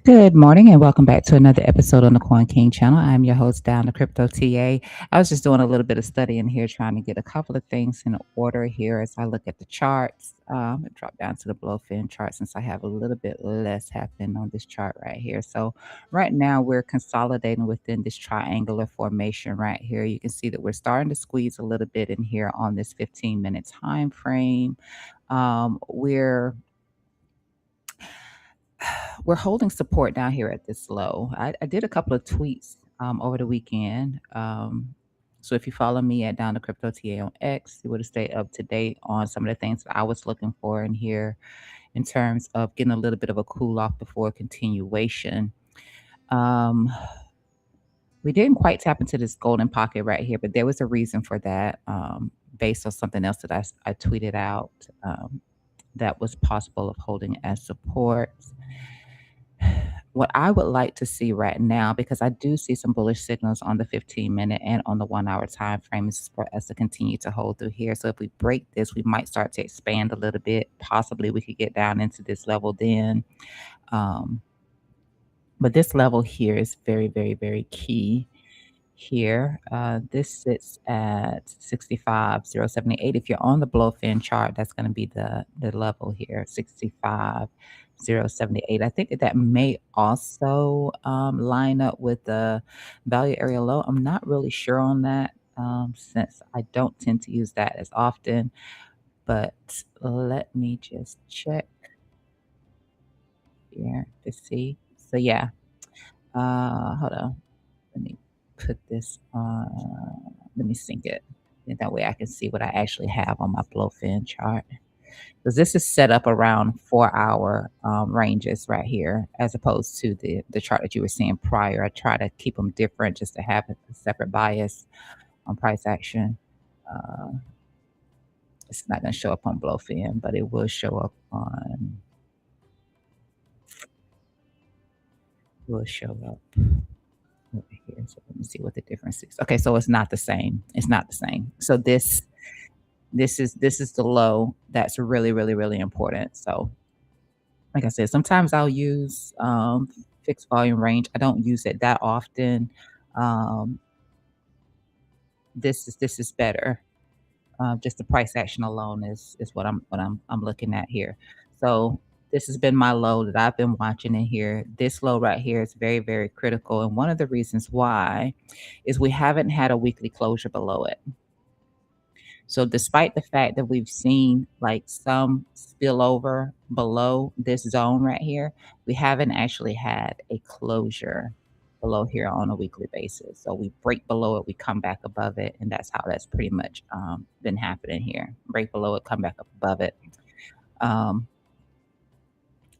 Good morning and welcome back to another episode on the Coin King channel. I'm your host, Down the Crypto TA. I was just doing a little bit of studying here, trying to get a couple of things in order here as I look at the charts. It dropped down to the Blowfin chart since I have a little bit less happening on this chart right here. So right now we're consolidating within this triangular formation right here. You can see that we're starting to squeeze a little bit in here on this 15-minute time frame. We're we're holding support down here at this low. I did a couple of tweets over the weekend. So if you follow me at Down the Crypto TA on X, you would have stayed up to date on some of the things that I was looking for in here in terms of getting a little bit of a cool off before continuation. Um, we didn't quite tap into this golden pocket right here, but there was a reason for that, based on something else that I tweeted out, that was possible of holding as support. What I would like to see right now, because I do see some bullish signals on the 15-minute and on the 1 hour time frame, is for us to continue to hold through here. So if we break this, we might start to expand a little bit. Possibly we could get down into this level then. Um, but this level here is very, very, very key here. This sits at 65,078. If you're on the Blowfin chart, that's going to be the level here, 65,078. I think that may also line up with the value area low. I'm not really sure on that, since I don't tend to use that as often, but let me just check here to see. So yeah, hold on. Let me put this on. Let me sync it. And that way I can see what I actually have on my Blowfin chart. Because this is set up around 4 hour ranges right here, as opposed to the chart that you were seeing prior. I try to keep them different just to have a separate bias on price action. Uh, it's not going to show up on Blowfin, but it will show up on. Will show up over here. So let me see what the difference is. Okay, so it's not the same. It's not the same. So this is the low that's really, really, really important. So like I said, sometimes I'll use fixed volume range. I don't use it that often. Um, this is better. Just the price action alone is what I'm looking at here. So this has been my low that I've been watching in here. This low right here is very, very critical. And one of the reasons why is we haven't had a weekly closure below it. So despite the fact that we've seen like some spillover below this zone right here, we haven't actually had a closure below here on a weekly basis. So we break below it, we come back above it, and that's how that's pretty much been happening here. Break below it, come back up above it. Um,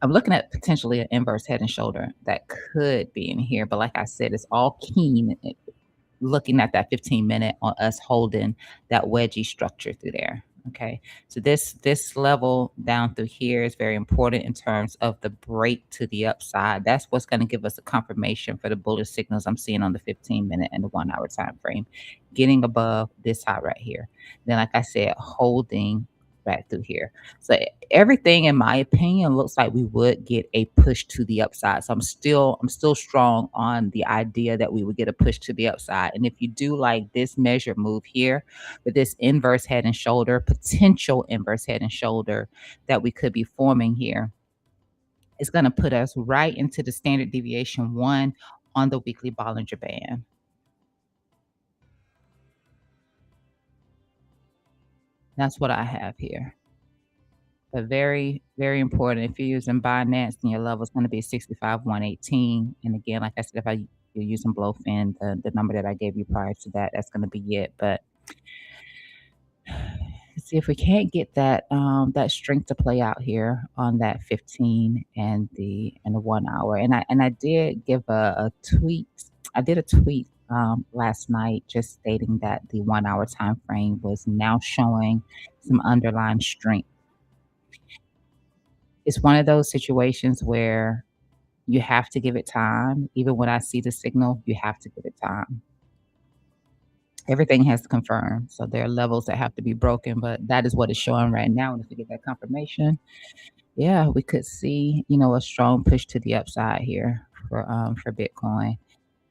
I'm looking at potentially an inverse head and shoulder that could be in here, but like I said, it's all keen looking at that 15-minute on us holding that wedgie structure through there. Okay. So this level down through here is very important in terms of the break to the upside. That's what's going to give us a confirmation for the bullish signals I'm seeing on the 15-minute and the 1 hour time frame. Getting above this high right here. Then, like I said, holding back through here. So everything, in my opinion, looks like we would get a push to the upside. So I'm still strong on the idea that we would get a push to the upside. And if you do like this measure move here with this inverse head and shoulder, potential inverse head and shoulder that we could be forming here, it's going to put us right into the standard deviation 1 on the weekly Bollinger Band. That's what I have here. But very, very important. If you're using Binance, then your level is going to be 65,118. And again, like I said, if you're using Blowfin, the number that I gave you prior to that, that's going to be it. But let's see if we can't get that strength to play out here on that 15 and the 1 hour. And I did give a tweet. I did a tweet last night just stating that the 1 hour time frame was now showing some underlying strength. It's one of those situations where you have to give it time. Even when I see the signal, you have to give it time. Everything has to confirm. So there are levels that have to be broken, but that is what it's showing right now. And if we get that confirmation, yeah, we could see, a strong push to the upside here for Bitcoin.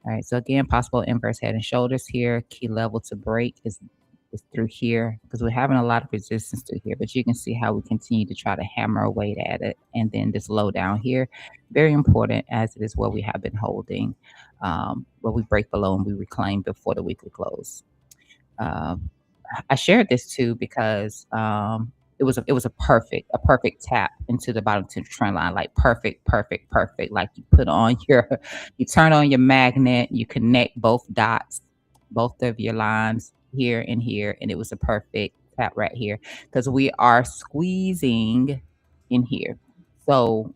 All right, so again, possible inverse head and shoulders here. Key level to break is through here because we're having a lot of resistance through here, but you can see how we continue to try to hammer away at it. And then this low down here, very important as it is where we have been holding, where we break below and we reclaim before the weekly close. Um, I shared this too because it was a perfect tap into the bottom to trend line, like perfect, perfect, perfect. Like you put on your, you turn on your magnet, you connect both dots, both of your lines here and here, and it was a perfect tap right here because we are squeezing in here. So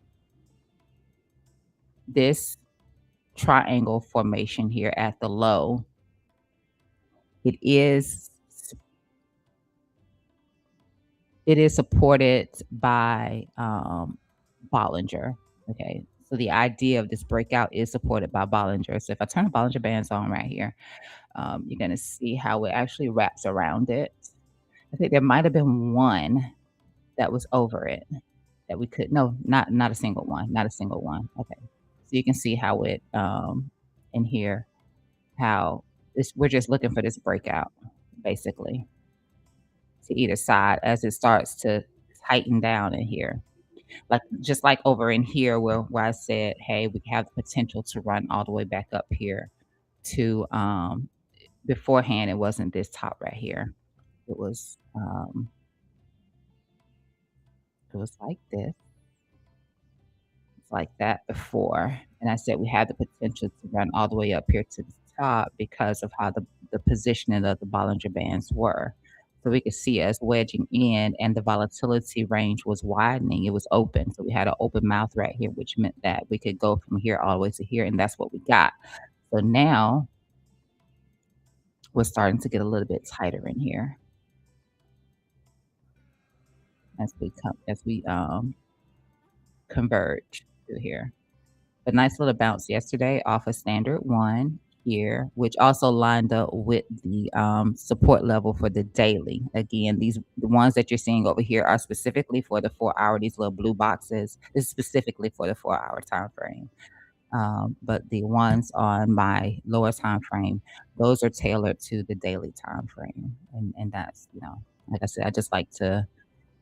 this triangle formation here at the low, it is It is supported by, Bollinger, okay? So the idea of this breakout is supported by Bollinger. So if I turn the Bollinger Bands on right here, you're gonna see how it actually wraps around it. I think there might have been one that was over it that we could no, not a single one, not a single one. Okay. So you can see how it, in here, how this we're just looking for this breakout, basically, to either side as it starts to tighten down in here. Like just like over in here where I said, "Hey, we have the potential to run all the way back up here to, beforehand, it wasn't this top right here. It was, it was like this. It's like that before, and I said we had the potential to run all the way up here to the top because of how the positioning of the Bollinger Bands were. So we could see us wedging in, and the volatility range was widening. It was open, so we had an open mouth right here, which meant that we could go from here all the way to here, and that's what we got. So now we're starting to get a little bit tighter in here as we converge through here. A nice little bounce yesterday off a standard one here, which also lined up with the support level for the daily. Again, the ones that you're seeing over here are specifically for the 4 hour. These little blue boxes is specifically for the 4 hour time frame. But the ones on my lower time frame, those are tailored to the daily time frame, and that's like I said, I just like to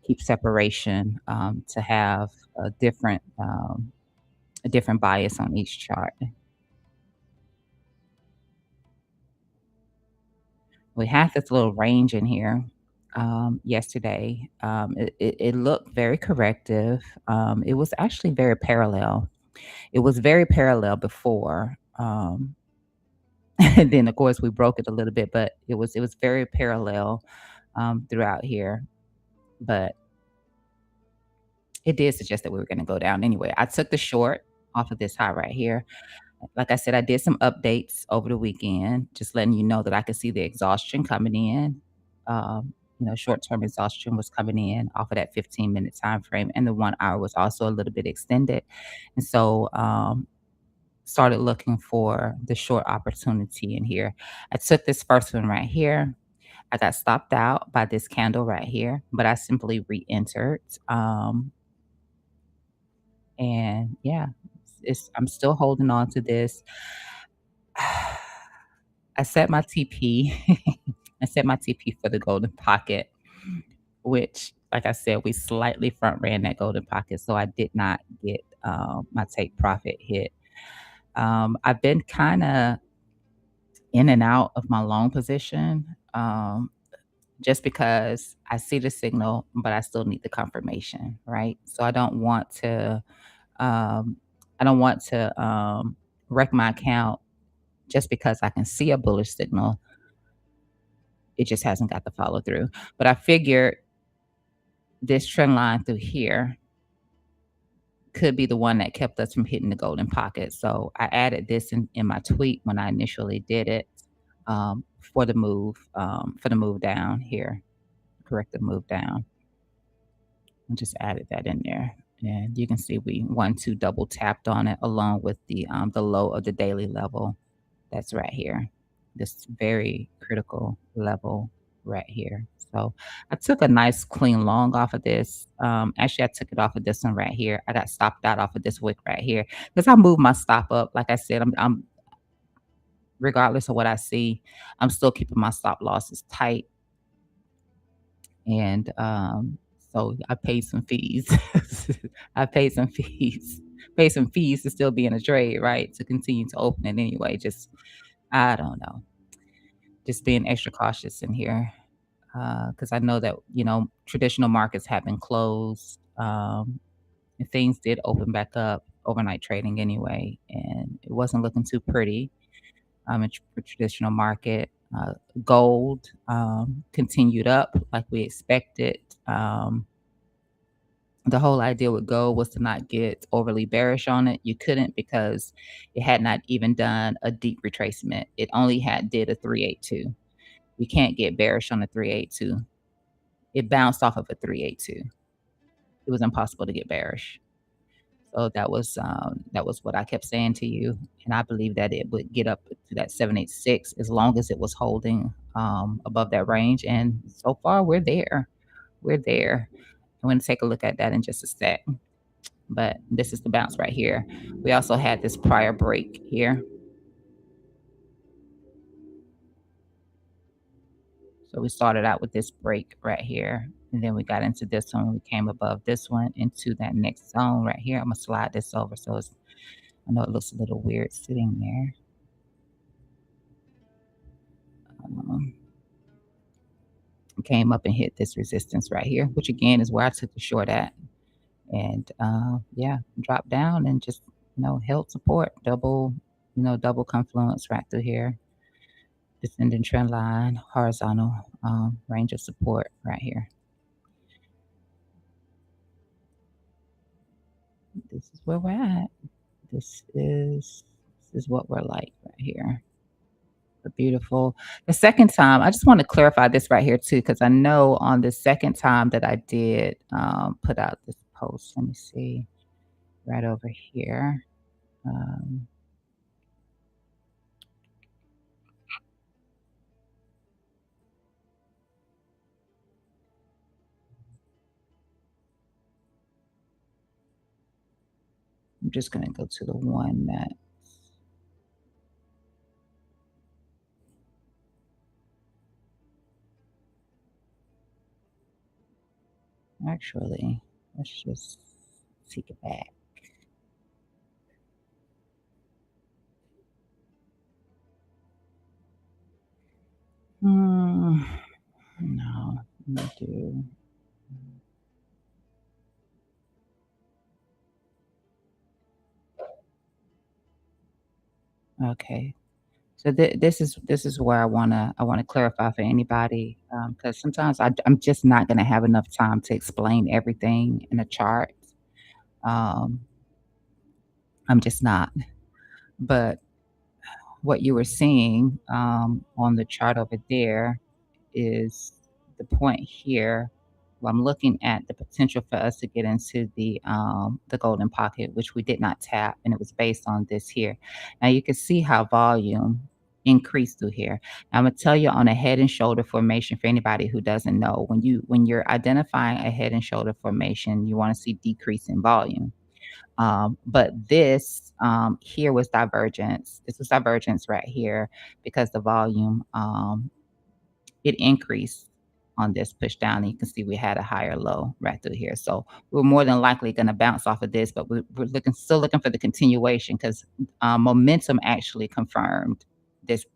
keep separation to have a different bias on each chart. We had this little range in here yesterday. It looked very corrective. It was actually very parallel. It was very parallel before. And then of course we broke it a little bit, but it was very parallel throughout here. But it did suggest that we were going to go down anyway. I took the short off of this high right here. Like I said, I did some updates over the weekend, just letting you know that I could see the exhaustion coming in. Short-term exhaustion was coming in off of that 15-minute time frame, and the 1 hour was also a little bit extended. And so, started looking for the short opportunity in here. I took this first one right here. I got stopped out by this candle right here, but I simply re-entered. And yeah, I'm still holding on to this. I set my TP. I set my TP for the golden pocket, which, like I said, we slightly front ran that golden pocket, so I did not get my take profit hit. I've been kind of in and out of my long position just because I see the signal, but I still need the confirmation, right? So um, I don't want to wreck my account just because I can see a bullish signal. It just hasn't got the follow through. But I figured this trend line through here could be the one that kept us from hitting the golden pocket. So I added this in my tweet when I initially did it for the move down here, corrective move down. I just added that in there. And you can see we 1, 2 double tapped on it along with the low of the daily level. That's right here. This very critical level. right here. So I took a nice clean long off of this. Actually, I took it off of this one right here. I got stopped out off of this wick right here because I moved my stop up. Like I said, I'm regardless of what I see, I'm still keeping my stop losses tight. And so I paid some fees. I paid some fees. Pay some fees to still be in a trade, right? To continue to open it anyway. Just I don't know. Just being extra cautious in here. Because I know that, traditional markets have been closed, and things did open back up, overnight trading anyway, and it wasn't looking too pretty, in for traditional market. Gold, continued up like we expected. The whole idea with gold was to not get overly bearish on it. You couldn't because it had not even done a deep retracement. It only had did a 382. You can't get bearish on a 382. It bounced off of a 382. It was impossible to get bearish. So that was what I kept saying to you, and I believe that it would get up to that 786 as long as it was holding above that range. And so far, we're there. We're there. I'm going to take a look at that in just a sec. But this is the bounce right here. We also had this prior break here. So we started out with this break right here. And then we got into this one. We came above this one into that next zone right here. I'm going to slide this over. I know it looks a little weird sitting there. Um, Came up and hit this resistance right here, which again is where I took the short at. And yeah, dropped down and just, held support, double confluence right through here. Descending trend line, horizontal range of support right here. This is where we're at. This is what we're like right here. The beautiful. The second time, I just want to clarify this right here too, because I know on the second time that I did put out this post. Let me see, right over here. Um, I'm just gonna go to the one that actually. Let's just take it back. Hmm. No, let me do. Okay. So this is where I wanna clarify for anybody, because sometimes I'm just not gonna have enough time to explain everything in a chart. Um, I'm just not. But what you were seeing, on the chart over there is the point here. Well, I'm looking at the potential for us to get into the golden pocket, which we did not tap, and it was based on this here. Now you can see how volume increased through here. I'm gonna tell you on a head and shoulder formation for anybody who doesn't know. When you're identifying a head and shoulder formation, you want to see decrease in volume. But this here was divergence. This was divergence right here because the volume it increased on this push down. And you can see we had a higher low right through here. So we're more than likely going to bounce off of this, but we're still looking for the continuation because momentum actually confirmed this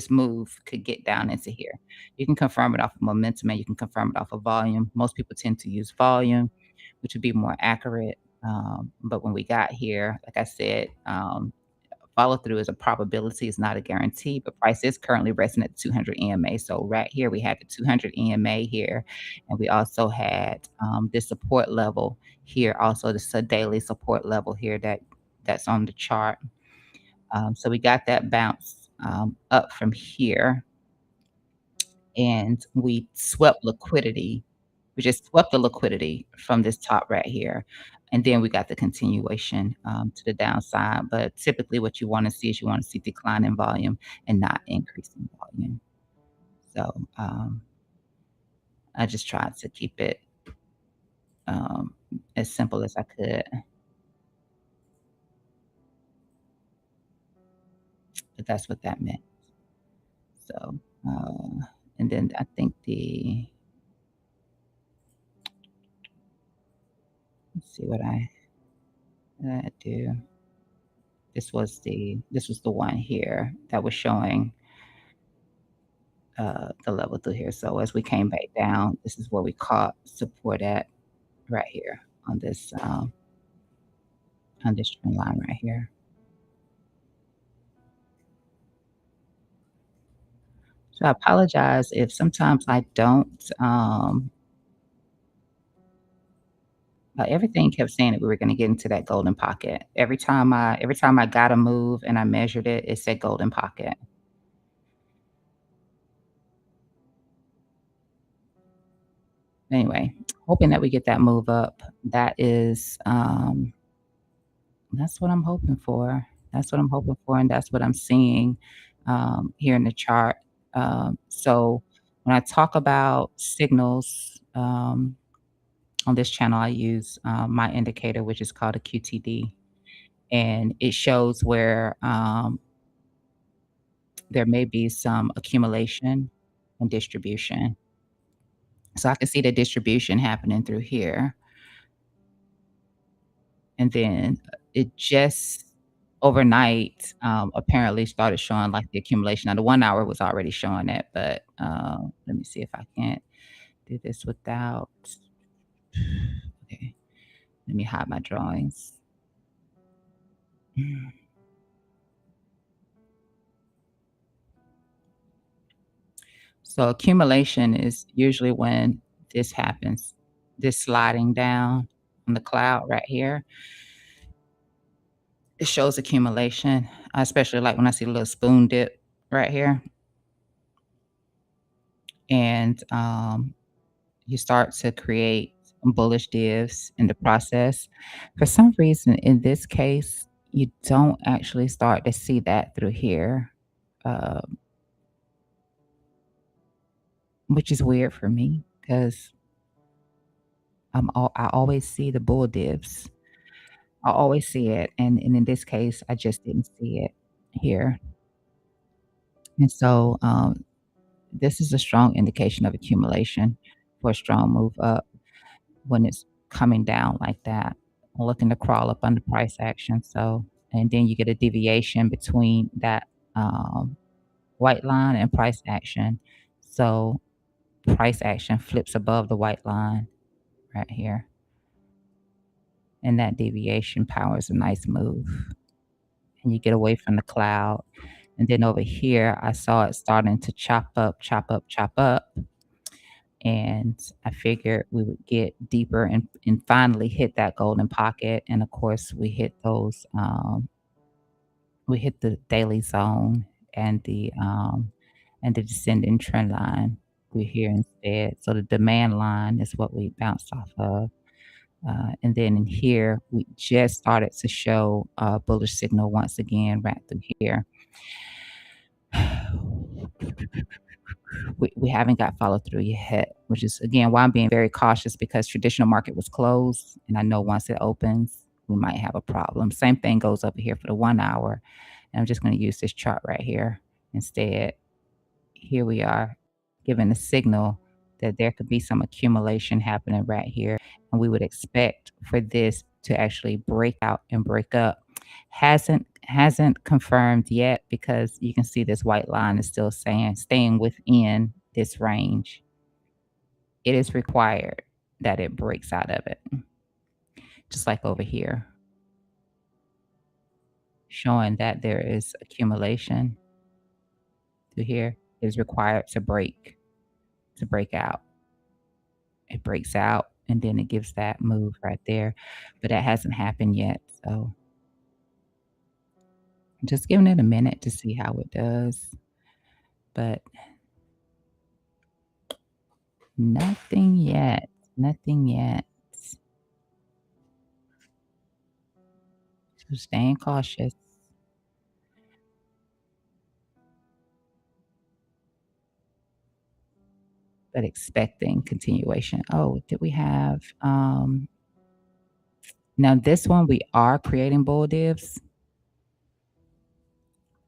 move could get down into here. You can confirm it off of momentum and you can confirm it off of volume. Most people tend to use volume, which would be more accurate. But when we got here, like I said, follow through is a probability, it's not a guarantee, but price is currently resting at 200 EMA. So right here, we had the 200 EMA here, and we also had this support level here. Also, this a daily support level here that's on the chart. So we got that bounce up from here, and we swept liquidity. We just swept the liquidity from this top right here. And then we got the continuation to the downside. But typically, what you want to see is you want to see decline in volume and not increase in volume. So, I just tried to keep it, um, as simple as I could, but that's what that meant. So, and then I think let's see what I do. This was the one here that was showing, the level through here. So as we came back down, this is where we caught support at right here on this trend line right here. So I apologize if sometimes I don't, everything kept saying that we were gonna get into that golden pocket. Every time I got a move and I measured it, it said golden pocket. Anyway, hoping that we get that move up. That's what I'm hoping for. That's what I'm hoping for, and that's what I'm seeing, here in the chart. So when I talk about signals, on this channel, I use, my indicator, which is called a QTD, and it shows where, there may be some accumulation and distribution. So I can see the distribution happening through here, and then it just overnight, apparently started showing, like, the accumulation. Now, the 1 hour was already showing it, but, let me see if I can't do this without okay, let me hide my drawings. So accumulation is usually when this happens, this sliding down on the cloud right here, it shows accumulation. I especially like when I see a little spoon dip right here, and, you start to create bullish divs in the process. For some reason, in this case, you don't actually start to see that through here, um, which is weird for me because I always see the bull divs. I always see it, and in this case, I just didn't see it here. And so, this is a strong indication of accumulation for a strong move up when it's coming down like that, looking to crawl up under price action. So, and then you get a deviation between that, white line and price action. So, price action flips above the white line right here, and that deviation powers a nice move. And you get away from the cloud. And then over here, I saw it starting to chop up, chop up, chop up. And I figured we would get deeper and finally hit that golden pocket. And of course, we hit the daily zone and the descending trend line through here instead. So the demand line is what we bounced off of. And then in here, we just started to show a bullish signal once again right through here. We haven't got follow through yet, which is again why I'm being very cautious because traditional market was closed, and I know once it opens, we might have a problem. Same thing goes over here for the 1 hour, and I'm just going to use this chart right here instead. Here we are giving a signal that there could be some accumulation happening right here, and we would expect for this to actually break out and break up. Hasn't confirmed yet because you can see this white line is still saying staying within this range. It is required that it breaks out of it, just like over here, showing that there is accumulation through here. It is required to break out. It breaks out, and then it gives that move right there, but that hasn't happened yet, so I'm just giving it a minute to see how it does, but nothing yet, nothing yet. So staying cautious. but expecting continuation. Oh, did we have, now this one we are creating bull divs,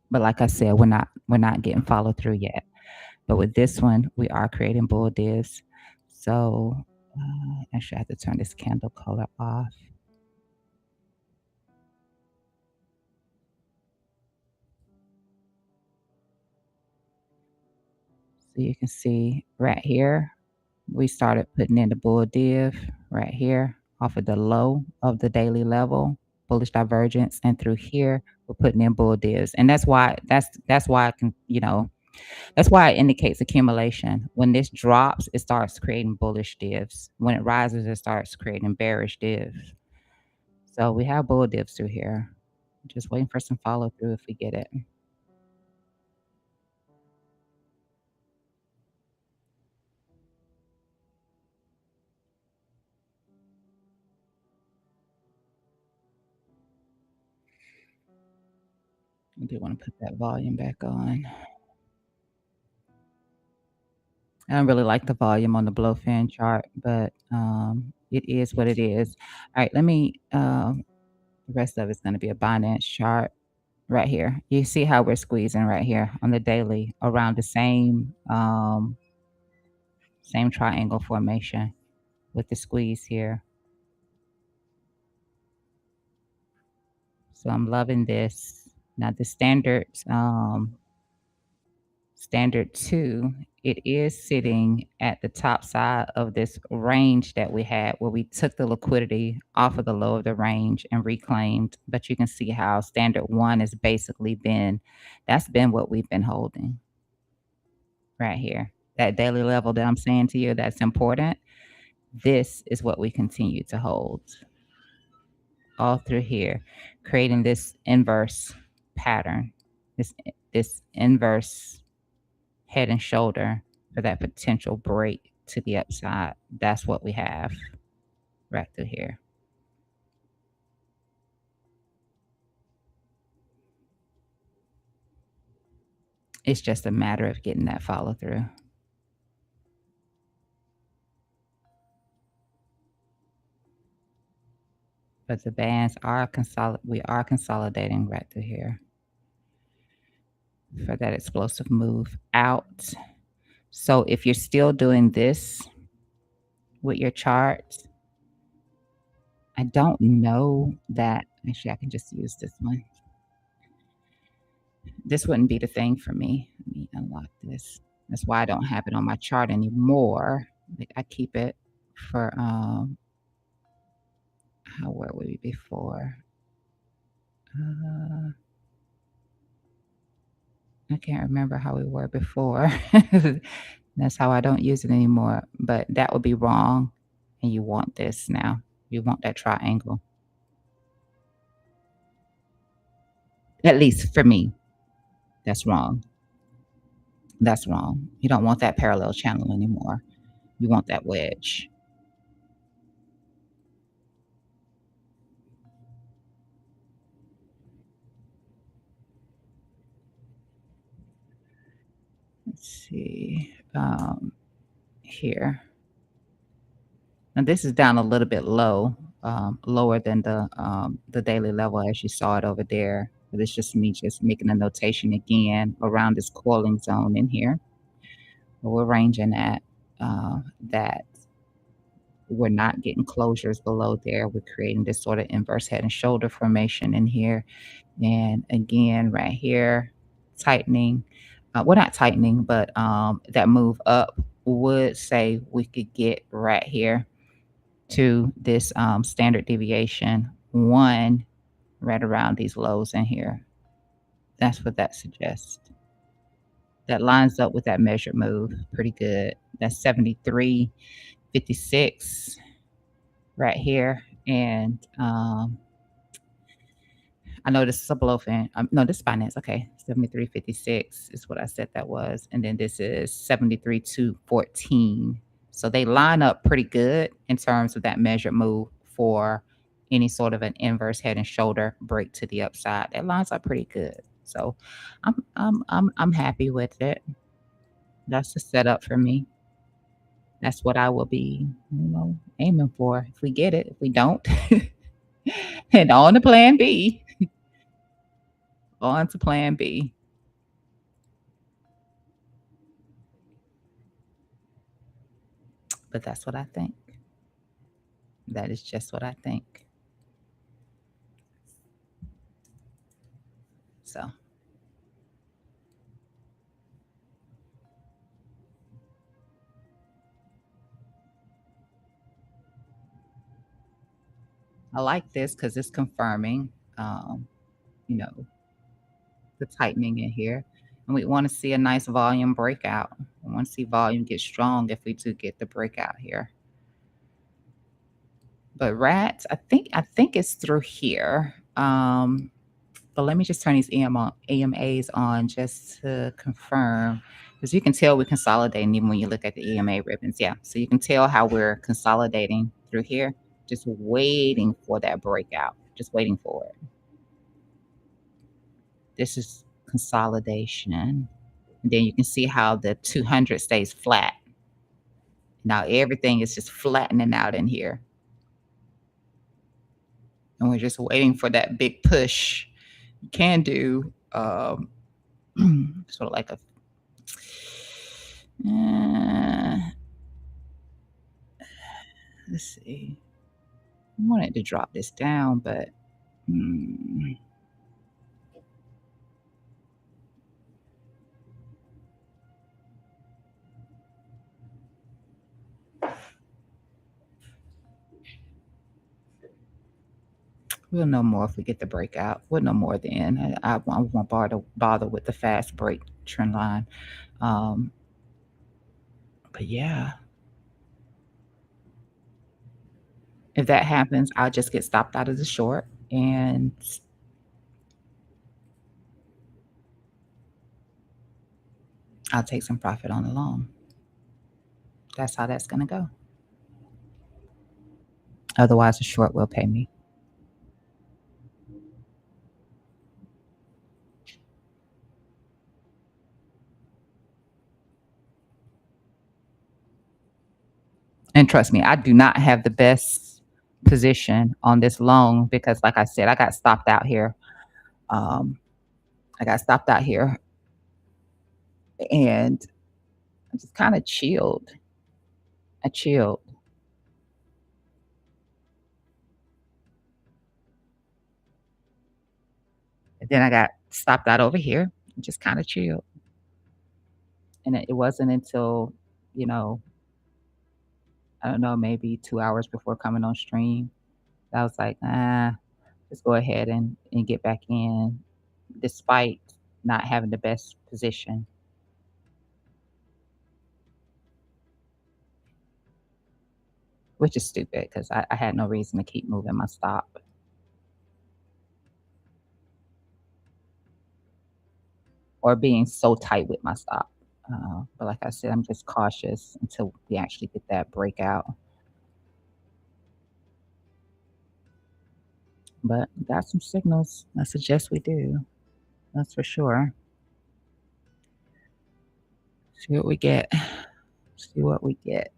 but like I said, we're not getting follow through yet. But with this one, we are creating bull divs. So, actually, I have to turn this candle color off. So you can see right here, we started putting in the bull div right here off of the low of the daily level, bullish divergence, and through here, we're putting in bull divs. And that's why I can, that's why it indicates accumulation. When this drops, it starts creating bullish divs. When it rises, it starts creating bearish divs. So we have bull divs through here. Just waiting for some follow through if we get it. I do want to put that volume back on. I don't really like the volume on the blow fan chart, but it is what it is. All right, let me. The rest of it's going to be a Binance chart right here. You see how we're squeezing right here on the daily around the same triangle formation with the squeeze here. So I'm loving this. Now the standard 2, it is sitting at the top side of this range that we had where we took the liquidity off of the low of the range and reclaimed. But you can see how standard 1 has basically that's been what we've been holding right here. That daily level that I'm saying to you that's important. This is what we continue to hold all through here, creating this inverse pattern, this this inverse head and shoulder for that potential break to the upside. That's what we have right through here. It's just a matter of getting that follow through. But the bands are we are consolidating right through here for that explosive move out. So if you're still doing this with your chart, I don't know that actually I can just use this one. This wouldn't be the thing for me. Let me unlock this. That's why I don't have it on my chart anymore. Like I keep it for how were we before? Uh, I can't remember how we were before. That's how I don't use it anymore. But that would be wrong. And you want this now. You want that triangle. At least for me, that's wrong. That's wrong. You don't want that parallel channel anymore. You want that wedge. Let's see. Here. And this is down a little bit low, lower than the daily level as you saw it over there. But it's just me just making a notation again around this coiling zone in here. But we're ranging at that we're not getting closures below there. We're creating this sort of inverse head and shoulder formation in here. And again, right here, tightening. Well, not tightening, but that move up would say we could get right here to this standard deviation 1 right around these lows in here. That's what that suggests. That lines up with that measured move pretty good. That's 73.56 right here. And I know this is a blow fan. No, this is finance. Okay. 73.56 is what I said that was. And then this is 73.214. So they line up pretty good in terms of that measured move for any sort of an inverse head and shoulder break to the upside. That lines up pretty good. So I'm happy with it. That's the setup for me. That's what I will be, aiming for if we get it. If we don't, and on to plan B. On to plan B. But that's what I think. That is just what I think. So I like this because it's confirming, um, you know, the tightening in here. And we want to see a nice volume breakout. We want to see volume get strong if we do get the breakout here. But rats, I think it's through here. But let me just turn these EMAs on just to confirm. Because you can tell we're consolidating even when you look at the EMA ribbons. Yeah. So you can tell how we're consolidating through here, just waiting for that breakout, just waiting for it. This is consolidation. And then you can see how the 200 stays flat. Now everything is just flattening out in here. And we're just waiting for that big push. You can do sort of like a uh, let's see. I wanted to drop this down, but mm, we'll know more if we get the breakout. We'll know more then. I won't bother with the fast break trend line. Um, but yeah, if that happens, I'll just get stopped out of the short and I'll take some profit on the long. That's how that's going to go. Otherwise, the short will pay me. And trust me, I do not have the best position on this long because, like I said, I got stopped out here. Um, I got stopped out here and I just kind of chilled. I chilled. And then I got stopped out over here and just kind of chilled. And it wasn't until, you know, I don't know, maybe 2 hours before coming on stream, I was like, let's go ahead and get back in despite not having the best position, which is stupid because I had no reason to keep moving my stop or being so tight with my stop. But like I said, I'm just cautious until we actually get that breakout. But got some signals. I suggest we do. That's for sure. See what we get. See what we get.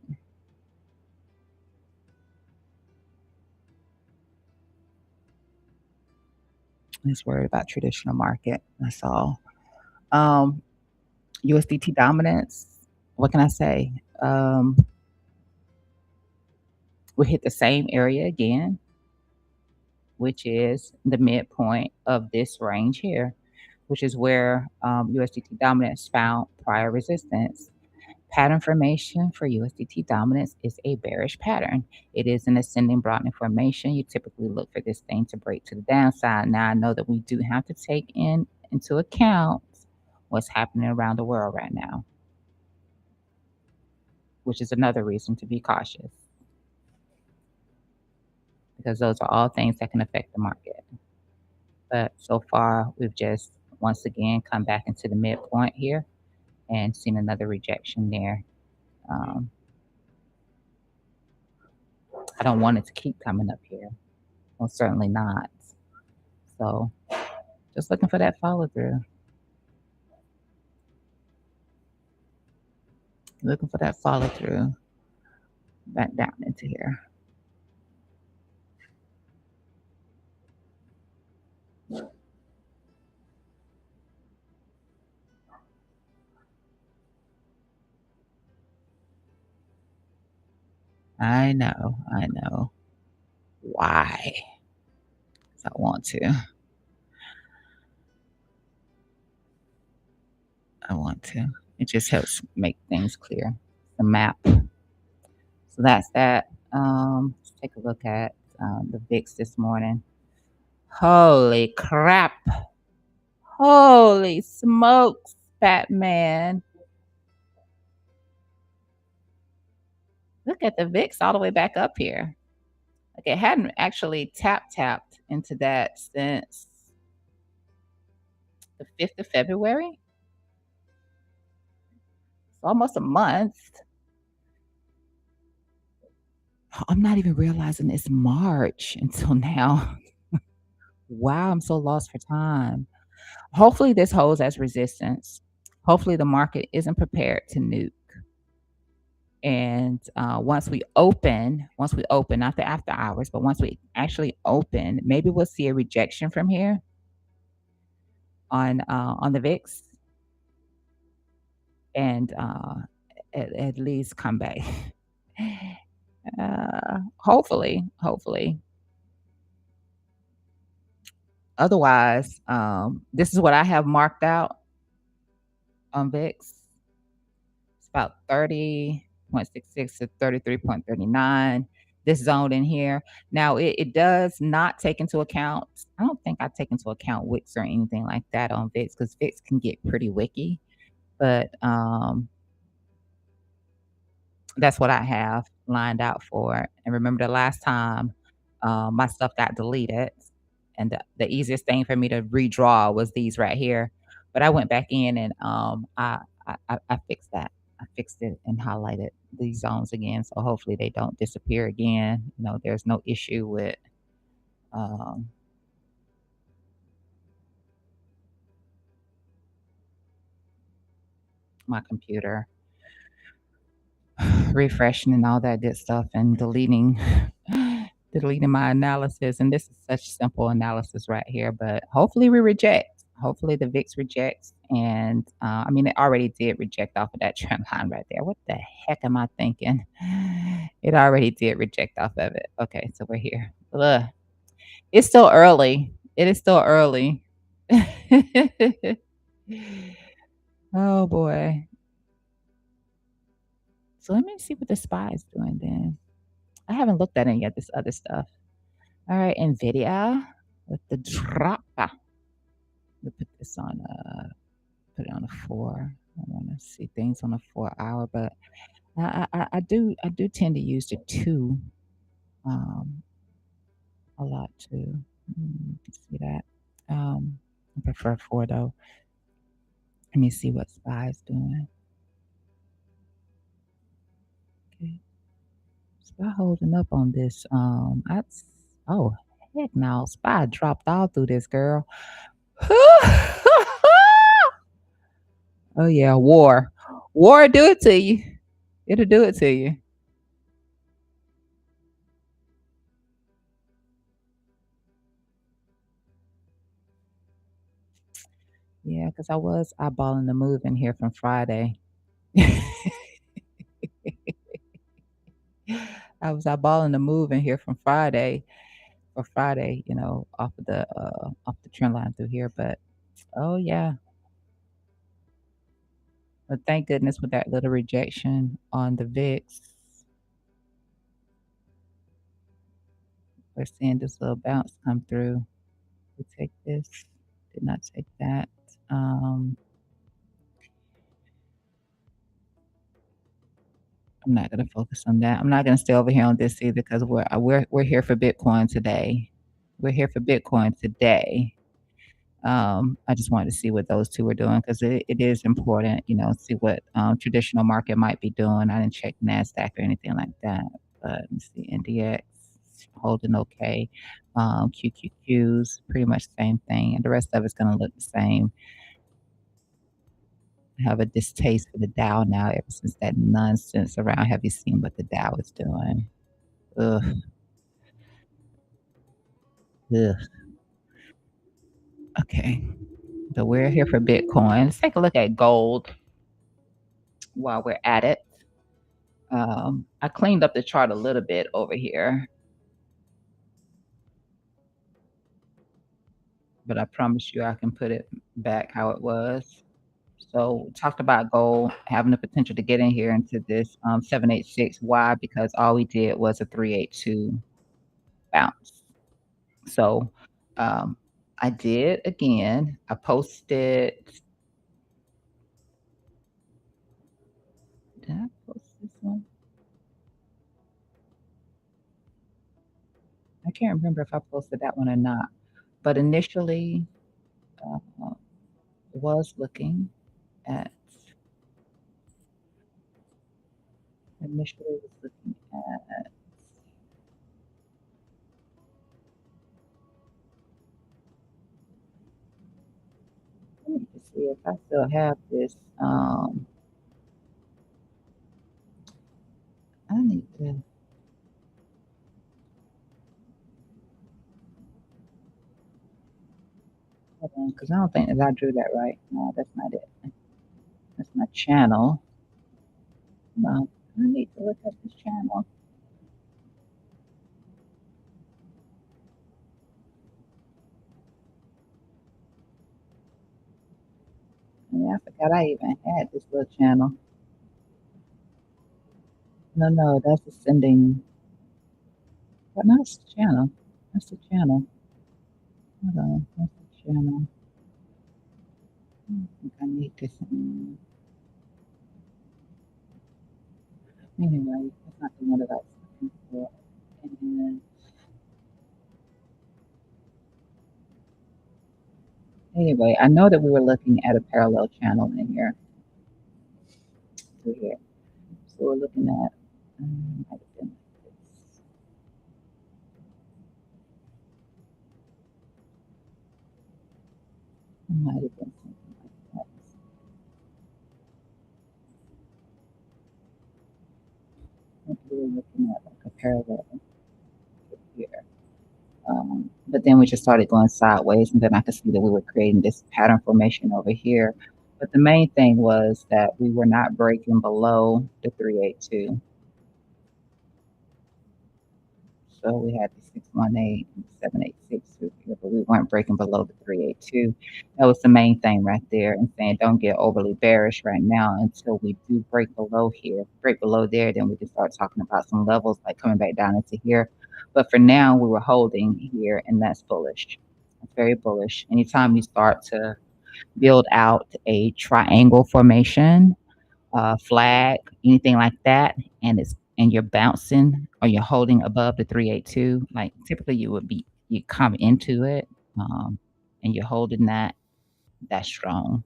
I'm just worried about traditional market. That's all. Um, USDT dominance. What can I say? We hit the same area again, which is the midpoint of this range here, which is where USDT dominance found prior resistance. Pattern formation for USDT dominance is a bearish pattern. It is an ascending broadening formation. You typically look for this thing to break to the downside. Now I know that we do have to take into account what's happening around the world right now, which is another reason to be cautious because those are all things that can affect the market. But so far, we've just once again come back into the midpoint here and seen another rejection there. Um, I don't want it to keep coming up here. Well, certainly not. So just looking for that follow through. Looking for that follow through. back down into here. I know, I know. Why? 'Cause I want to. I want to. It just helps make things clear. The map. So that's that. Let's take a look at the VIX this morning. Holy crap. Holy smokes, Batman. Look at the VIX all the way back up here. Like it hadn't actually tapped into that since the 5th of February. It's almost a month. I'm not even realizing it's March until now. Wow, I'm so lost for time. Hopefully, this holds as resistance. Hopefully, the market isn't prepared to nuke. And once we open, not the after hours, but once we actually open, maybe we'll see a rejection from here on the VIX, and at least come back. Hopefully. Otherwise, this is what I have marked out on VIX. It's about 30.66 to 33.39. This zone in here. Now it does not take into account. I don't think I take into account wicks or anything like that on VIX because VIX can get pretty wicky. But that's what I have lined out for it. And remember the last time my stuff got deleted, and the easiest thing for me to redraw was these right here. But I went back in and I fixed that. I fixed it and highlighted these zones again. So hopefully they don't disappear again. You know, there's no issue with um, my computer refreshing and all that good stuff and deleting my analysis. And this is such simple analysis right here, but hopefully we reject. Hopefully the VIX rejects. And I mean, it already did reject off of that trend line right there. What the heck am I thinking? It already did reject off of it. Okay, so we're here. Ugh. It's still early. It is still early. Oh boy. So let me see what the SPY is doing then. I haven't looked at any of this other stuff. All right, NVIDIA with the drop. We'll put this on put it on a 4. I want to see things on a 4 hour, but I do tend to use the 2 um a lot too. You can see that. I prefer 4 though. Let me see what SPY is doing. Okay. SPY holding up on this. Oh heck no, SPY dropped all through this girl. Oh yeah, war. War do it to you. It'll do it to you. Yeah, because I was eyeballing the move in here from Friday. I was eyeballing the move in here from Friday for Friday, you know, off the trend line through here. But oh yeah. But thank goodness with that little rejection on the VIX, we're seeing this little bounce come through. We take this, did not take that. Um I'm not gonna focus on that. I'm not gonna stay over here on this either because we're here for Bitcoin today. We're here for Bitcoin today. I just wanted to see what those 2 were doing because it is important, you know, see what traditional market might be doing. I didn't check NASDAQ or anything like that. But let me see NDX holding okay. QQQs pretty much the same thing, and the rest of it's gonna look the same. I have a distaste for the Dow now ever since that nonsense around have you seen what the Dow is doing? Ugh, ugh. Okay, but we're here for Bitcoin. Let's take a look at gold while we're at it. I cleaned up the chart a little bit over here, but I promise you I can put it back how it was. So we talked about gold having the potential to get in here into this 786. Why? Because all we did was a 382 bounce. So I did again. I posted. Did I post this one? I can't remember if I posted that one or not. But initially, uh, was looking at initially was looking at. Let me just see if I still have this. I need to hold on because I don't think that I drew that right. No, that's not it. That's my channel. No, I need to look at this channel. Yeah, I forgot I even had this little channel. No, no, that's ascending. But no, it's the channel. That's the channel. Hold on, that's the channel. I don't think I need this. Anyway, that's not the one that I was looking for. And then, anyway, I know that we were looking at a parallel channel in here to here. So we're looking at might have been this. It might have been something like that. I think we were looking at like a parallel here. But then we just started going sideways, and then I could see that we were creating this pattern formation over here. But the main thing was that we were not breaking below the 382. So we had the 618 and 786 through here, but we weren't breaking below the 382. That was the main thing right there, and saying don't get overly bearish right now until we do break below here. Break below there, then we can start talking about some levels like coming back down into here. But for now, we were holding here, and that's bullish. It's very bullish. Anytime you start to build out a triangle formation, flag, anything like that, and you're bouncing or you're holding above the 382, like typically you come into it, and you're holding that. That's strong.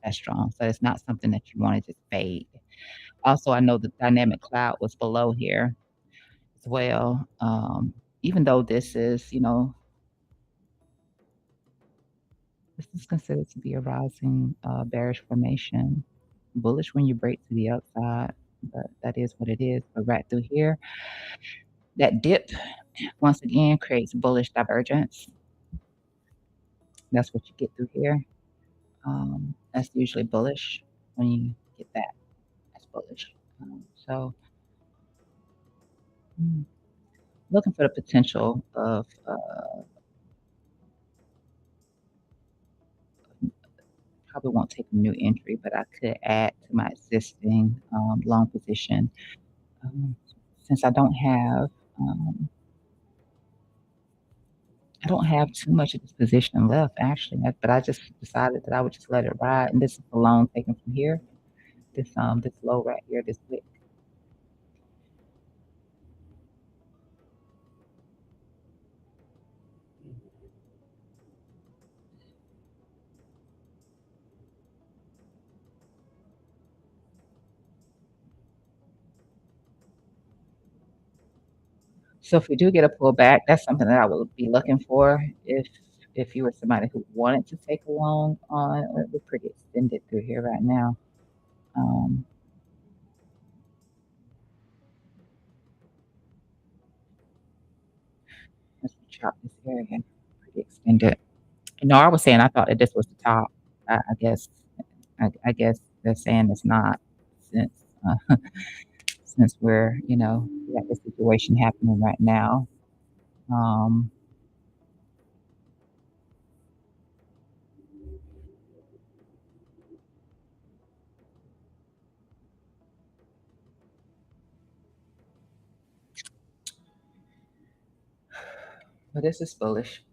That's strong. So it's not something that you want to just fade. Also, I know the dynamic cloud was below here as well. Even though this is considered to be a rising bearish formation, bullish when you break to the upside, but that is what it is. But right through here, that dip once again creates bullish divergence. That's what you get through here. That's usually bullish when you get that. That's bullish. So looking for the potential of probably won't take a new entry, but I could add to my existing long position um, since um, I don't have too much of this position left actually, but I just decided that I would just let it ride. And this is the loan taken from here. This low right here, this wick. So if we do get a pullback, that's something that I would be looking for. If if you were somebody who wanted to take a long on, we're pretty extended through here right now. Um, let's chop this area. Pretty extended. No, I was saying I thought that this was the top. I guess I guess they're saying it's not since since we're we got this situation happening right now. Um, but this is bullish.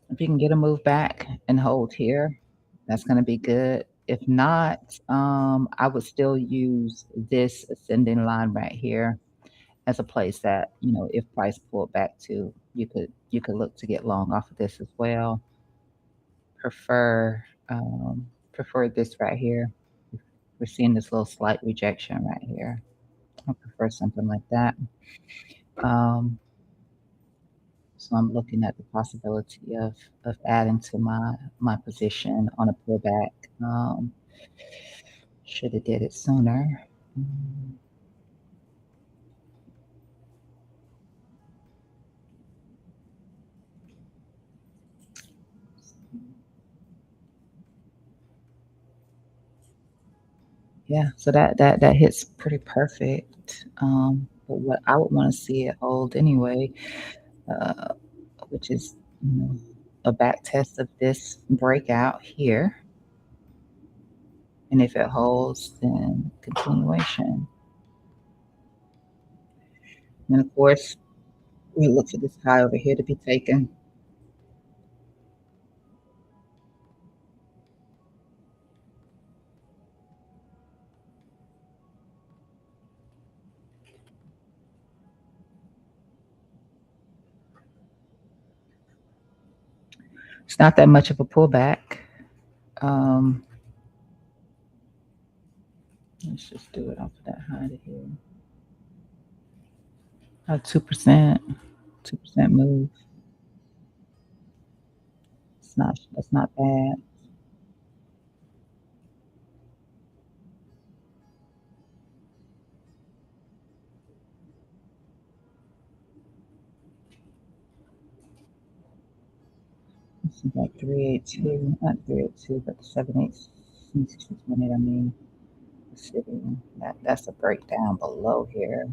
If you can get a move back and hold here, that's going to be good. If not, I would still use this ascending line right here as a place that, if price pulled back to, you could look to get long off of this as well. Prefer prefer this right here. We're seeing this little slight rejection right here. I prefer something like that. Um, so I'm looking at the possibility of adding to my position on a pullback. Should have did it sooner. Mm, Yeah, so that hits pretty perfect. But what I would want to see it hold anyway, uh, which is a back test of this breakout here, and if it holds, then continuation. And of course, we look for this high over here to be taken. It's not that much of a pullback. Um, let's just do it off of that high to here. 2%, 2% move. That's not bad. It's about 382, not 382, but 78618. I mean, sitting. That's a breakdown below here.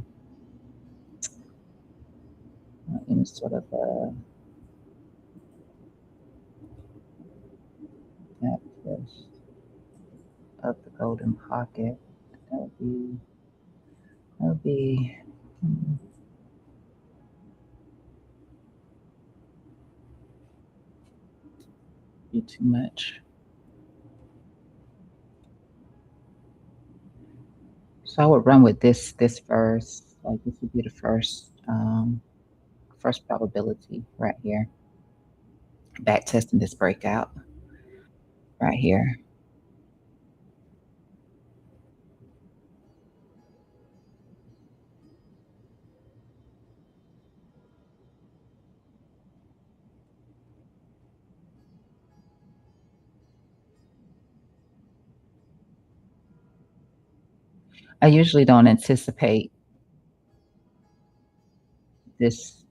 Any sort of that push of the golden pocket. That would be that would be hmm, be too much. So I would run with this first. Like this would be the first probability right here. Back testing this breakout right here. I usually don't anticipate this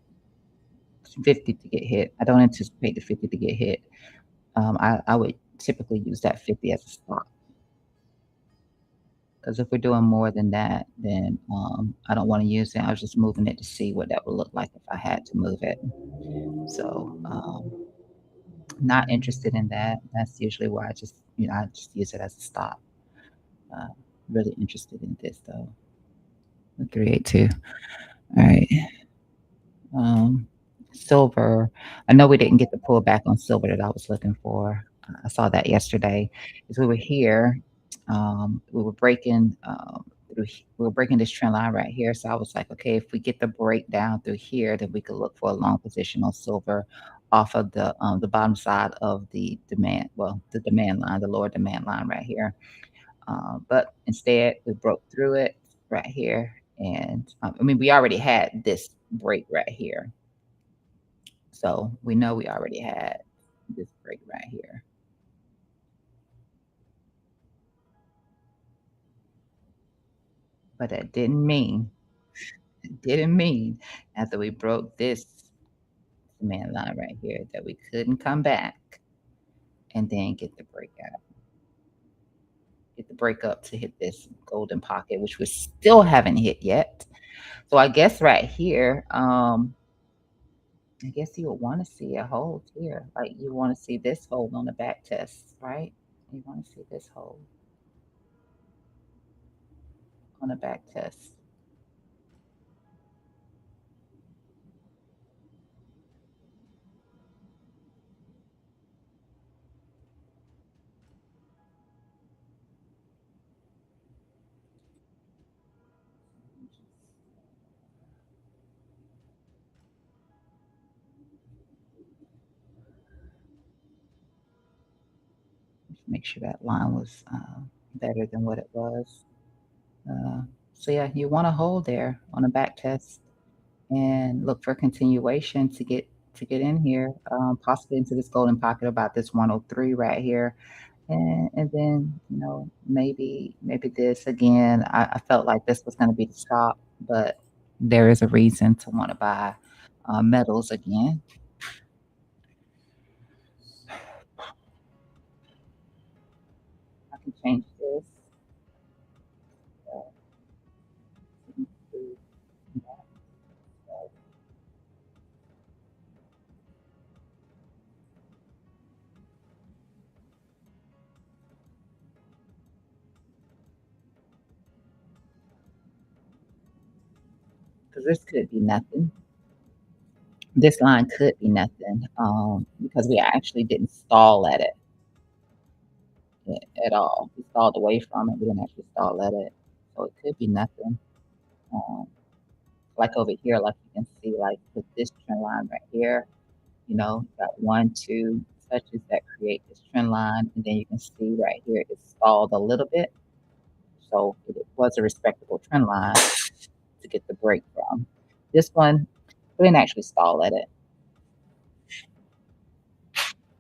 50 to get hit. I don't anticipate the 50 to get hit. I would typically use that 50 as a stop because if we're doing more than that, then I don't want to use it. I was just moving it to see what that would look like if I had to move it. So, not interested in that. That's usually why I just use it as a stop. Uh, really interested in this though. The 382. All right. Um, silver. I know we didn't get the pullback on silver that I was looking for. I saw that yesterday. As we were here, we were breaking we were breaking this trend line right here. So I was like, okay, if we get the breakdown through here, then we could look for a long position on silver off of the bottom side of the demand, well, the demand line, the lower demand line right here. But instead, we broke through it right here, and I mean, we already had this break right here, so we know we already had this break right here. But that didn't mean after we broke this demand line right here that we couldn't come back and then get the break up to hit this golden pocket, which we still haven't hit yet. So I guess right here, I guess you would want to see a hold here. Like you want to see this hold on the back test, right? You want to see this hold on a back test. Just make sure that line was better than what it was. Uh, so yeah, you want to hold there on a back test and look for continuation to get in here, possibly into this golden pocket about this 103 right here. And then, maybe this again. I felt like this was going to be the stop, but there is a reason to want to buy metals again. I can change this. Because this could be nothing. This line could be nothing, because we actually didn't stall at it at all. We stalled away from it. We didn't actually stall at it, so it could be nothing. Um, like over here, like you can see, like with this trend line right here, got 1, 2 touches that create this trend line, and then you can see right here it stalled a little bit. So it was a respectable trend line to get the break from. This one, we didn't actually stall at it.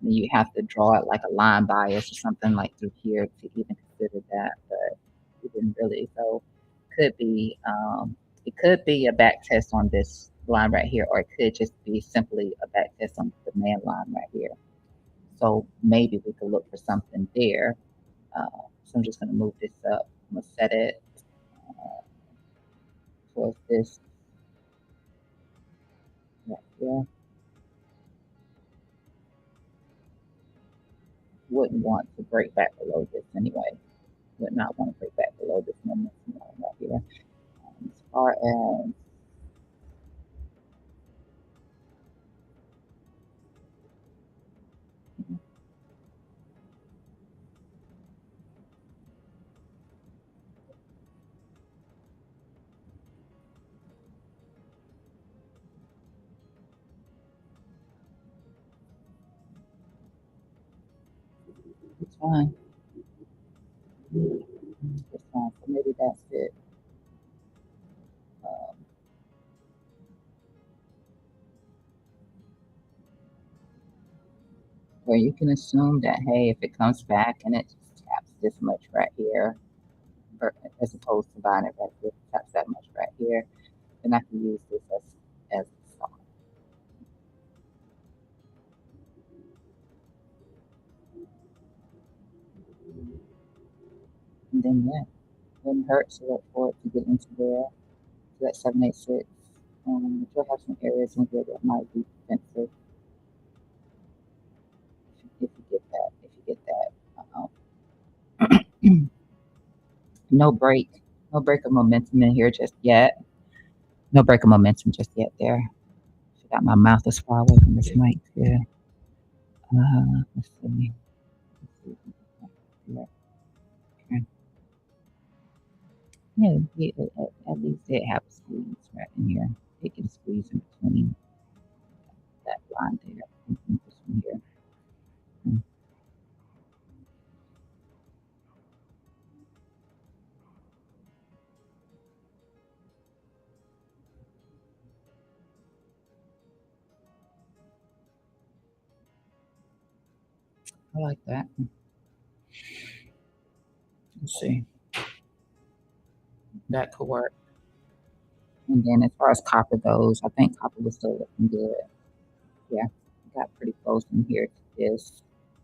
You have to draw it like a line bias or something like through here to even consider that, but we didn't really. So could be it could be a back test on this line right here, or it could just be simply a back test on the demand line right here. So maybe we could look for something there. So I'm just going to move this up. I'm going to set it towards this right here. Wouldn't want to break back below this anyway. Would not want to break back below this momentum line right here. As far as it's fine. It's fine. So maybe that's it. Um, where you can assume that, hey, if it comes back and it just taps this much right here, as opposed to buying it right here, taps that much right here, then I can use this as a stop. And then yeah, wouldn't hurt to look for it to get into there to that 786. You'll have some areas in here that might be defensive if you get that. If you get that, no break, no break of momentum in here just yet. No break of momentum just yet. There, got my mouth as far away from this mic. Yeah. Let's see. Let's see. Yeah. Okay. Yeah, at least it have a squeeze right in here. It can squeeze in between that line there. This one here. Mm, I like that. Let's see. That could work. And then as far as copper goes, I think copper was still looking good. Yeah, got pretty close in here to this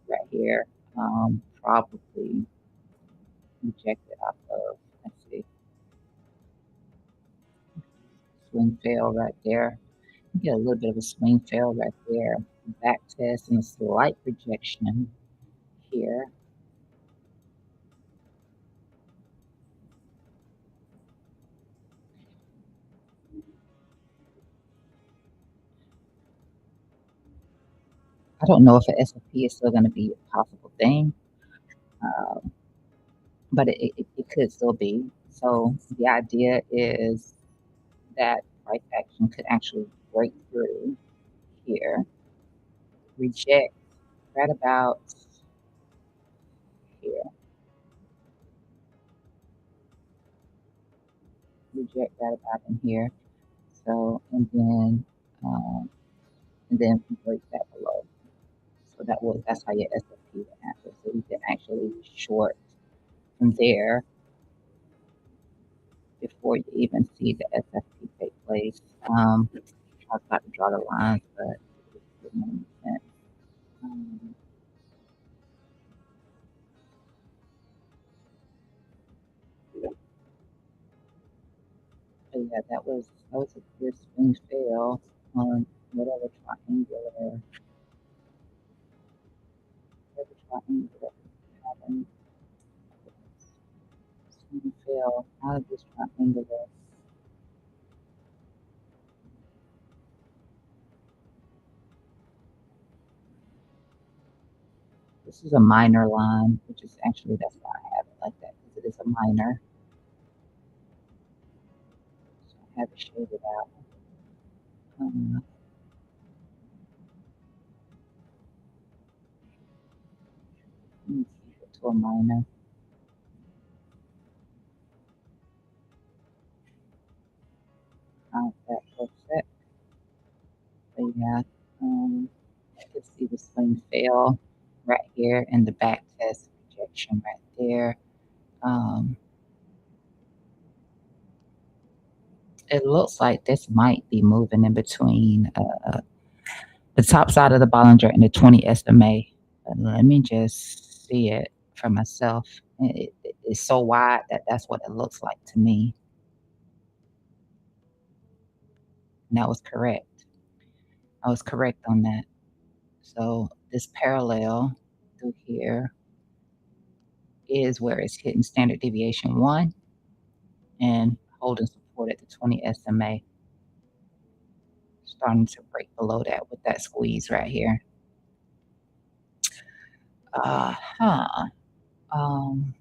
right here. Probably rejected off of, let's see, swing fail right there. Get a little bit of a swing fail right there. Back test and a slight rejection here. I don't know if the S&P is still going to be a possible thing, um, but it could still be. So the idea is that price action could actually break through here, reject right about here, reject right about in here. So and then break that below. So that's how your S&P would happen. So you can actually short from there before you even see the SFP take place. I was about to draw the lines, but it didn't make sense. Um, but yeah, that was a good swing fail on whatever triangular pattern. Swing fail out of this triangular. This is a minor line, which is actually that's why I have it like that because it is a minor. So I have it shaded out. Um, Let me keep it to a minor. That looks it. But yeah, I could see the swing fail right here and the back test rejection right there. Um, it looks like this might be moving in between the top side of the Bollinger and the 20 SMA. Let me just see it for myself. It's so wide that that's what it looks like to me. And that was correct. I was correct on that. So this parallel through here is where it's hitting standard deviation 1 and holding support at the 20 SMA, starting to break below that with that squeeze right here. Uh-huh. Um,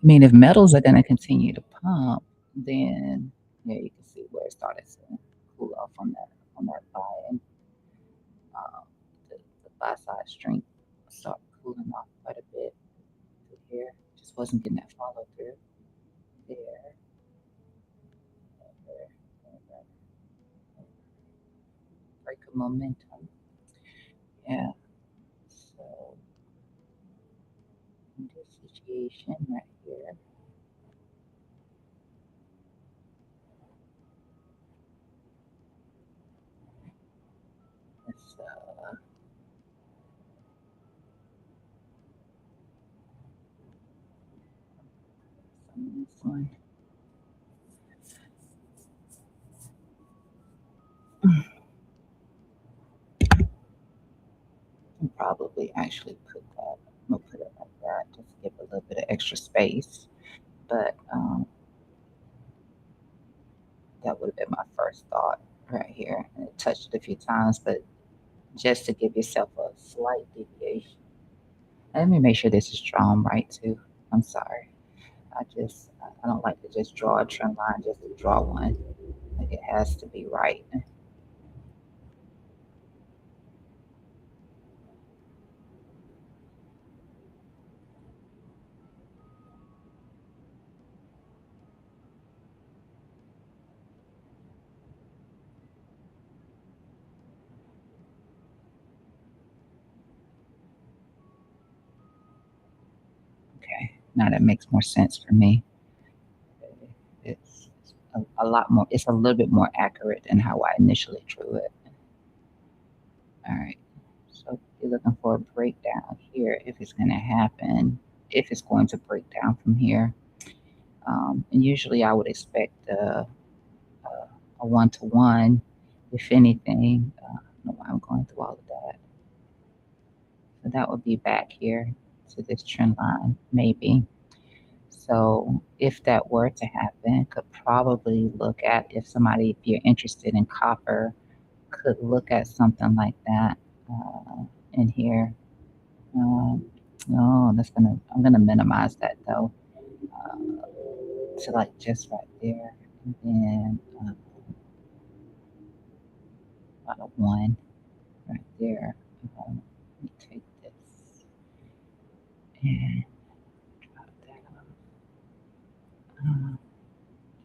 I mean, if metals are going to continue to pump, then yeah, you can see where it started to cool off on that buy, and um, the buy side strength started cooling off quite a bit through here. Just wasn't getting that follow through there, there, there, break of momentum. Yeah. So in this situation right here, let's this one. Can probably actually put that. I'm gonna put it like that, just to give a little bit of extra space. But That would have been my first thought right here. And it touched it a few times, but just to give yourself a slight deviation. Let me make sure this is drawn right too. I'm sorry. I don't like to just draw a trend line just to draw one. Like it has to be right. Okay. Now that makes more sense for me. It's a lot more, it's a little bit more accurate than how I initially drew it. All right. So you're looking for a breakdown here if it's going to happen, if it's going to break down from here. And usually I would expect a one to one, if anything. I don't know why I'm going through all of that. So that would be back here to this trend line, maybe. So if that were to happen, could probably look at if somebody, if you're interested in copper, could look at something like that in here. Um, no, I'm gonna minimize that though to like just right there, and then about a one right there. Let me take this and drop that off.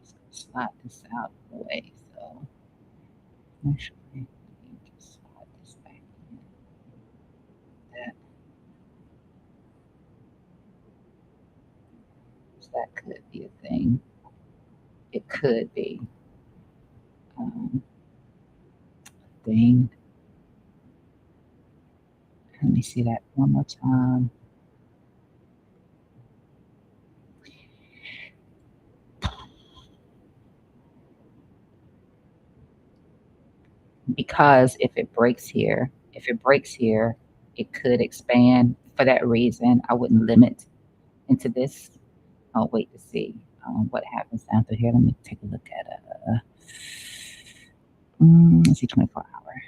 Just gonna slide this out of the way. So actually, let me just slide this back in. That so that could be a thing. It could be um, thing. Let me see that one more time. Because if it breaks here, it could expand. For that reason, I wouldn't limit into this. I'll wait to see what happens down through here. Let me take a look at let's see, 24 hour.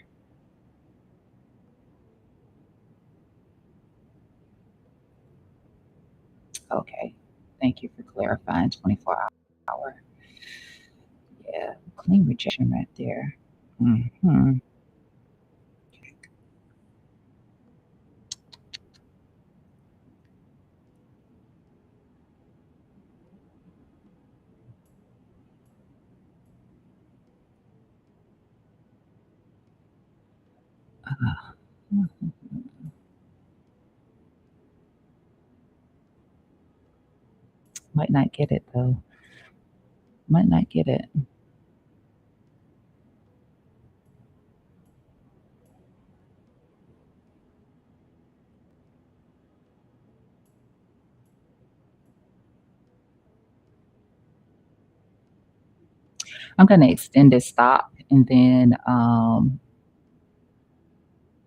Okay, thank you for clarifying 24 hour. Yeah, clean rejection right there. Hmm. Might not get it though. Might not get it. I'm gonna extend this stop and then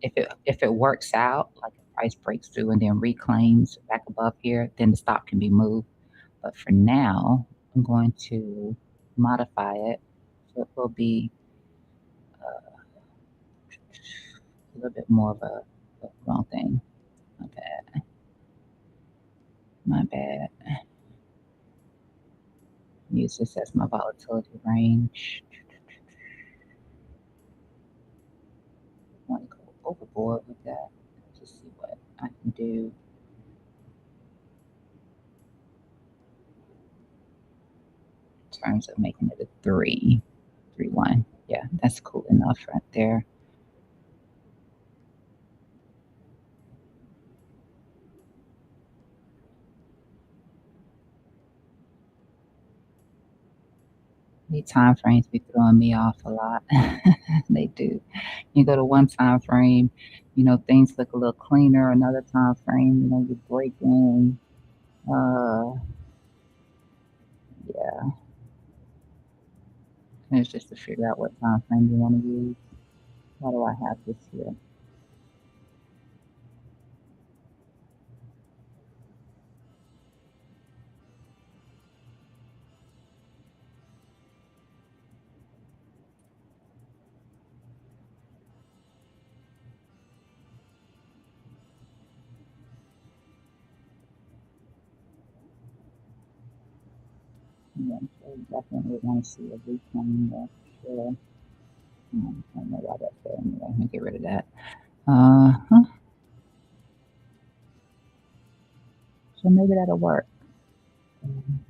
if it works out, like if price breaks through and then reclaims back above here, then the stop can be moved. But for now, I'm going to modify it. So it will be a little bit more of a wrong thing. My bad. My bad. Use this as my volatility range. I want to go overboard with that. Just see what I can do in terms of making it a 3-1. Yeah, that's cool enough right there. The time frames be throwing me off a lot. They do. You go to one time frame, things look a little cleaner. Another time frame, you break in. Uh, yeah, and it's just to figure out what time frame you want to use. Why do I have this here? Yeah, so definitely want to see a reclaim there for sure. I don't know why that's there anyway. Let me get rid of that. So maybe that'll work.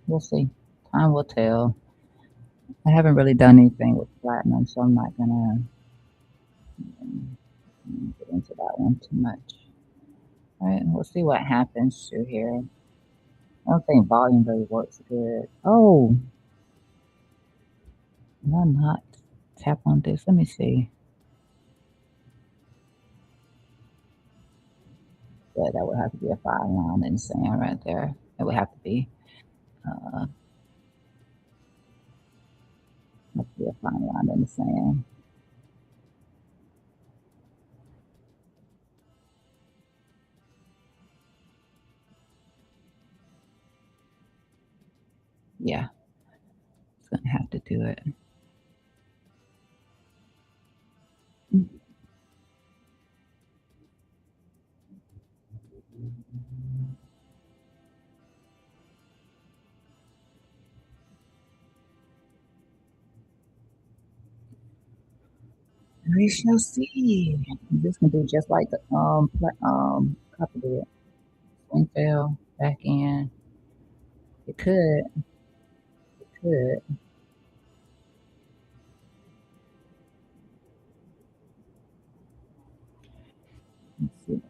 We'll see. Time will tell. I haven't really done anything with platinum, so I'm not gonna get into that one too much. All right, we'll see what happens through here. I don't think volume really works good. Oh, why not tap on this? Let me see. Yeah, that would have to be a 5 line in the sand right there. It would have to be. Uh, have to be a 5 line in the sand. Yeah, it's gonna have to do it. We shall see. This can do just like the copper did. Swing fail back in. It could. It could. Let's see what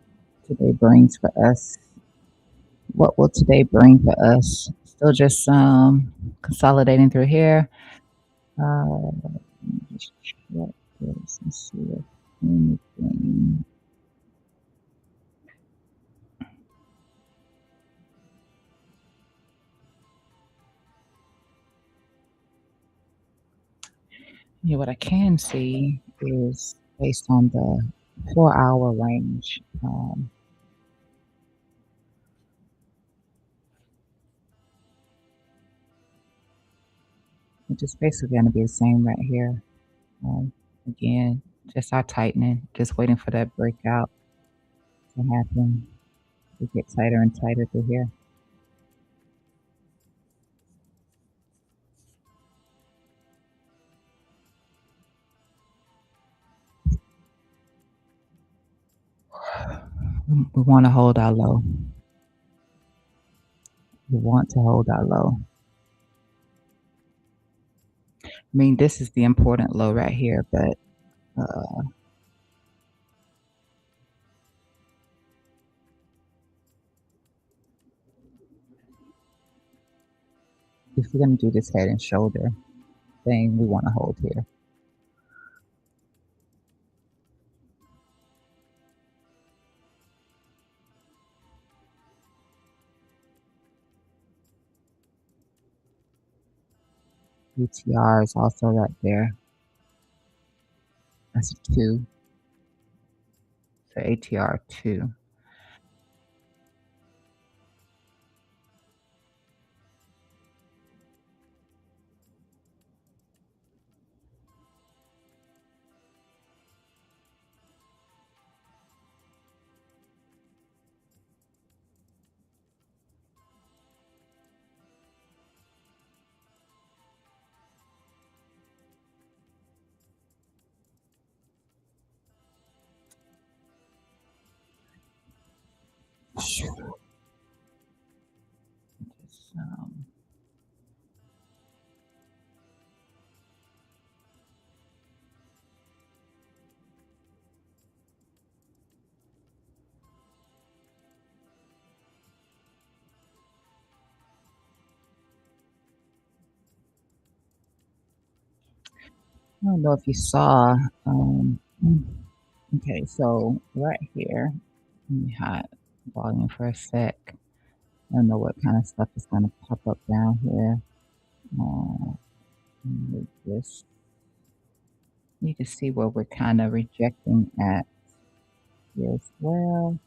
today brings for us. What will today bring for us? Still just consolidating through here. Let me just check this and see if anything. Yeah, what I can see is based on the 4 hour range. Which is basically going to be the same right here. Again, just our tightening, just waiting for that breakout to happen. We get tighter and tighter through here. We want to hold our low. We want to hold our low. I mean, this is the important low right here, but if we're going to do this head and shoulder thing, we want to hold here. UTR is also right there. That's a 2. So ATR 2. Just, I don't know if you saw. Okay, so right here, let me hide volume for a sec. I don't know what kind of stuff is going to pop up down here. This you can see where we're kind of rejecting at here as well.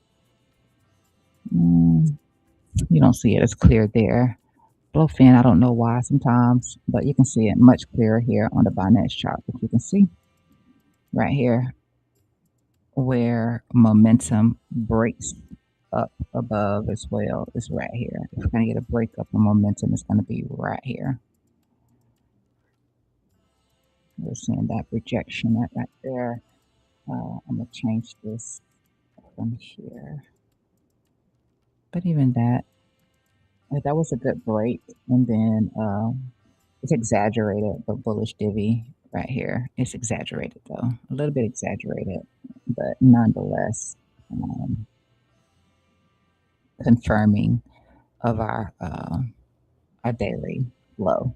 You don't see it as clear there. Blowfin, I don't know why sometimes, but you can see it much clearer here on the Binance chart. But you can see right here where momentum breaks up above as well is right here. If we're going to get a break up in momentum, it's going to be right here. we're seeing that rejection right there. I'm gonna change this from here. But even that, that was a good break. And then it's exaggerated, but bullish divvy right here. It's exaggerated though, a little bit exaggerated, but nonetheless, um, confirming of our daily low.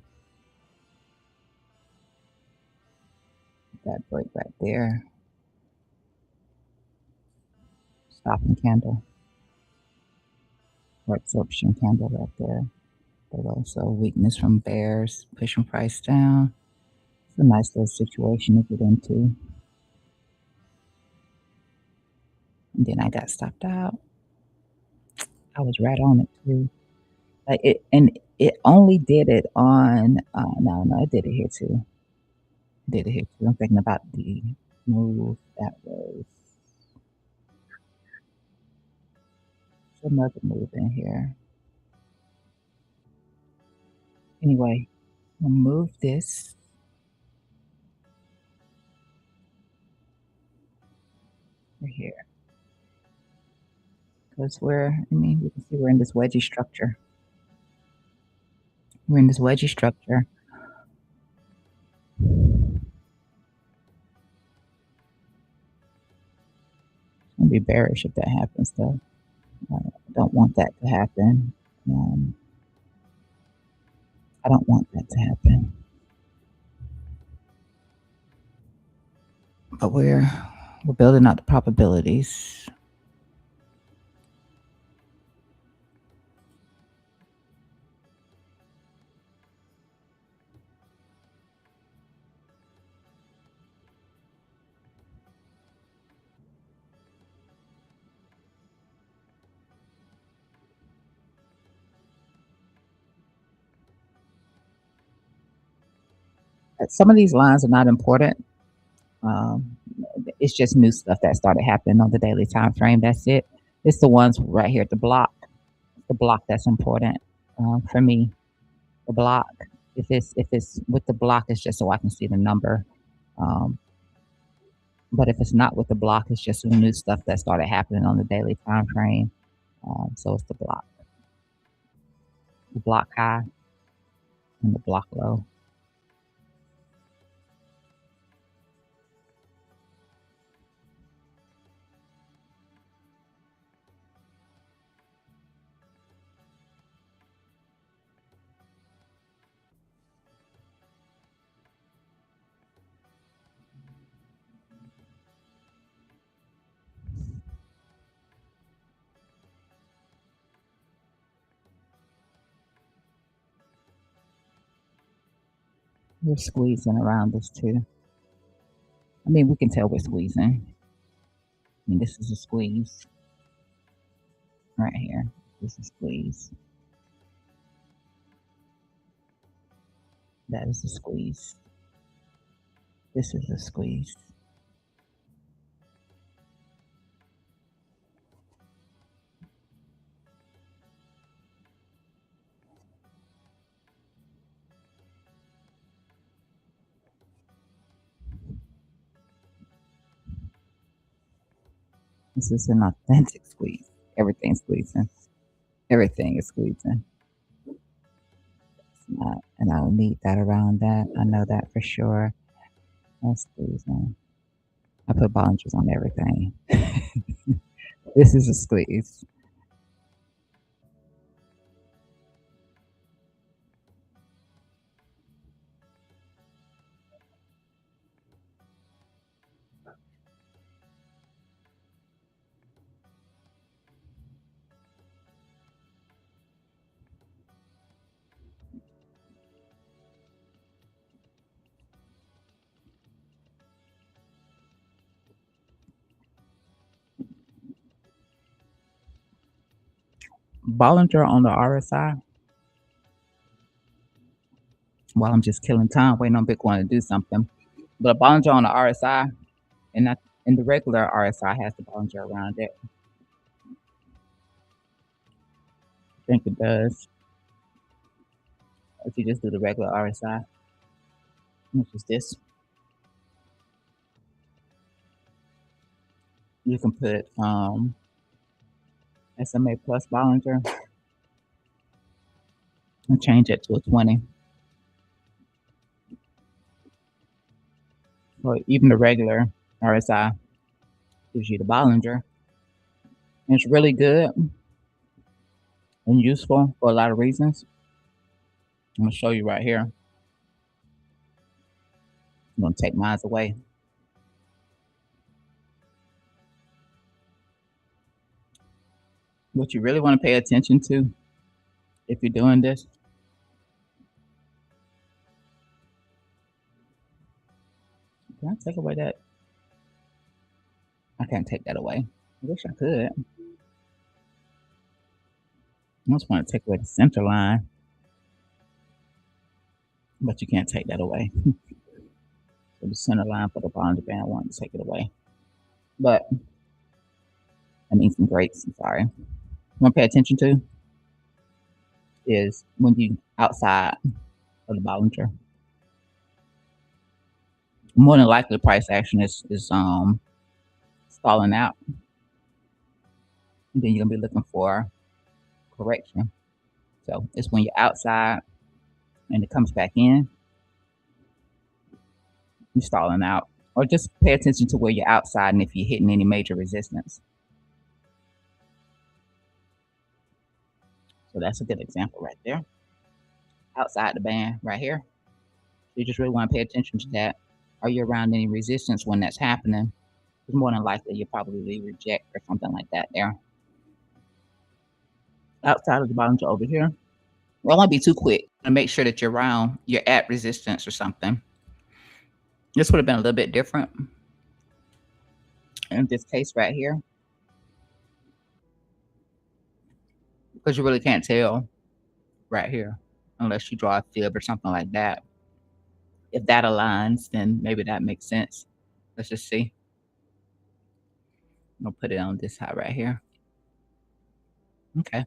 That break right there, stopping candle or absorption candle right there below. So weakness from bears pushing price down. It's a nice little situation to get into. And then I got stopped out. I was right on it too. Like it, and it only did it on. No, it did it here too. Did it here too. I'm thinking about the move that was another move in here. Anyway, I'll move this over here because we can see we're in this wedgie structure. We're in this wedgie structure. It's gonna be bearish if that happens, though. I don't want that to happen. Um, I don't want that to happen. But we're building out the probabilities. Some of these lines are not important. Um, it's just new stuff that started happening on the daily time frame. That's it. It's the ones right here at the block. The block that's important for me. The block. If it's with the block, it's just so I can see the number. Um, but if it's not with the block, it's just some new stuff that started happening on the daily time frame. So it's the block high and the block low. We're squeezing around this too. I mean, we can tell we're squeezing. I mean, this is a squeeze right here. This is a squeeze. That is a squeeze. This is a squeeze. This is an authentic squeeze. Everything's squeezing. Everything is squeezing. It's not, and I don't need that around that. I know that for sure. That's squeezing. I put Bollingers on everything. This is a squeeze. Bollinger on the RSI. While I'm just killing time waiting on Bitcoin to do something. But Bollinger on the RSI and not and the regular RSI has the Bollinger around it. I think it does. If you just do the regular RSI, which is this. You can put SMA plus Bollinger and change it to a 20. Or even the regular RSI gives you the Bollinger. And it's really good and useful for a lot of reasons. I'm gonna show you right here. I'm gonna take mine away. What you really want to pay attention to if you're doing this, can I take away that? I can't take that away. I wish I could. I just want to take away the center line, but you can't take that away. So the center line for the Bollinger Band, I want to take it away. But I mean some breaks, I'm sorry. Want to pay attention to is when you outside of the Bollinger. More than likely, price action is stalling out. And then you're gonna be looking for correction. So it's when you're outside and it comes back in, you're stalling out. Or just pay attention to where you're outside and if you're hitting any major resistance. So that's a good example right there. Outside the band right here. You just really want to pay attention to that. Are you around any resistance when that's happening? It's more than likely you'll probably reject or something like that there. Outside of the bottom to over here. Well, I want to be too quick and make sure that you're at resistance or something. This would have been a little bit different in this case right here, because you really can't tell right here unless you draw a fib or something like that. If that aligns, then maybe that makes sense. Let's just see. I'm gonna put it on this high right here. Okay,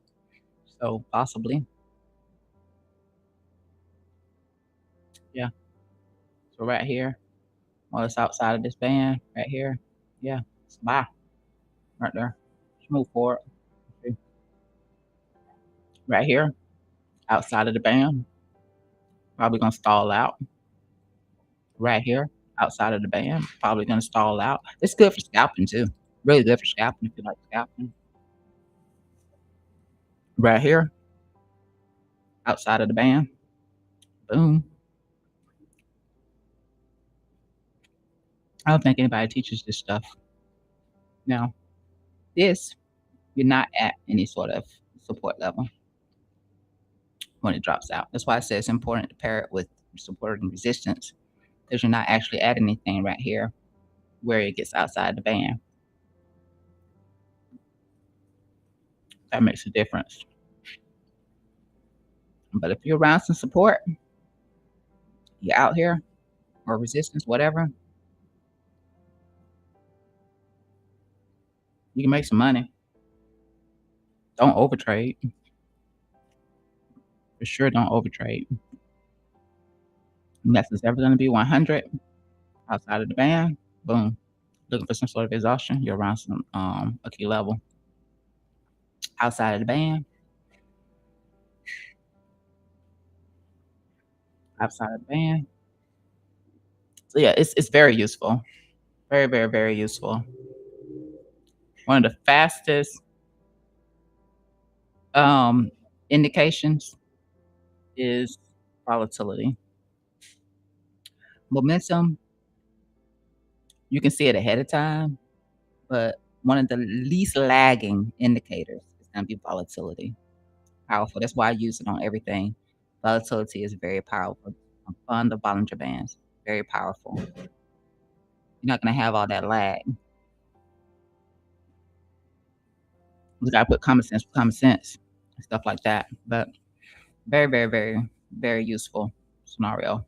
so possibly, yeah. So right here, well, it's outside of this band right here. Yeah, it's buy right there. Let's move forward. See. Right here, outside of the band, probably gonna stall out. Right here, outside of the band, probably gonna stall out. It's good for scalping too. Really good for scalping if you like scalping. Right here, outside of the band, boom. I don't think anybody teaches this stuff. Now, this, you're not at any sort of support level when it drops out. That's why I say it's important to pair it with support and resistance, because you're not actually at anything right here where it gets outside the band. That makes a difference. But if you're around some support, you're out here or resistance, whatever, you can make some money. Don't overtrade. For sure, don't overtrade. Unless it's ever going to be 100 outside of the band, boom. Looking for some sort of exhaustion, you're around some a key level. Outside of the band, outside of the band. So yeah, it's very useful. Very, very, very useful. One of the fastest indications is volatility. Momentum, you can see it ahead of time, but one of the least lagging indicators is going to be volatility. Powerful. That's why I use it on everything. Volatility is very powerful. On the Bollinger Bands, very powerful. You're not going to have all that lag. You got to put common sense with common sense and stuff like that. But very, very, very, very useful scenario.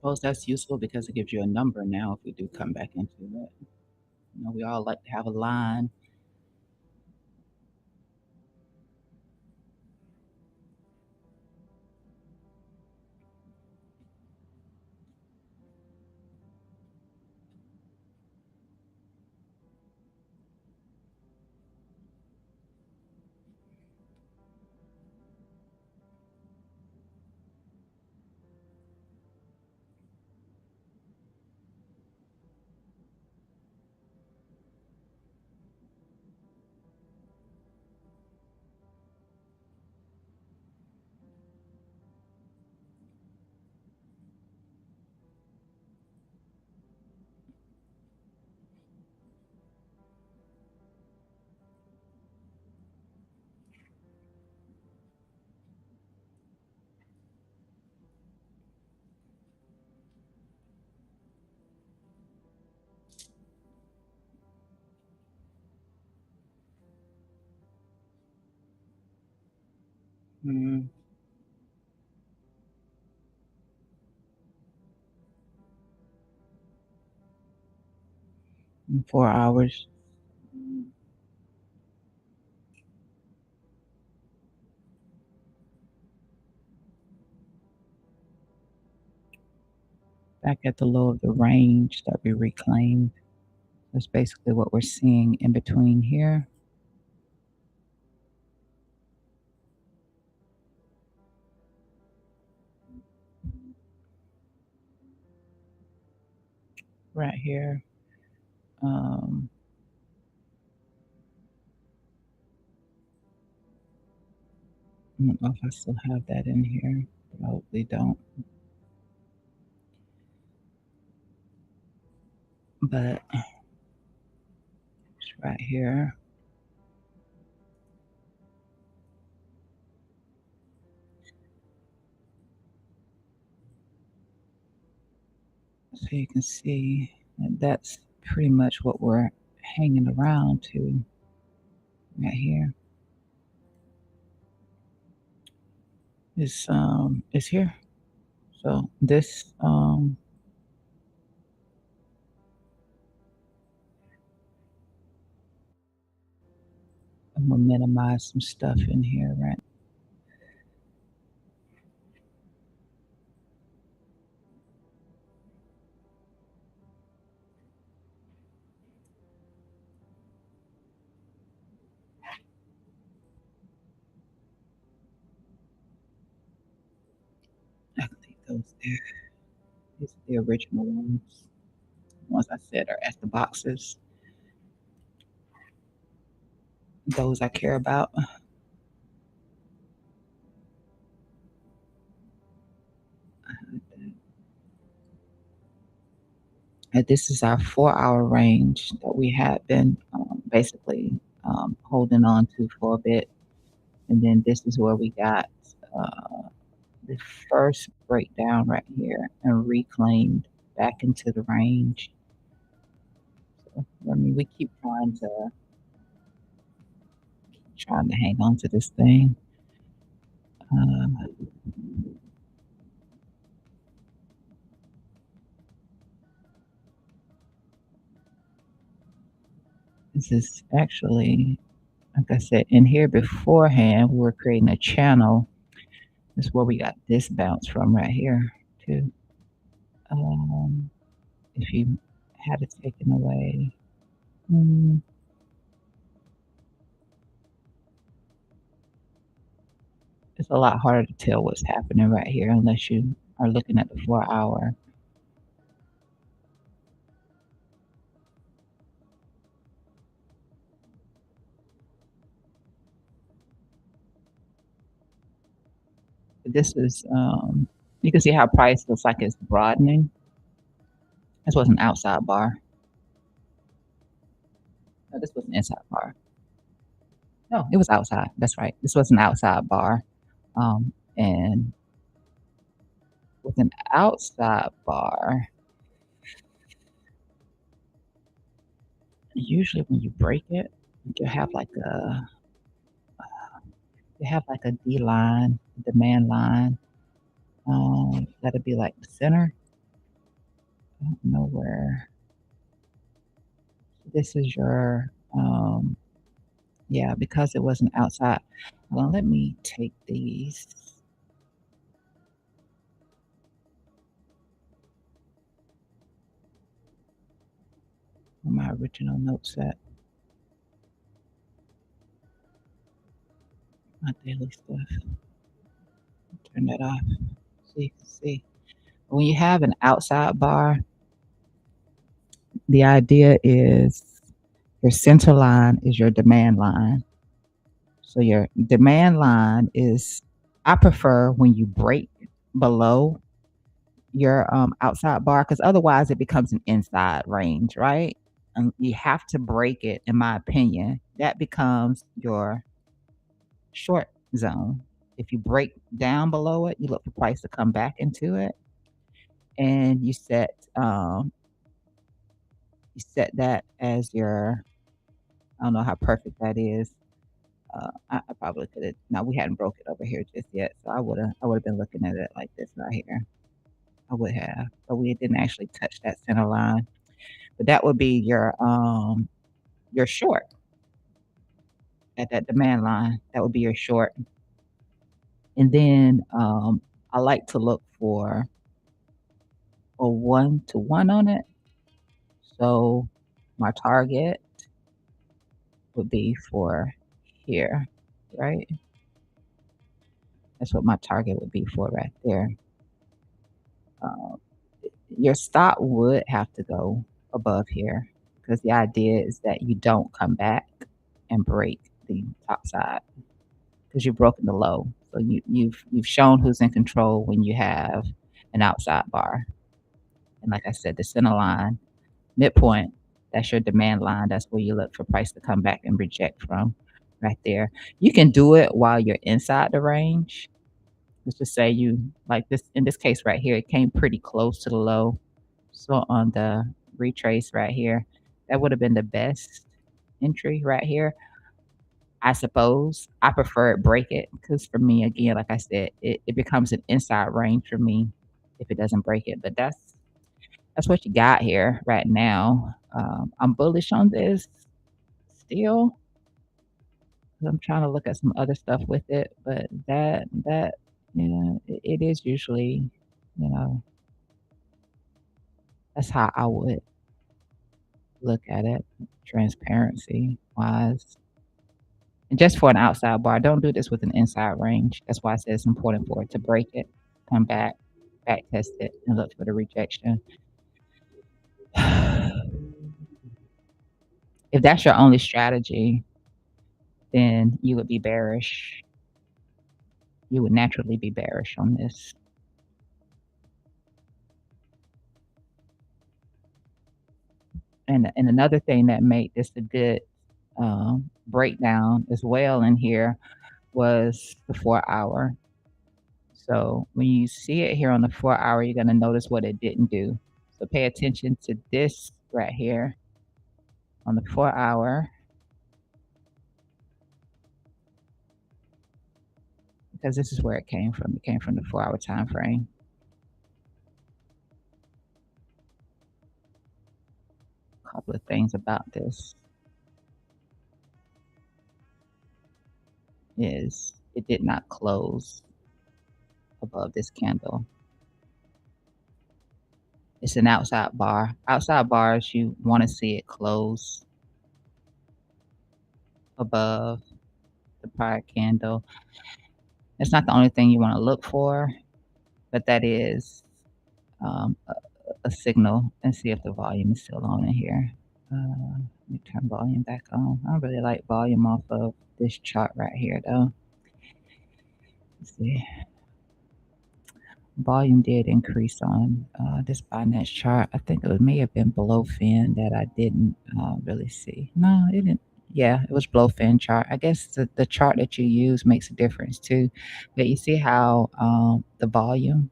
suppose that's useful because it gives you a number now if we do come back into it. We all like to have a line. Mm, in 4 hours. Back at the low of the range that we reclaimed. That's basically what we're seeing in between here. Right here. Um, I don't know if I still have that in here. Probably don't. But it's right here. So you can see that that's pretty much what we're hanging around to right here. Is here. So this I'm gonna minimize some stuff in here, right? I can leave those there. These are the original ones. The ones I said are at the boxes. Those I care about. And this is our 4 hour range that we had been basically holding on to for a bit. And then this is where we got uh, the first breakdown right here and reclaimed back into the range. So, I mean, we keep trying to hang on to this thing. Um, this is actually, like I said, in here beforehand, we were creating a channel. This is where we got this bounce from right here, too. Um, if you had it taken away, mm, it's a lot harder to tell what's happening right here unless you are looking at the 4 hour. This is, you can see how price looks like it's broadening. This was an outside bar. No, this was an inside bar. No, it was outside. That's right. This was an outside bar. And with an outside bar, usually when you break it, you have like a you have like a D line, demand line. That'd be like the center. I don't know where this is your, yeah, because it wasn't outside. Well, let me take these, my original notes at, my daily stuff. Turn that off so you can see. When you have an outside bar, the idea is your center line is your demand line. So your demand line is, I prefer when you break below your outside bar, because otherwise it becomes an inside range, right? And you have to break it, in my opinion. That becomes your short zone. If you break down below it, you look for price to come back into it, and you set that as your. I don't know how perfect that is. I probably could have. No, we hadn't broke it over here just yet, so I would have been looking at it like this right here. I would have, but we didn't actually touch that center line. But that would be your short at that demand line. That would be your short, and then I like to look for a 1-to-1 on it. So my target would be for here, right? That's what my target would be for right there. Um, your stop would have to go above here, because the idea is that you don't come back and break the top side, because you've broken the low. So you've shown who's in control when you have an outside bar. And like I said, the center line, midpoint, that's your demand line. That's where you look for price to come back and reject from right there. You can do it while you're inside the range. Let's just say you, like this, in this case right here, it came pretty close to the low. So on the retrace right here, that would have been the best entry right here. I suppose I prefer it break it, because for me, again, like I said, it becomes an inside range for me if it doesn't break it. But that's what you got here right now. I'm bullish on this still. I'm trying to look at some other stuff with it, but that it is usually, you know, that's how I would look at it, transparency wise. And just for an outside bar, don't do this with an inside range. That's why I said it's important for it to break it, come back test it, and look for the rejection. If that's your only strategy, then you would be bearish. You would naturally be bearish on this. And another thing that made this a good breakdown as well in here was the 4 hour. So when you see it here on the 4 hour, you're going to notice what it didn't do. So pay attention to this right here on the 4 hour, because this is where it came from. It came from the 4 hour time frame. A couple of things about this is it did not close above this candle. It's an outside bar. Outside bars, you want to see it close above the prior candle. It's not the only thing you want to look for, but that is a signal. And see if the volume is still on in here. Let me turn volume back on. I don't really like volume off of this chart right here, though. Let's see. Volume did increase on this Binance chart. I think it may have been below fin that I didn't really see. No, it didn't. Yeah, it was below fin chart. I guess the chart that you use makes a difference too. But you see how the volume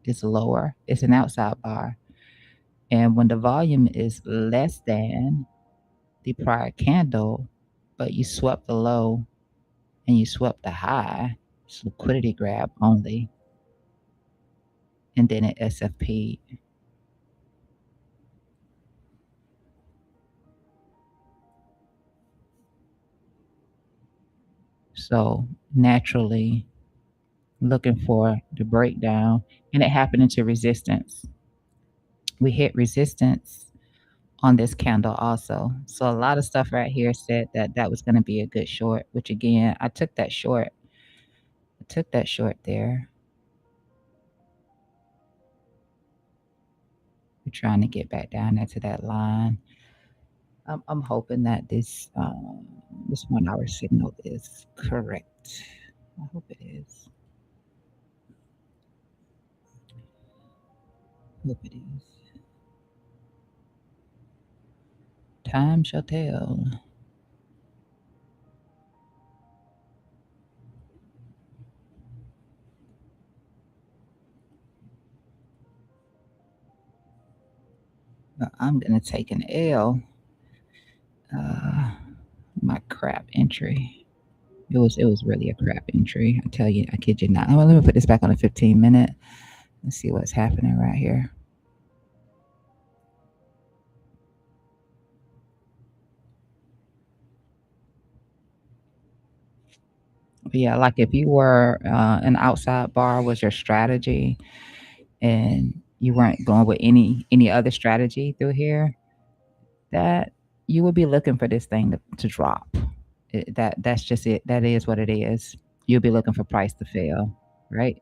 is lower. It's an outside bar. And when the volume is less than the prior candle, but you swept the low and you swept the high, it's liquidity grab only. And then it SFP. So naturally looking for the breakdown, and it happened into resistance. We hit resistance on this candle also. So a lot of stuff right here said that that was going to be a good short, which again, I took that short. I took that short there. We're trying to get back down there to that line. I'm hoping that this 1 hour signal is correct. I hope it is. Hope it is. Time shall tell. But I'm gonna take an L. Uh, my crap entry. It was really a crap entry. I tell you, I kid you not. Oh, let me put this back on a 15 minute. Let's see what's happening right here. But yeah, like if you were an outside bar was your strategy, and you weren't going with any other strategy through here, that you would be looking for this thing to drop. That's just it. That is what it is. You'll be looking for price to fail, right?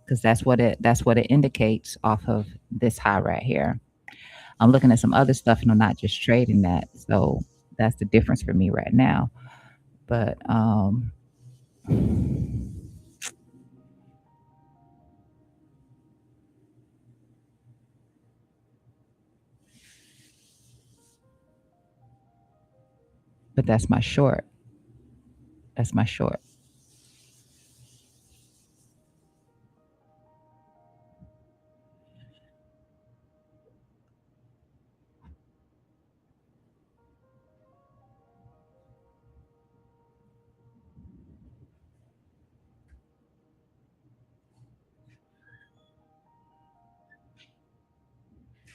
Because that's what it indicates off of this high right here. I'm looking at some other stuff and I'm not just trading that. So that's the difference for me right now. But but that's my short. That's my short.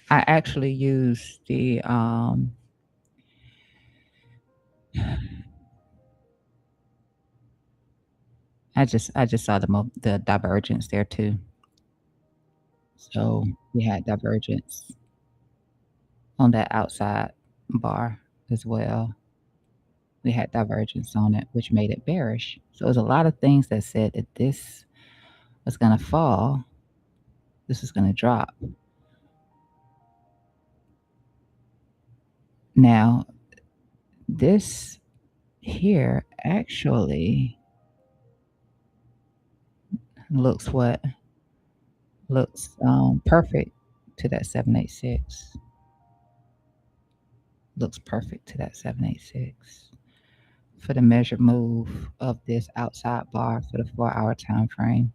I actually use the I just saw the divergence there too. So we had divergence on that outside bar as well. We had divergence on it, which made it bearish. So there's a lot of things that said that this was going to fall, this is going to drop. Now, this here actually looks perfect to that 786. Looks perfect to that 786 for the measured move of this outside bar for the 4 hour time frame.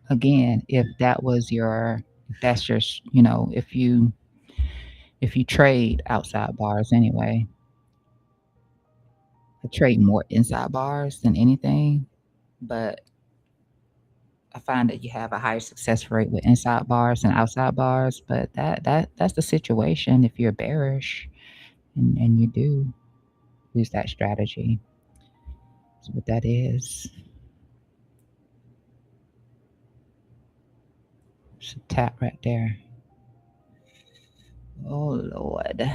Again, if that's your, if you trade outside bars anyway, I trade more inside bars than anything, but I find that you have a higher success rate with inside bars than outside bars. But that's the situation if you're bearish and you do use that strategy. That's what that is. It's a tap right there. Oh Lord.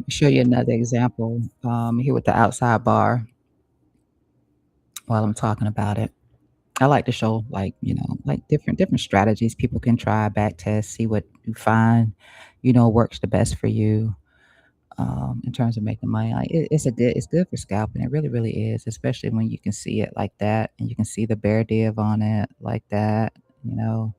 Show you another example here with the outside bar while I'm talking about it. I like to show like, like different strategies people can try, back test, see what you find, works the best for you in terms of making money. Like it's good for scalping. It really, really is, especially when you can see it like that and you can see the bear div on it like that, you know.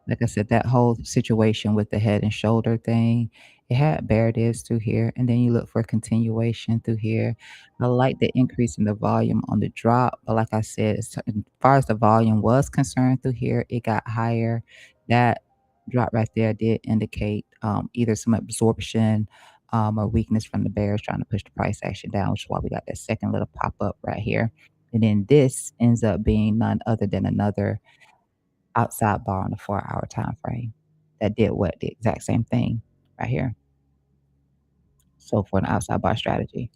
Like I said, that whole situation with the head and shoulder thing, it had bear divs through here, and then you look for a continuation through here. I like the increase in the volume on the drop, but like I said, as far as the volume was concerned through here, it got higher. That drop right there did indicate either some absorption or weakness from the bears trying to push the price action down, which is why we got that second little pop up right here. And then this ends up being none other than another outside bar on a 4-hour time frame that did what? The exact same thing right here. So for an outside bar strategy,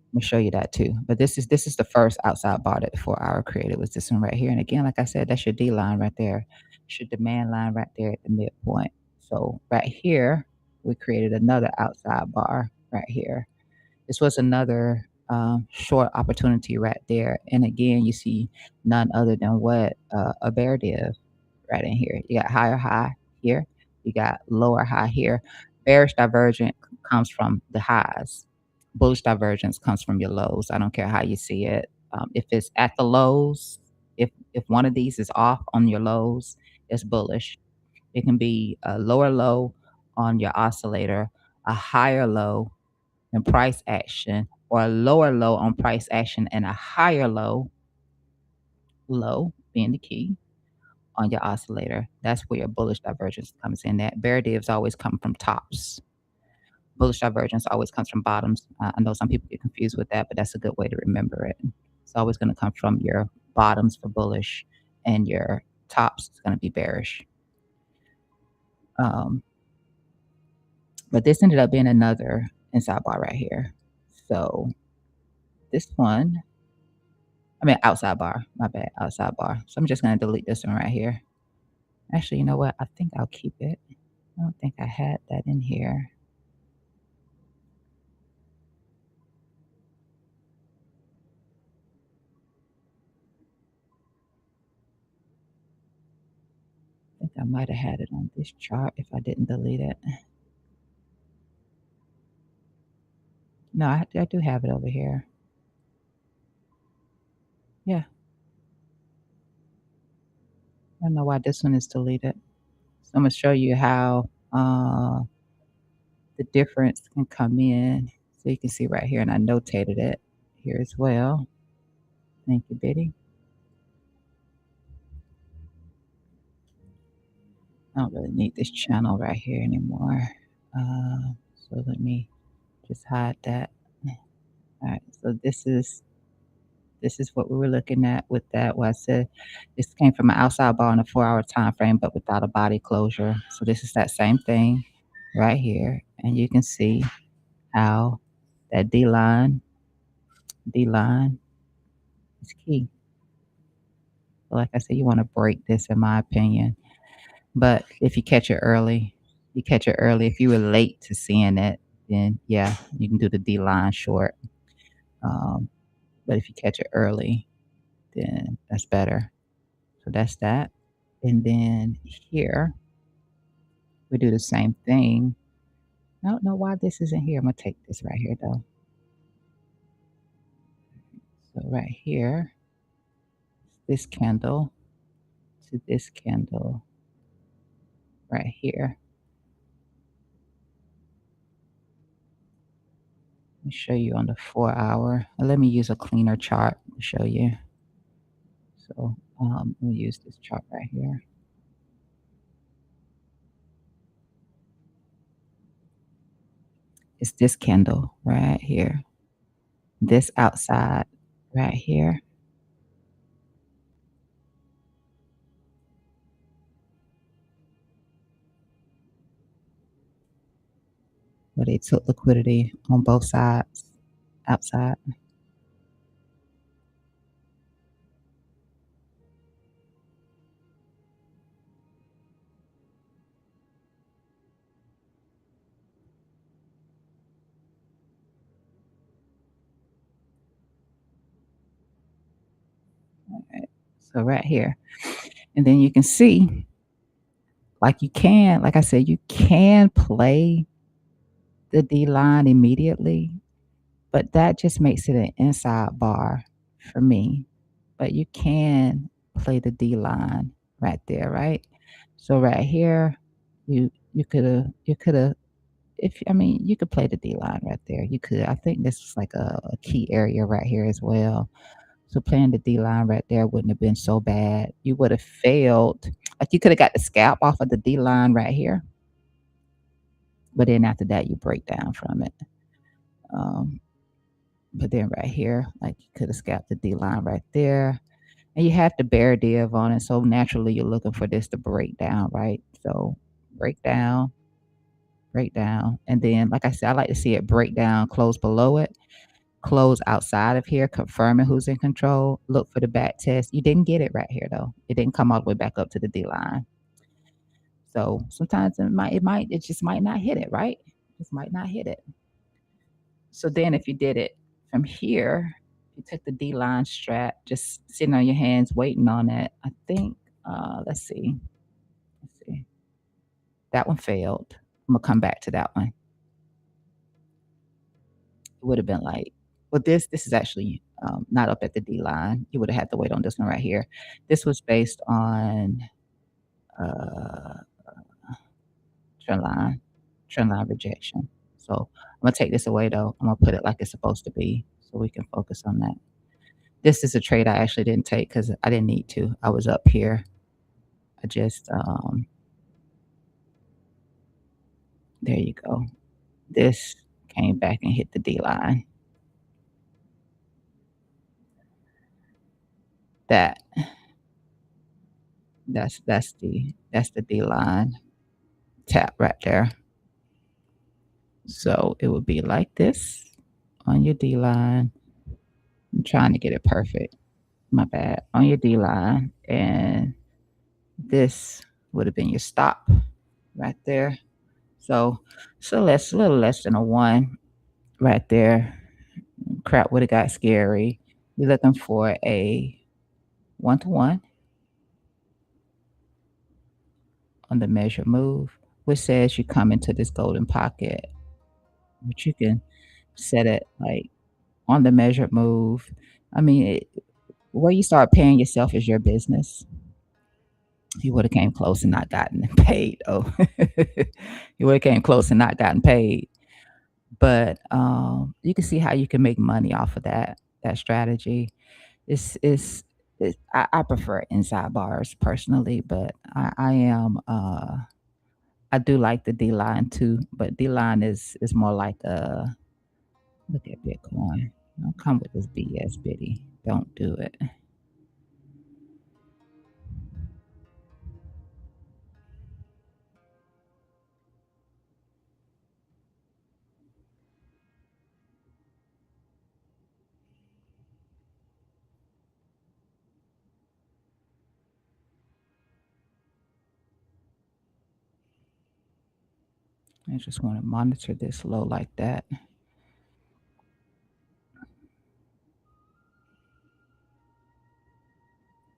let me show you that too. But this is the first outside bar that the 4-hour created was this one right here. And again, like I said, that's your D line right there. It's your demand line right there at the midpoint. So right here, we created another outside bar right here. This was another short opportunity right there. And again, you see none other than what a bear div right in here. You got higher high here. You got lower high here. Bearish divergent comes from the highs. Bullish divergence comes from your lows. I don't care how you see it. If it's at the lows, if one of these is off on your lows, it's bullish. It can be a lower low on your oscillator, a higher low in price action, or a lower low on price action and a higher low being the key on your oscillator. That's where your bullish divergence comes in. That bear divs always come from tops. Bullish divergence always comes from bottoms. I know some people get confused with that, but that's a good way to remember it. It's always going to come from your bottoms for bullish, and your tops is going to be bearish. Um, but this ended up being another inside bar right here. So this one, I mean outside bar, my bad, outside bar. So I'm just going to delete this one right here. Actually, you know what? I think I'll keep it. I don't think I had that in here. I think I might have had it on this chart if I didn't delete it. No, I do have it over here. Yeah, I don't know why this one is deleted. So I'm gonna show you how the difference can come in. So you can see right here, and I notated it here as well. Thank you, Biddy. I don't really need this channel right here anymore. So let me just hide that. All right, so this is what we were looking at with that. What I said, this came from an outside bar on a 4-hour time frame, but without a body closure. So this is that same thing right here, and you can see how that D line is key. So like I said, you want to break this, in my opinion. But if you catch it early, you catch it early. If you were late to seeing it, then yeah, you can do the D line short. Um, but if you catch it early, then that's better. So that's that. And then here, we do the same thing. I don't know why this isn't here. I'm gonna take this right here though. So right here, this candle to this candle right here. Let me show you on the 4-hour. Let me use a cleaner chart to show you. So let me use this chart right here. It's this candle right here. This outside right here, where they took liquidity on both sides, outside. So right here. And then you can see, like I said, you can play the D line immediately, but that just makes it an inside bar for me. But you can play the D line right there, right? So right here, you could have if I mean you could play the D line right there. You could. I think this is like a key area right here as well. So playing the D line right there wouldn't have been so bad. You would have failed. Like you could have got the scalp off of the D line right here, but then after that you break down from it. Um, but then right here, like you could have scalped the D line right there. And you have the bear div on it. So naturally you're looking for this to break down, right? So break down, break down. And then like I said, I like to see it break down, close below it, close outside of here, confirming who's in control. Look for the back test. You didn't get it right here though. It didn't come all the way back up to the D line. So sometimes it just might not hit it, right? Just might not hit it. So then if you did it from here, you took the D line strat, just sitting on your hands waiting on it. I think let's see. Let's see. That one failed. I'm gonna come back to that one. It would have been like, well, this is actually not up at the D line. You would have had to wait on this one right here. This was based on uh, trend line, trend line rejection. So I'm gonna take this away though. I'm gonna put it like it's supposed to be, so we can focus on that. This is a trade I actually didn't take because I didn't need to. I was up here. I just there you go. This came back and hit the D line. That that's the D line tap right there. So it would be like this on your D line. I'm trying to get it perfect. My bad. On your D line. And this would have been your stop right there. So a little less than a one right there. Crap would have got scary. You're looking for a 1-to-1 on the measure move, which says you come into this golden pocket, which you can set it like on the measured move. I mean, where you start paying yourself is your business. You would have came close and not gotten paid. Oh, you would have came close and not gotten paid. But you can see how you can make money off of that strategy. It's I prefer inside bars personally, but I do like the D line too. But D line is more like a look at Bitcoin. Don't come with this BS, Biddy. Don't do it. I just want to monitor this low like that.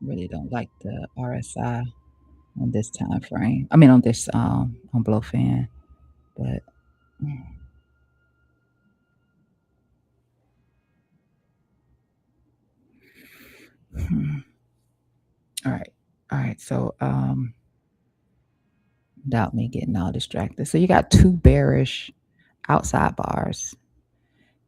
Really don't like the RSI on this time frame. I mean on this on blow fan, but hmm. All right. All right. So without me getting all distracted. So you got two bearish outside bars.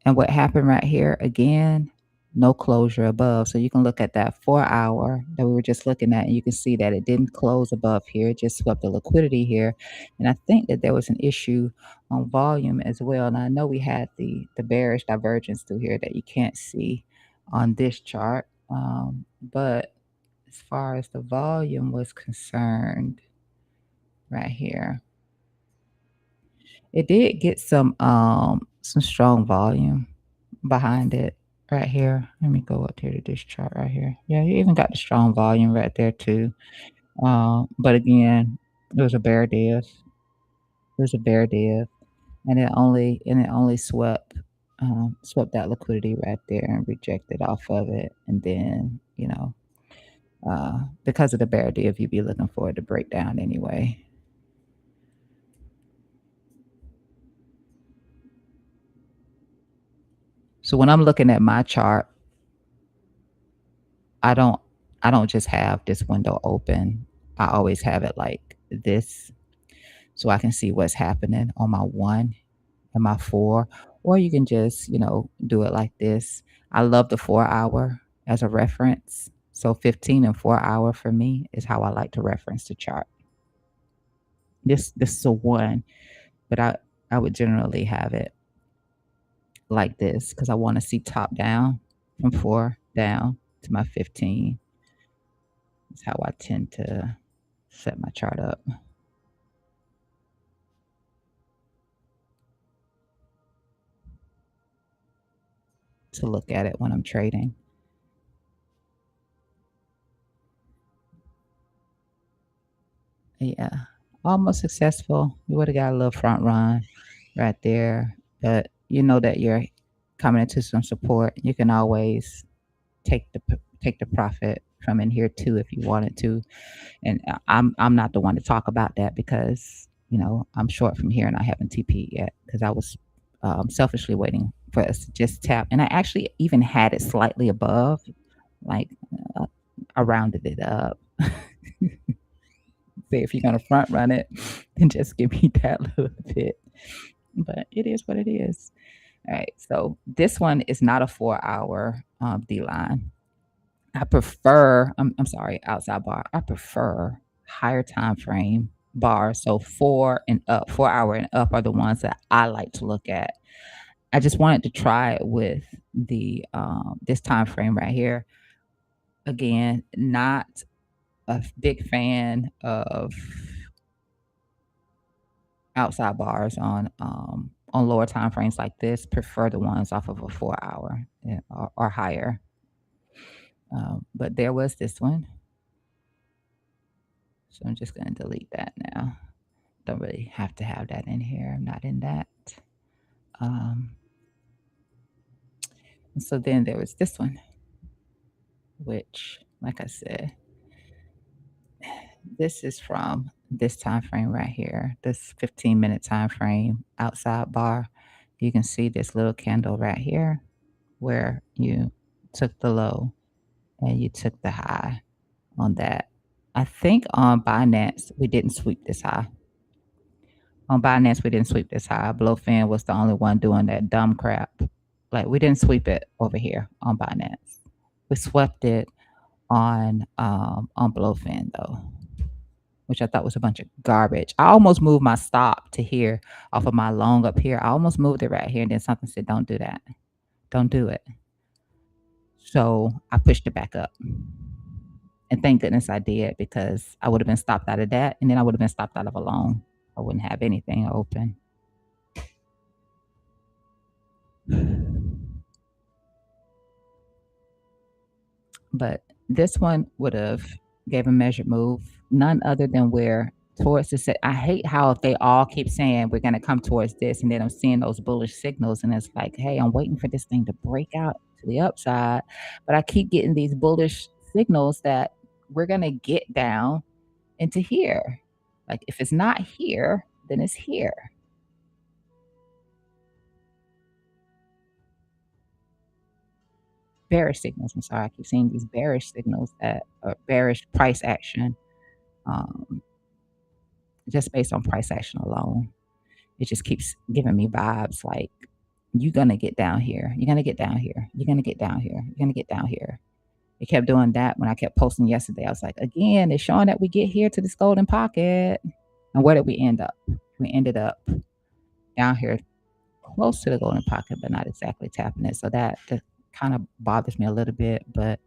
And what happened right here again, no closure above. So you can look at that 4 hour that we were just looking at, and you can see that it didn't close above here. It just swept the liquidity here. And I think that there was an issue on volume as well. And I know we had the bearish divergence through here that you can't see on this chart. But as far as the volume was concerned, right here, it did get some strong volume behind it right here. Let me go up here to this chart right here. Yeah, you even got the strong volume right there too. But again, it was a bear div. It was a bear div, and it only swept that liquidity right there and rejected off of it, and then Because of the bear div, you'd be looking for it to break down anyway. So when I'm looking at my chart, I don't I don't just have this window open. I always have it like this so I can see what's happening on my 1 and my 4, or you can just, do it like this. I love the 4 hour as a reference. So 15 and 4 hour for me is how I like to reference the chart. This is a 1, but I would generally have it like this because I want to see top down from 4 down to my 15. That's how I tend to set my chart up to look at it when I'm trading. Yeah, almost successful. You would have got a little front run right there, but you know that you're coming into some support. You can always take the profit from in here too if you wanted to. And I'm not the one to talk about that because I'm short from here and I haven't TP'd yet because I was selfishly waiting for us to just tap, and I actually even had it slightly above, like uh, I rounded it up. Say if you're gonna front run it, then just give me that little bit. But it is what it is. All right. So this one is not a 4 hour D line. I prefer, I'm sorry, outside bar. I prefer higher time frame bars. So 4 hour and up are the ones that I like to look at. I just wanted to try it with the this time frame right here. Again, not a big fan of outside bars on lower time frames like this. Prefer the ones off of a 4 hour or higher. But there was this one. So I'm just going to delete that now. Don't really have to have that in here. I'm not in that. Um, and so then there was this one, which, like I said, this is from this time frame right here, this 15-minute time frame outside bar. You can see this little candle right here where you took the low and you took the high on that. I think on Binance, we didn't sweep this high. On Binance, we didn't sweep this high. Blowfin was the only one doing that dumb crap. Like we didn't sweep it over here on Binance. We swept it on Blowfin though, which I thought was a bunch of garbage. I almost moved my stop to here off of my long up here. I almost moved it right here, and then something said, "Don't do that. Don't do it." So I pushed it back up. And thank goodness I did because I would have been stopped out of that, and then I would have been stopped out of a loan. I wouldn't have anything open. But this one would have gave a measured move, none other than where towards the set. I hate how they all keep saying we're gonna come towards this, and then I'm seeing those bullish signals, and it's like, hey, I'm waiting for this thing to break out to the upside, but I keep getting these bullish signals that we're gonna get down into here. Like if it's not here, then it's here. Bearish signals. I'm sorry, I keep seeing these bearish signals that are bearish price action. Um, just based on price action alone. It just keeps giving me vibes like, you're gonna get down here. You're gonna get down here. You're gonna get down here. You're gonna get down here. It kept doing that when I kept posting yesterday. I was like, again, it's showing that we get here to this golden pocket. And where did we end up? We ended up down here close to the golden pocket, but not exactly tapping it. So that kind of bothers me a little bit, but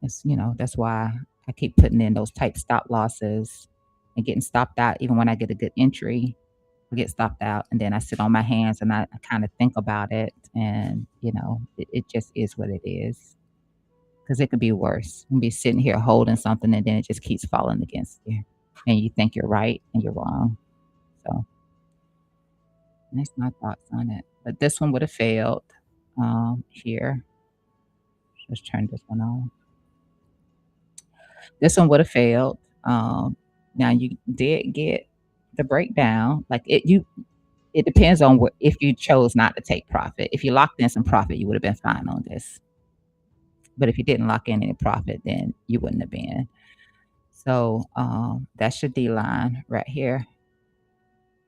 that's why I keep putting in those tight stop losses and getting stopped out even when I get a good entry. I get stopped out and then I sit on my hands and I kind of think about it and it just is what it is. Because it could be worse. You can be sitting here holding something and then it just keeps falling against you. And you think you're right and you're wrong. So that's my thoughts on it. But this one would have failed here. Let's turn this one on. this one would have failed. Now you did get the breakdown. Like it depends on what if you chose not to take profit. If you locked in some profit, you would have been fine on this. But if you didn't lock in any profit, then you wouldn't have been. So that's your D line right here.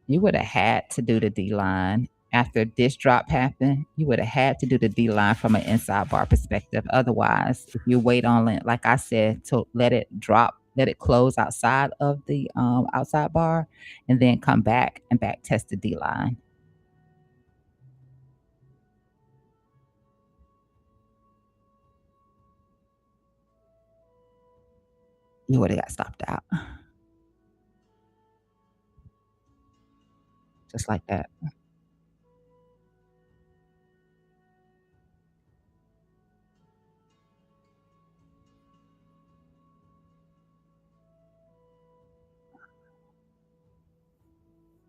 You would have had to do the D line after this drop happened. You would have had to do the D line from an inside bar perspective. Otherwise, if you wait on it, like I said, to let it drop, let it close outside of the outside bar, and then come back and back test the D line. You would have got stopped out just like that.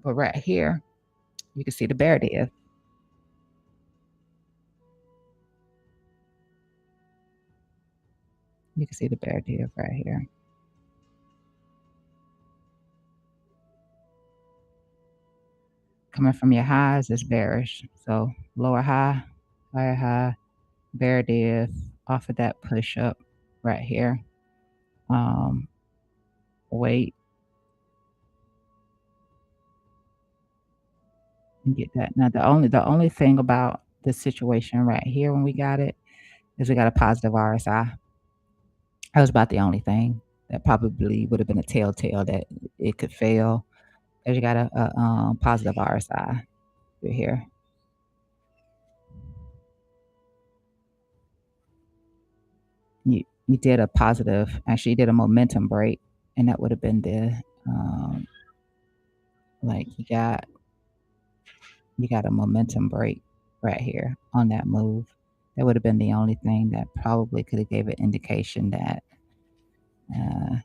But right here, you can see the bear div. You can see the bear div right here. Coming from your highs is bearish. So lower high, higher high, bear div off of that push up right here. Wait and get that. Now the only thing about this situation right here when we got it is we got a positive RSI. That was about the only thing that probably would have been a telltale that it could fail. Because you got a positive RSI right here. You did a positive, actually, you did a momentum break, and that would have been the like you got a momentum break right here on that move. That would have been the only thing that probably could have gave an indication that uh,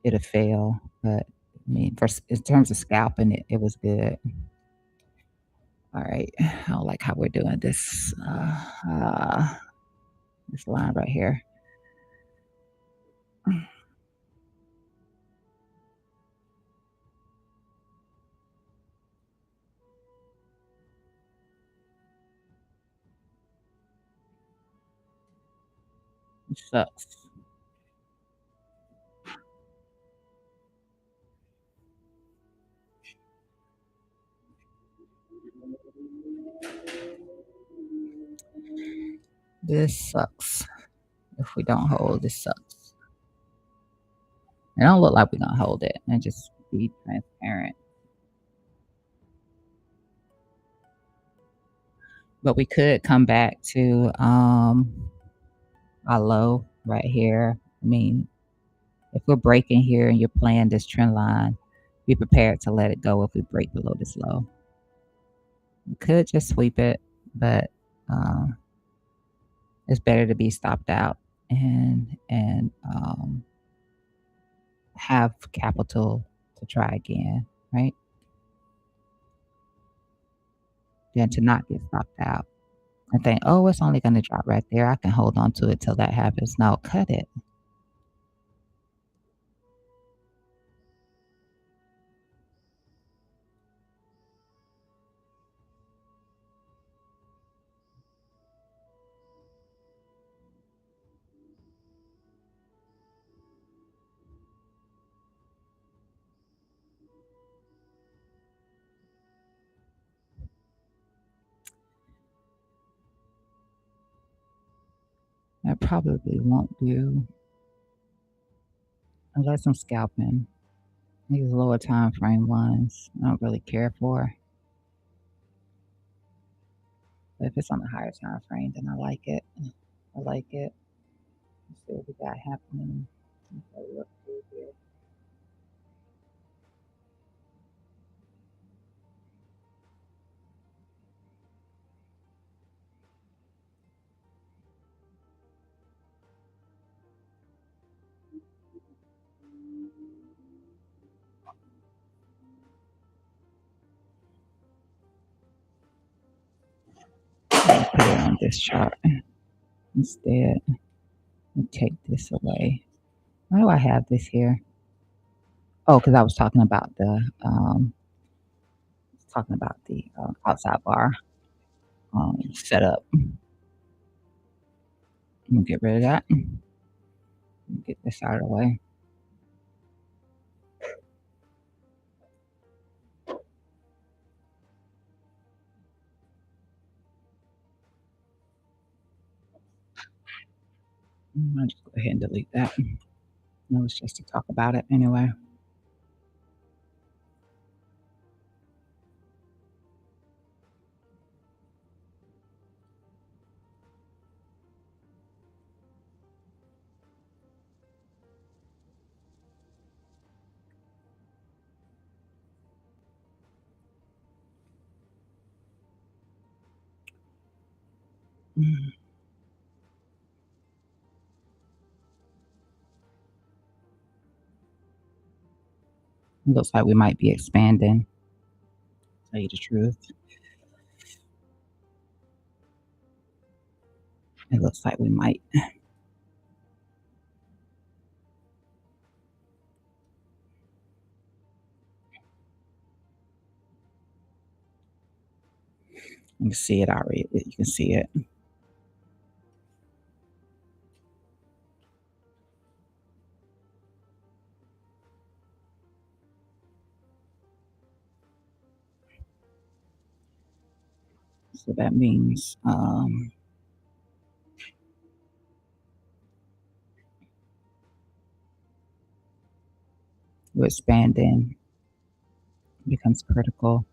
it'll fail. But I mean, for in terms of scalping, it was good. All right, I don't like how we're doing this. This line right here. It sucks. This sucks. If we don't hold, this sucks. It don't look like we're gonna hold it. And just be transparent. But we could come back to our low right here. I mean, if we're breaking here and you're playing this trend line, be prepared to let it go if we break below this low. We could just sweep it, but it's better to be stopped out and have capital to try again, right? Than to not get stopped out and think, oh, it's only going to drop right there. I can hold on to it till that happens. No, cut it. I probably won't do unless I'm scalping. These lower time frame ones, I don't really care for. But if it's on a higher time frame, then I like it. I like it. Let's see what we got happening. Look through here. Put it on this chart instead. Let me take this away. Why do I have this here? Oh, because I was talking about the outside bar setup. Let me get rid of that. Let me get this out of the way. I'll just go ahead and delete that. No, it's just to talk about it anyway. Mm, looks like we might be expanding. Tell you the truth, it looks like we might. You can see it already. You can see it. So that means we're expanding becomes critical.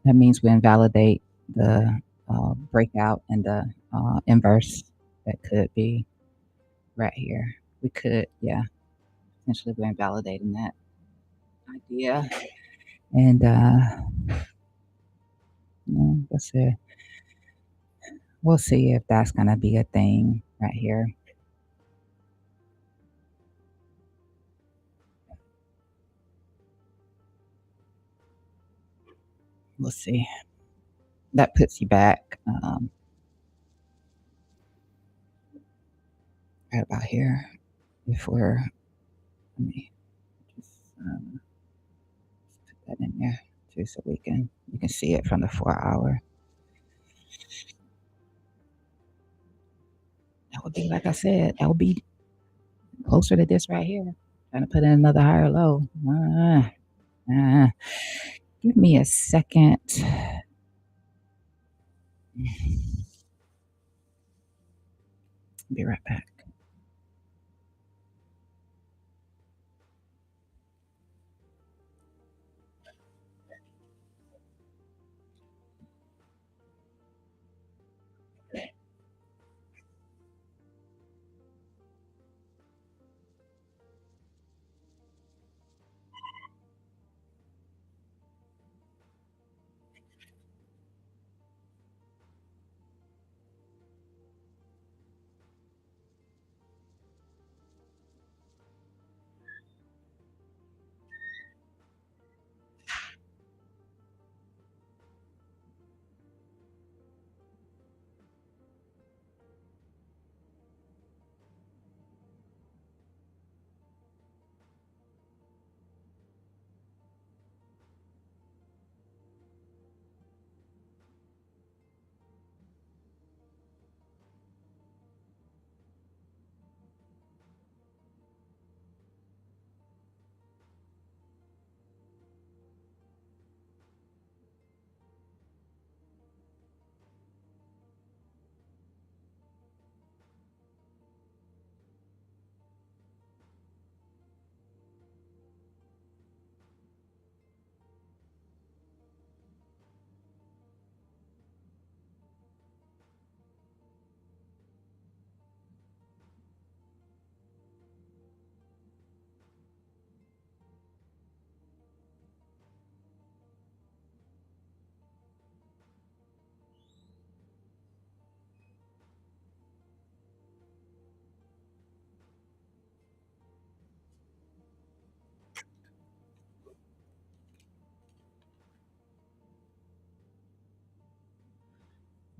That means we invalidate the breakout and the inverse that could be right here. We could, yeah, essentially we're invalidating that idea. And let's see. We'll see if that's gonna be a thing right here. We'll see. That puts you back right about here. If we're, let me just put that in there too, so you can see it from the 4 hour. That would be like I said. That would be closer to this right here. Trying to put in another higher low. Give me a second. Be right back.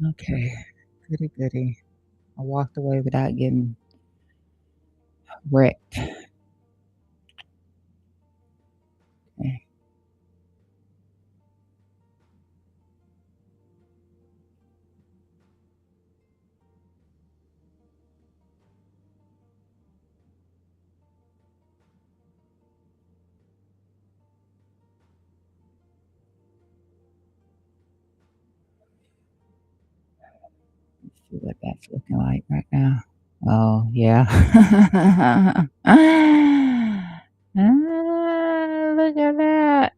Okay. Goody goody. I walked away without getting wrecked. Okay. Let's see what that's looking like right now. Oh, yeah. Look at that.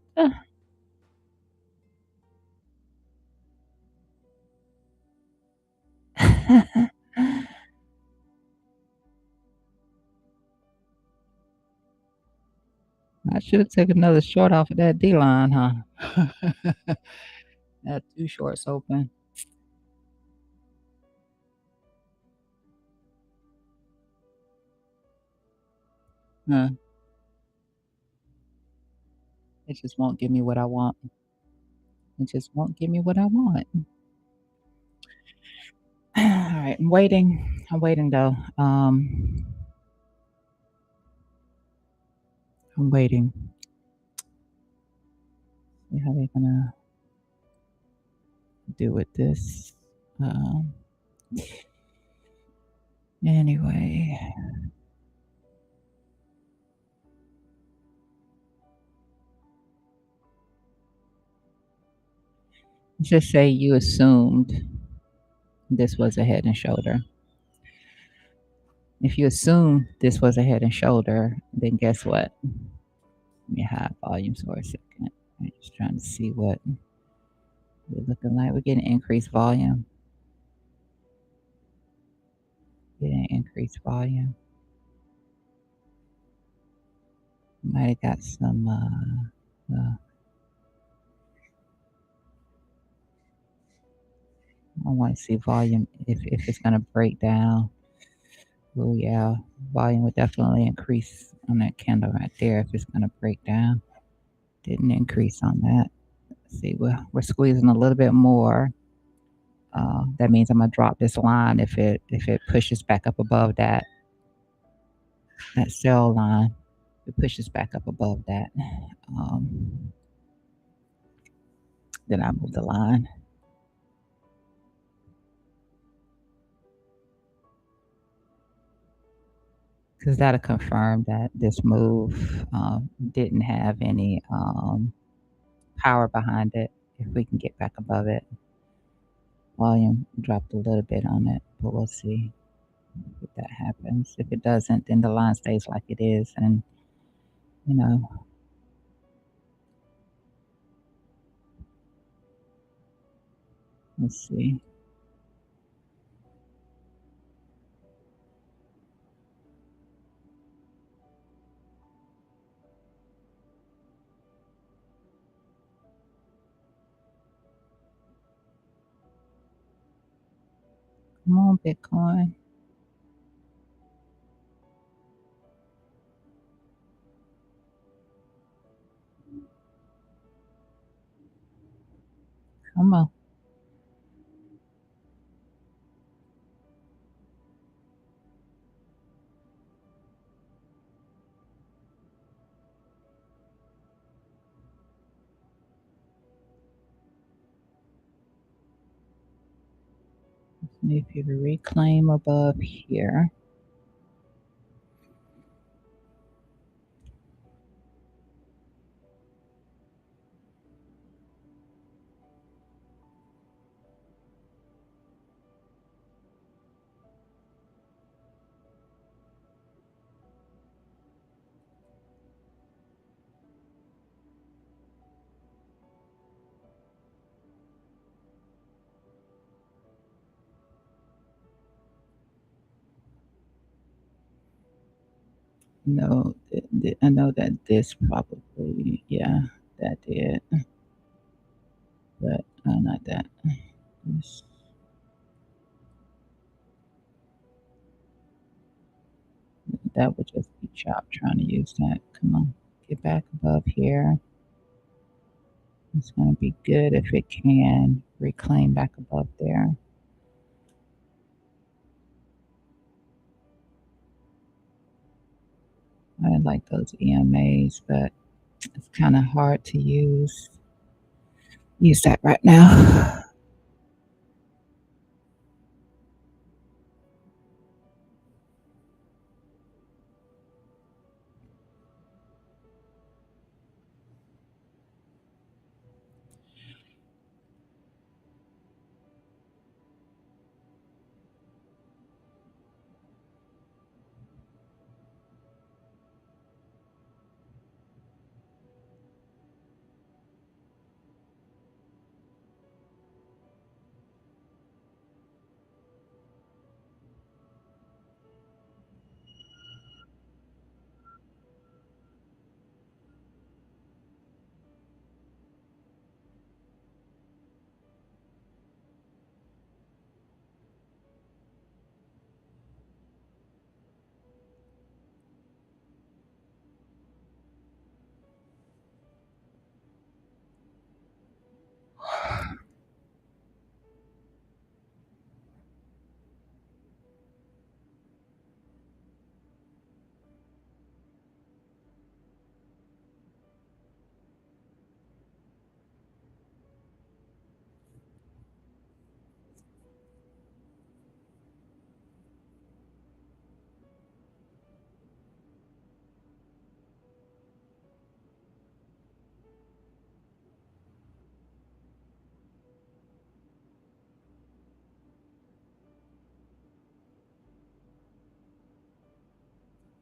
I should have taken another short off of that D line, huh? Had 2 shorts open. Huh. It just won't give me what I want. It just won't give me what I want. Alright, I'm waiting. I'm waiting though. I'm waiting. See how they're gonna do with this. Um, anyway, just say you assumed this was a head and shoulder. If you assume this was a head and shoulder, then guess what? Let me hide volumes for a second. I'm just trying to see what we're looking like. We're getting increased volume. Getting increased volume. Might have got some I want to see volume if it's gonna break down. Oh yeah, volume would definitely increase on that candle right there if it's gonna break down. Didn't increase on that. Let's see, we're squeezing a little bit more. That means I'm gonna drop this line if it pushes back up above that sell line. If it pushes back up above that. Um, then I move the line. Because that'll confirm that this move didn't have any power behind it. If we can get back above it, volume dropped a little bit on it, but we'll see if that happens. If it doesn't, then the line stays like it is, and you know, let's see. Come on, Bitcoin. Come on. Need you to reclaim above here. No, I know that this probably, yeah, that did, but not that. This, that would just be chop trying to use that. Come on, get back above here. It's going to be good if it can reclaim back above there. I like those EMAs, but it's kind of hard to use that right now.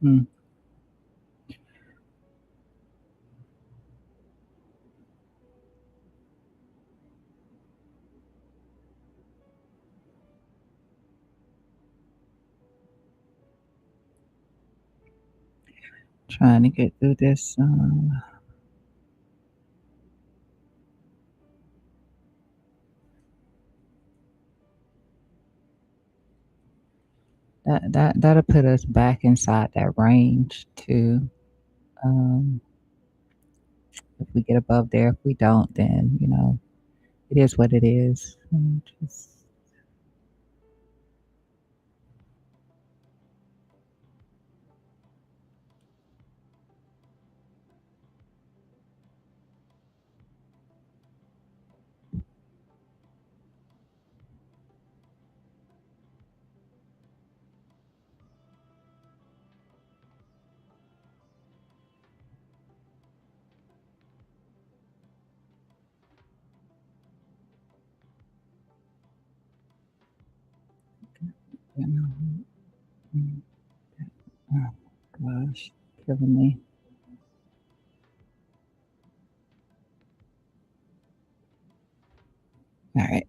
Mm, trying to get through this. That'll put us back inside that range too. Um, if we get above there, if we don't, then it is what it is. Just you know, mm, oh gosh, killing me. All right,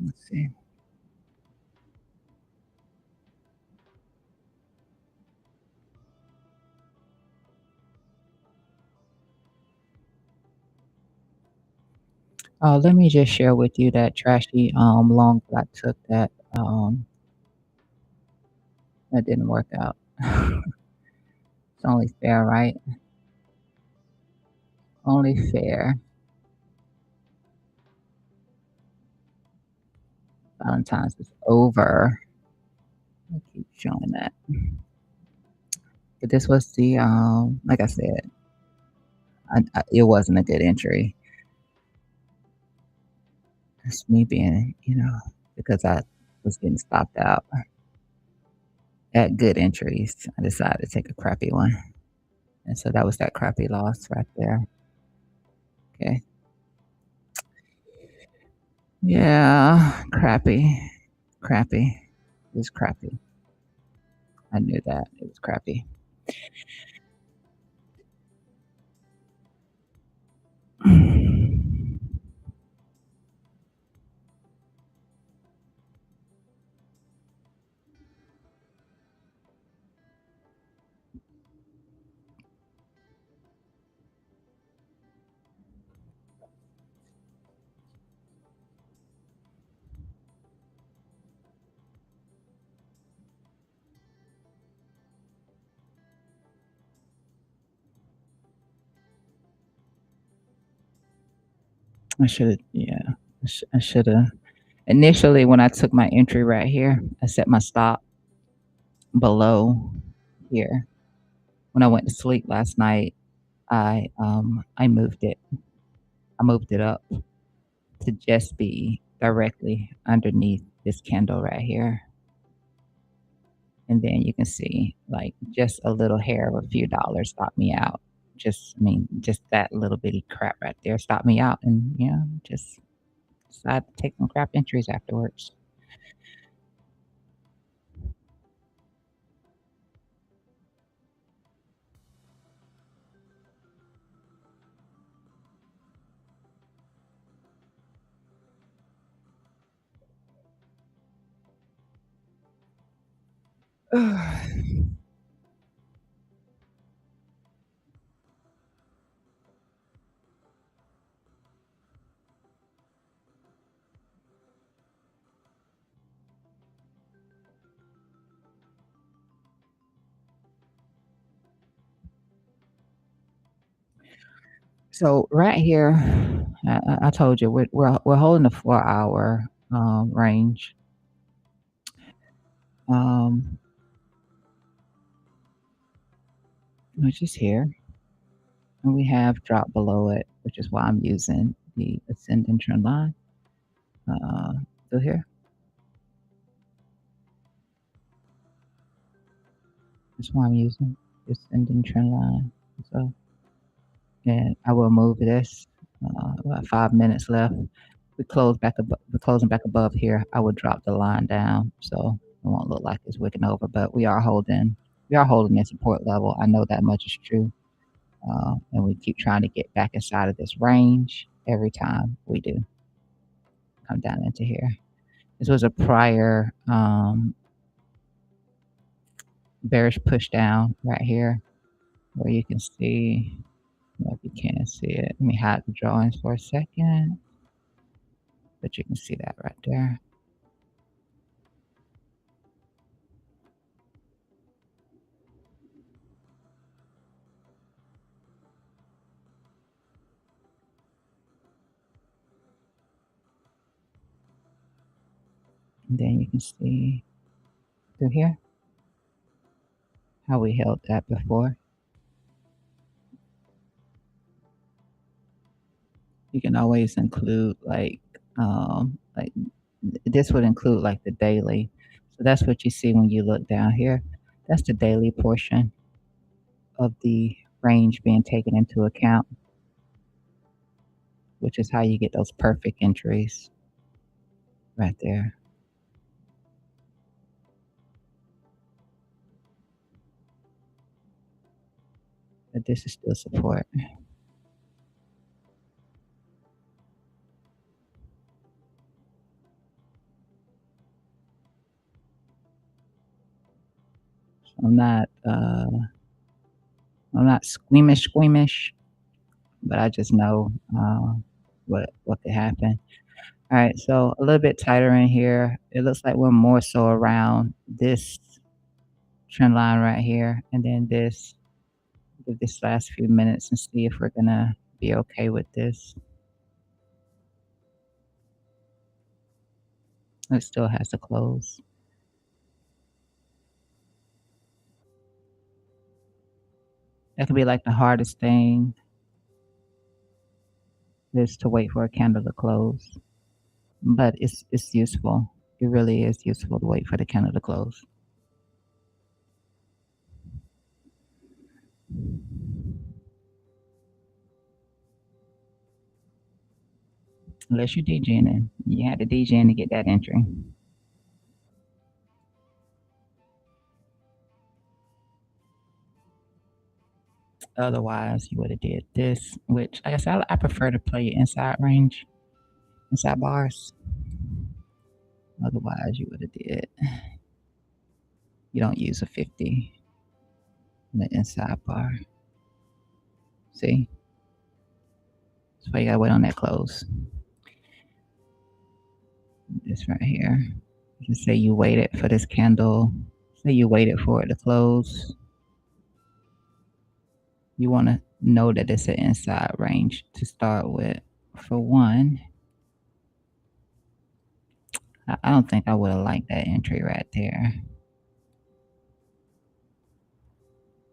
let's see. Oh, let me just share with you that trashy long that I took that didn't work out. It's only fair, right? Only fair. Valentine's is over. I keep showing that. But this was the like I said, it wasn't a good entry. It's me being, because I was getting stopped out at good entries. I decided to take a crappy one. And so that was that crappy loss right there. Okay. Yeah, crappy. Crappy. It was crappy. I knew that. It was crappy. I should have, yeah. I should have. Initially, when I took my entry right here, I set my stop below here. when I went to sleep last night, I moved it. I moved it up to just be directly underneath this candle right here. And then you can see, like, just a little hair of a few dollars stopped me out. Just, I mean, just that little bitty crap right there stopped me out, and, just decided to take some crap entries afterwards. So right here, I told you we're holding the 4 hour range. Um, which is here, and we have dropped below it, which is why I'm using the ascending trend line. Through here, that's why I'm using the ascending trend line. So, and I will move this. About 5 minutes left. We're closing back above here. I would drop the line down, so it won't look like it's wicking over. But we are holding a support level. I know that much is true. And we keep trying to get back inside of this range every time we do come down into here. This was a prior bearish push down right here, where you can see, well, if you can't see it, let me hide the drawings for a second, but you can see that right there. And then you can see through here how we held that before. You can always include like this would include like the daily. So that's what you see when you look down here. That's the daily portion of the range being taken into account, which is how you get those perfect entries right there. But this is still support. So I'm not squeamish, but I just know what could happen. All right, so a little bit tighter in here. It looks like we're more so around this trend line right here, and then give this last few minutes and see if we're gonna be okay with this. It still has to close. That could be like the hardest thing is to wait for a candle to close, but it's useful. It really is useful to wait for the candle to close. Unless you're DJing, you had to DJ to get that entry. Otherwise, you would have did this, which like I guess I prefer to play inside range, inside bars. Otherwise, you would have did. You don't use a 50 in the inside bar. See, that's why you gotta wait on that close. This right here. Just say you waited for this candle. Say you waited for it to close. You want to know that it's an inside range to start with. For one, I don't think I would have liked that entry right there.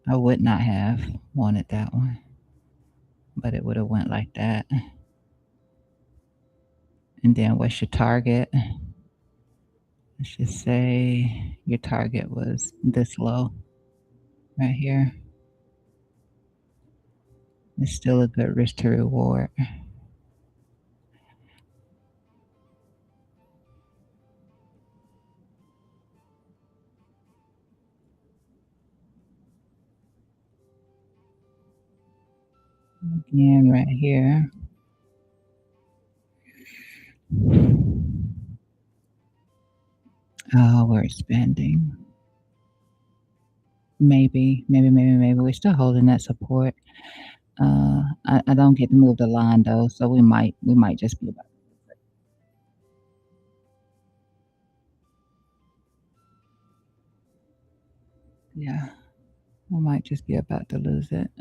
I would not have wanted that one, but it would have went like that. And then what's your target? Let's just say your target was this low right here. It's still a good risk to reward. Again, right here. We're expanding. Maybe. We're still holding that support. I don't get to move the line though, so we might just be about, yeah, we might just be about to lose it.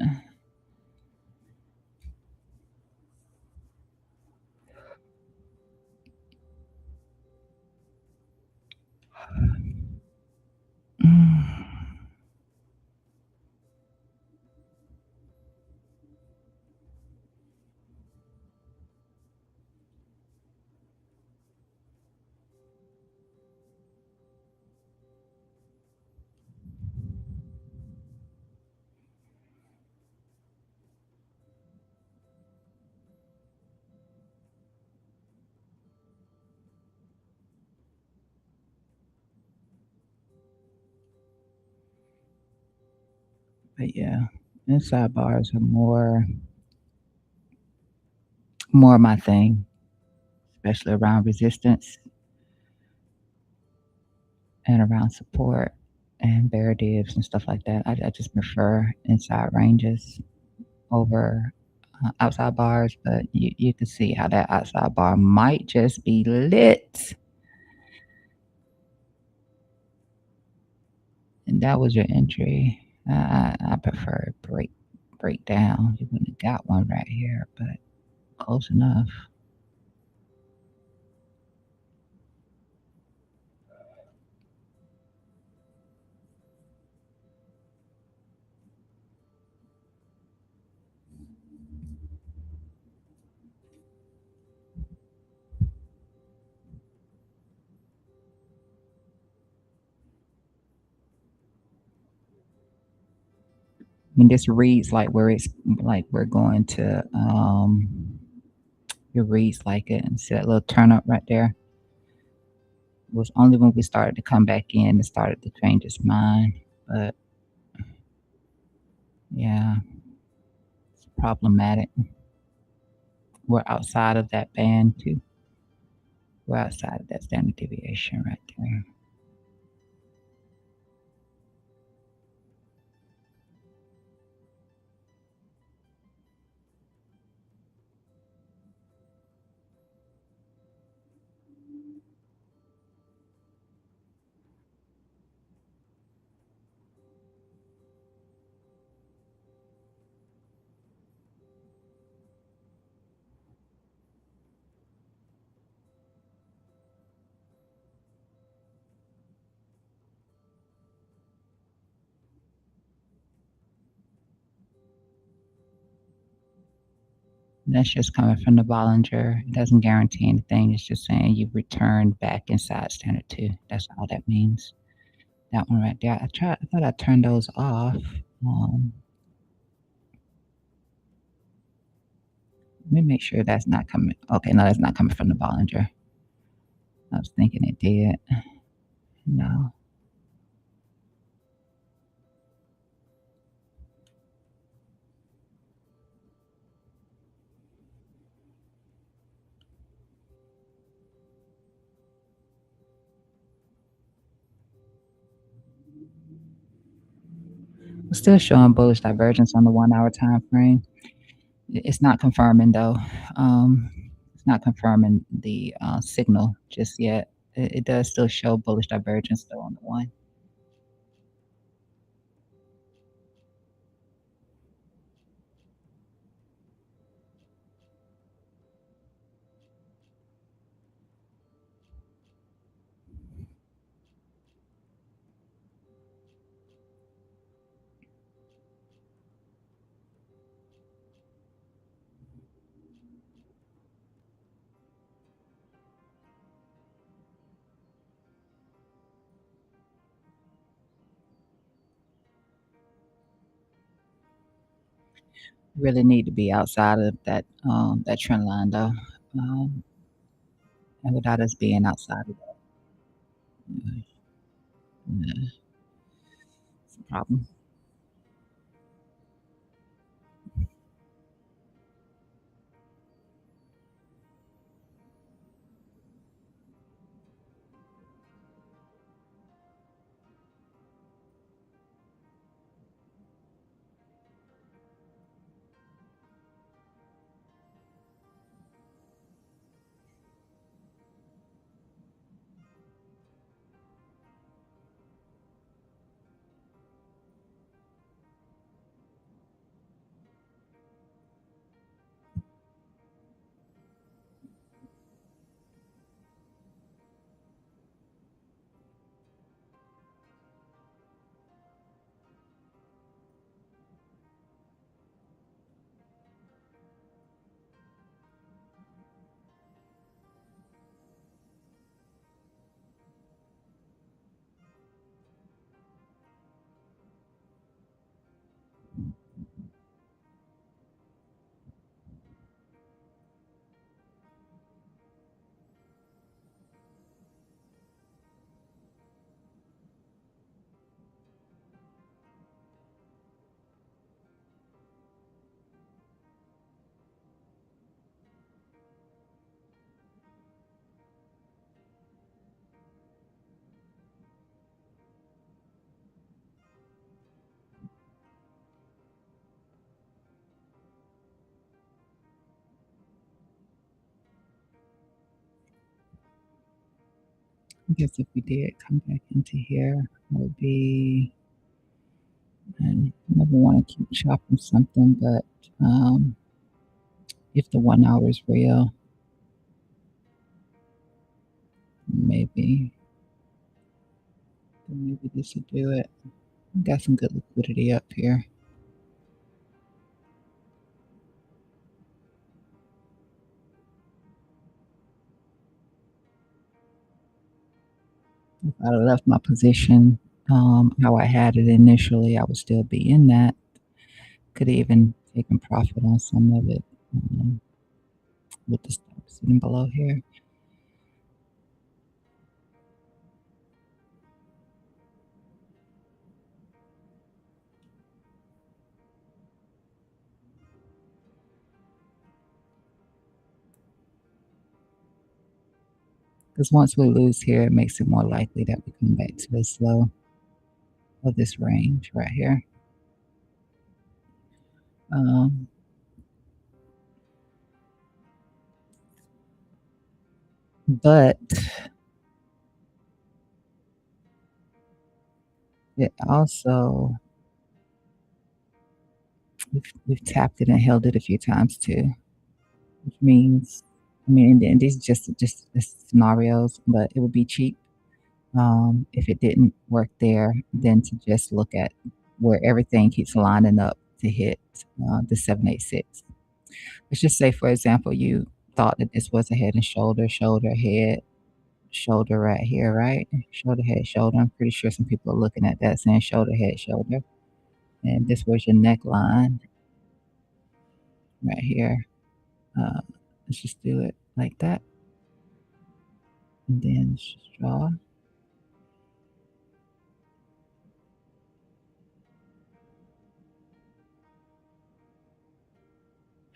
Mm. But yeah, inside bars are more my thing, especially around resistance and around support and bear divs and stuff like that. I just prefer inside ranges over outside bars, but you can see how that outside bar might just be lit. And that was your entry. I prefer breakdown. You wouldn't have got one right here, but close enough. I mean, this reads like where it's like we're going to. It reads like it, and see that little turn up right there. It was only when we started to come back in it started to change its mind. But yeah, it's problematic. We're outside of that band too. We're outside of that standard deviation right there. That's just coming from the Bollinger. It doesn't guarantee anything. It's just saying you've returned back inside standard two. That's all that means. That one right there. I thought I turned those off. Um, Let me make sure that's not coming. Okay, no, that's not coming from the Bollinger. I was thinking it did. No. We're still showing bullish divergence on the 1 hour time frame. It's not confirming though. It's not confirming the signal just yet. It does still show bullish divergence though on the one. Really need to be outside of that trend line though, um, and without us being outside of that, yeah, yeah, it's a problem. I guess if we did come back into here, it would be, and I never want to keep chopping something, but if the 1 hour is real, maybe, then maybe this would do it. Got some good liquidity up here. If I'd have left my position how I had it initially, I would still be in that. Could have even taken profit on some of it with the stock sitting below here. Because once we lose here, it makes it more likely that we come back to this low of this range right here. Um, but it also, we've tapped it and held it a few times too, which means, I mean, and these are just scenarios, but it would be cheap if it didn't work there, then to just look at where everything keeps lining up to hit the 786. Let's just say, for example, you thought that this was a head and shoulder, shoulder, head, shoulder right here, right? Shoulder, head, shoulder. I'm pretty sure some people are looking at that saying shoulder, head, shoulder. And this was your neckline right here. Uh, let's just do it like that. And then let's just draw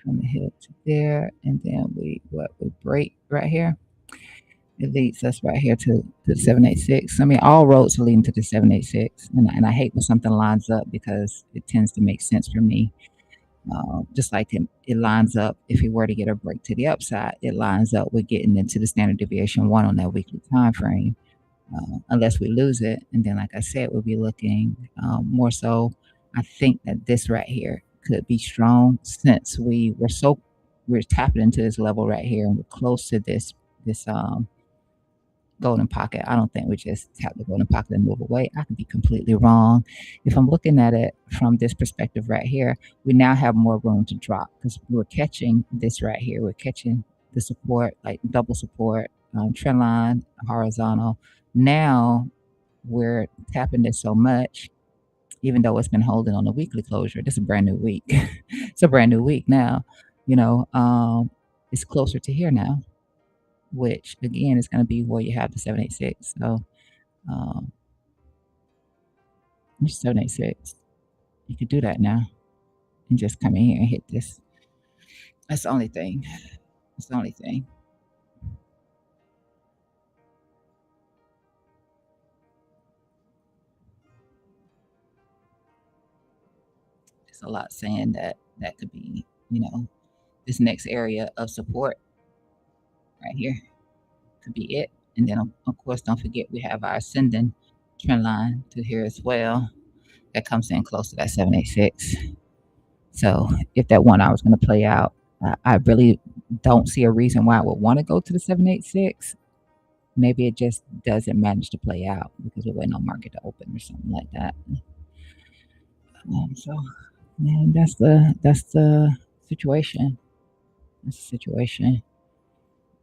from the head to there. And then we break right here. It leads us right here to the 786. I mean, all roads are leading to the 786. And I hate when something lines up because it tends to make sense for me. Just like it lines up, if we were to get a break to the upside, it lines up with getting into the standard deviation 1 on that weekly time frame, unless we lose it. And then, like I said, we'll be looking more so. I think that this right here could be strong since we're tapping into this level right here and we're close to this golden pocket. I don't think we just tap the golden pocket and move away. I could be completely wrong. If I'm looking at it from this perspective right here, we now have more room to drop because we're catching this right here. We're catching the support, like double support, trend line, horizontal. Now we're tapping this so much, even though it's been holding on the weekly closure. This is a brand new week. It's a brand new week now. You know, it's closer to here now, which again is going to be where you have the 786. So, um, 786. You could do that now and just come in here and hit this. That's the only thing. That's the only thing. There's a lot saying that that could be, this next area of support right here could be it. And then, of course, don't forget we have our ascending trend line to here as well. That comes in close to that 786. So if that 1 hour is going to play out, I really don't see a reason why I would want to go to the 786. Maybe it just doesn't manage to play out because we're waiting on market to open or something like that. So, man, that's the situation. That's the situation.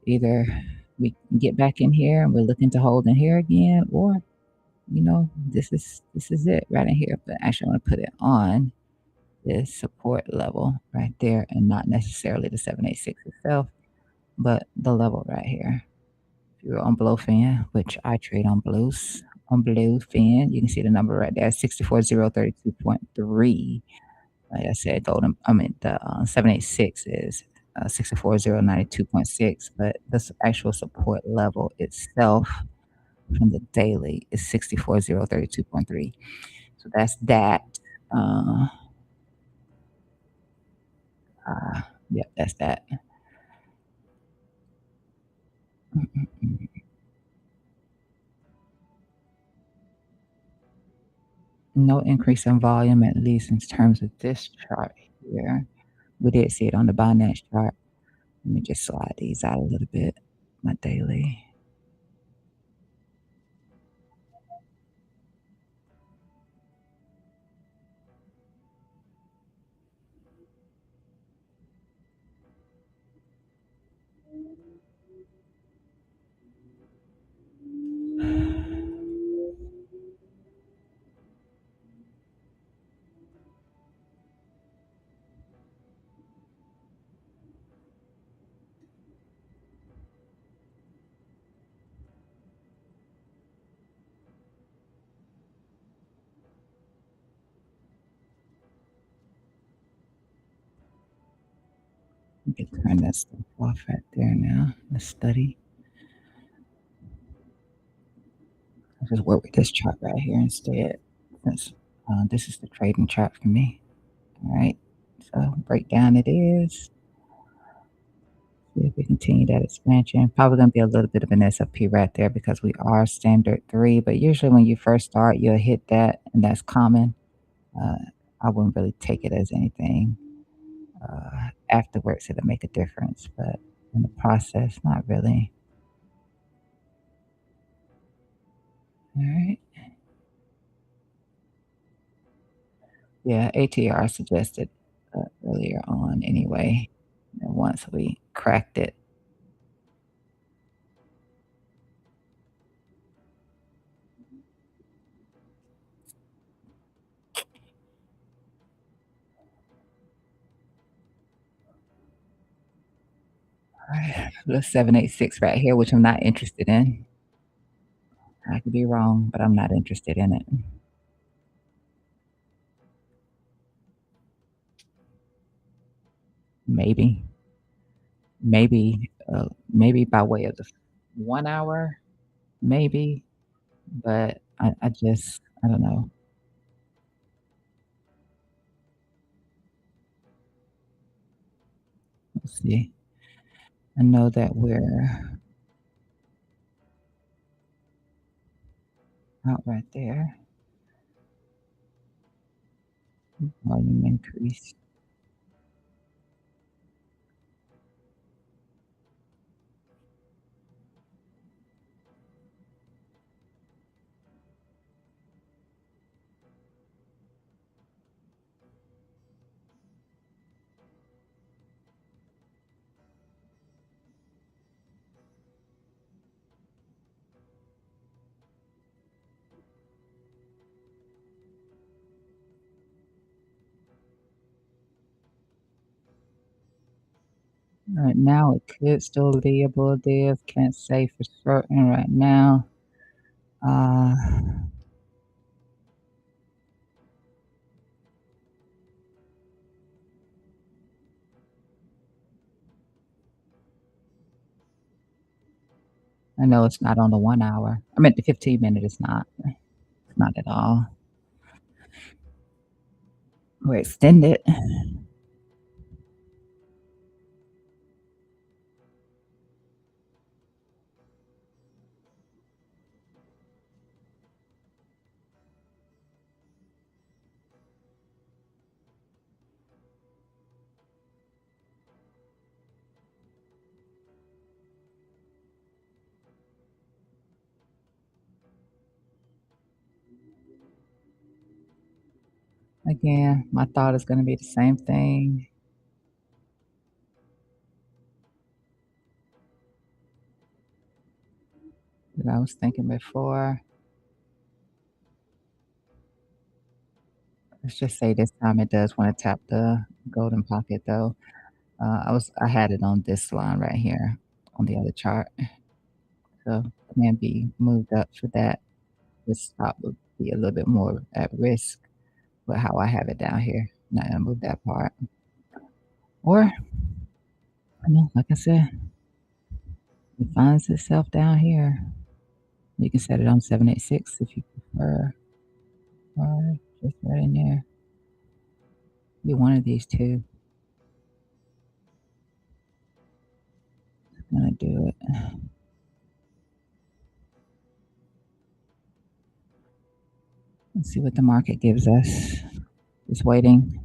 Either we get back in here and we're looking to hold in here again, or this is it right in here. But actually, I want to put it on this support level right there, and not necessarily the 786 itself, but the level right here. If you're on Blowfin, which I trade on Bluefin, you can see the number right there, 64032.3. Like I said, the 786 is 64092.6, but the actual support level itself from the daily is 64032.3. So that's that. Uh, yeah, that's that. No increase in volume, at least in terms of this chart here. We did see it on the Binance chart. Let me just slide these out a little bit. My daily. We can turn that stuff off right there now. Let's study. I'll just work with this chart right here instead. Since this is the trading chart for me. All right. So breakdown it is. See if we continue that expansion. Probably going to be a little bit of an SFP right there because we are standard 3. But usually when you first start, you'll hit that, and that's common. Uh, I wouldn't really take it as anything. Afterwards, it'll make a difference. But in the process, not really. All right. Yeah, ATR suggested earlier on anyway. And once we cracked it, the 786 right here, which I'm not interested in. I could be wrong, but I'm not interested in it. Maybe, maybe by way of the 1 hour, maybe, but I don't know. Let's see. I know that we're out right there. Volume increase. Right now, it could still be a bull div. Can't say for certain right now. Uh, I know it's not on the 1 hour. I mean, the 15-minute is not. It's not at all. We're extended. Again, my thought is gonna be the same thing that I was thinking before. Let's just say this time it does wanna tap the golden pocket, though. I had it on this line right here on the other chart, so can be moved up for that. This stop would be a little bit more at risk with how I have it down here. Not gonna move that part. Or, you know, like I said, it finds itself down here. You can set it on 786 if you prefer, or just right in there. Be one of these two. Gonna do it. Let's see what the market gives us. Just waiting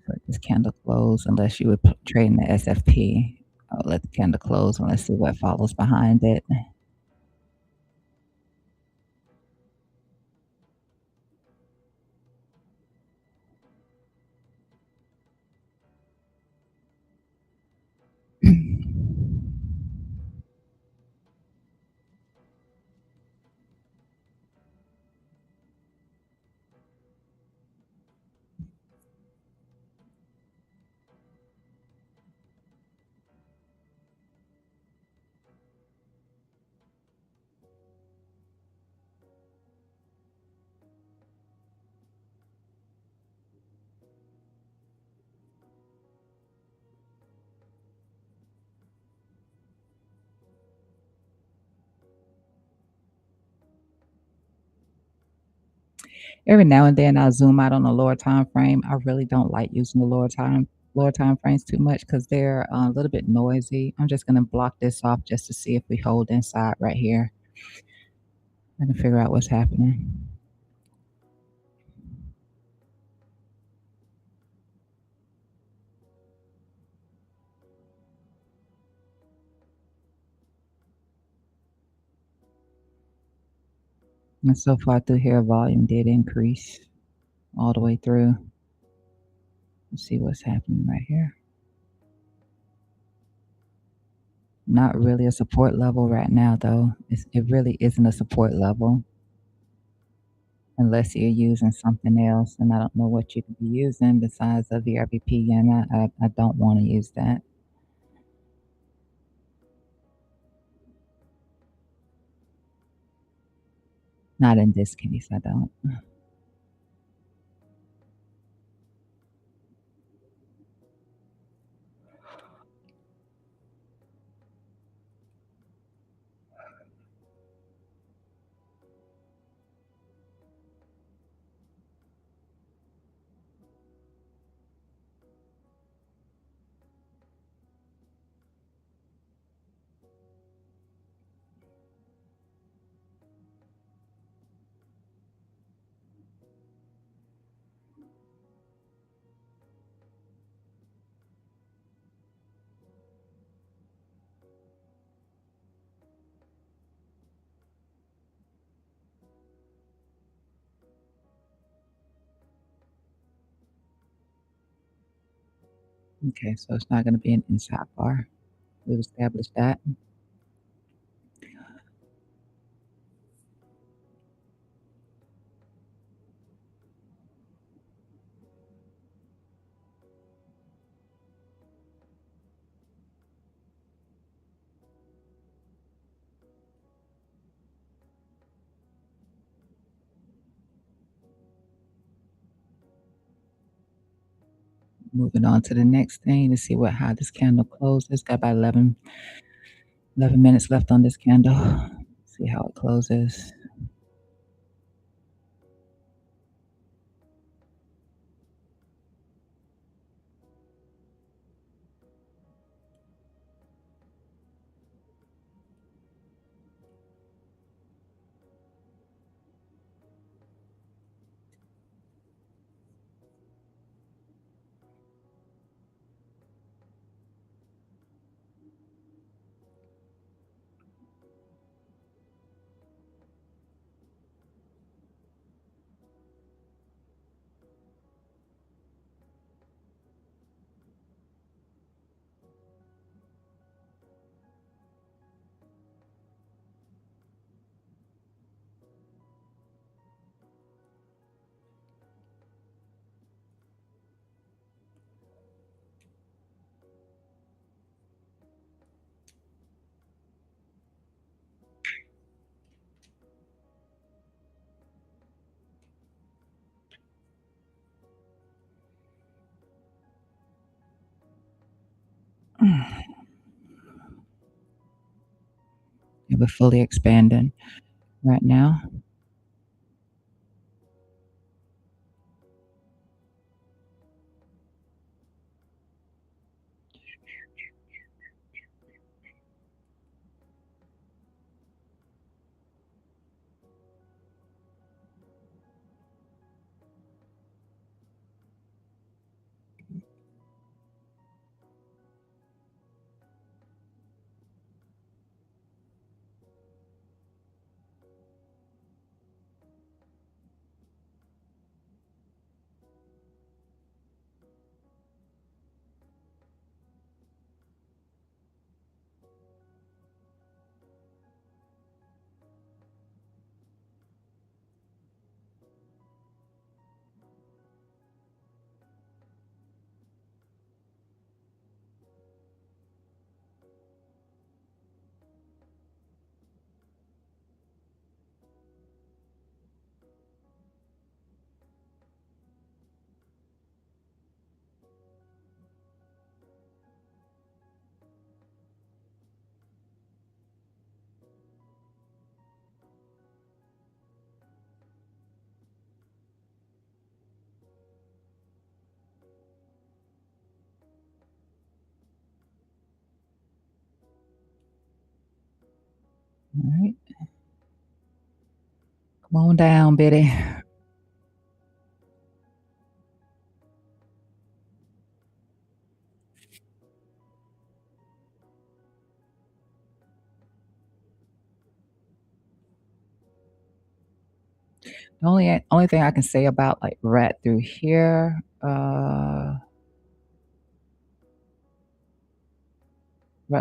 for this candle close, unless you would trade in the SFP. I'll let the candle close and let's see what follows behind it. Every now and then I'll zoom out on the lower time frame. I really don't like using the lower time frames too much because they're a little bit noisy. I'm just gonna block this off just to see if we hold inside right here. I can figure out what's happening. And so far through here, volume did increase all the way through. Let's see what's happening right here. Not really a support level right now, though. It really isn't a support level unless you're using something else. And I don't know what you could be using besides a VRBP, and I don't want to use that. Not in this case, I don't. Okay, so it's not going to be an inside bar. We've established that. Moving on to the next thing to see how this candle closes. Got about 11 minutes left on this candle. See how it closes. We're fully expanding right now. All right. Come on down, Betty. The only thing I can say about like right through here, right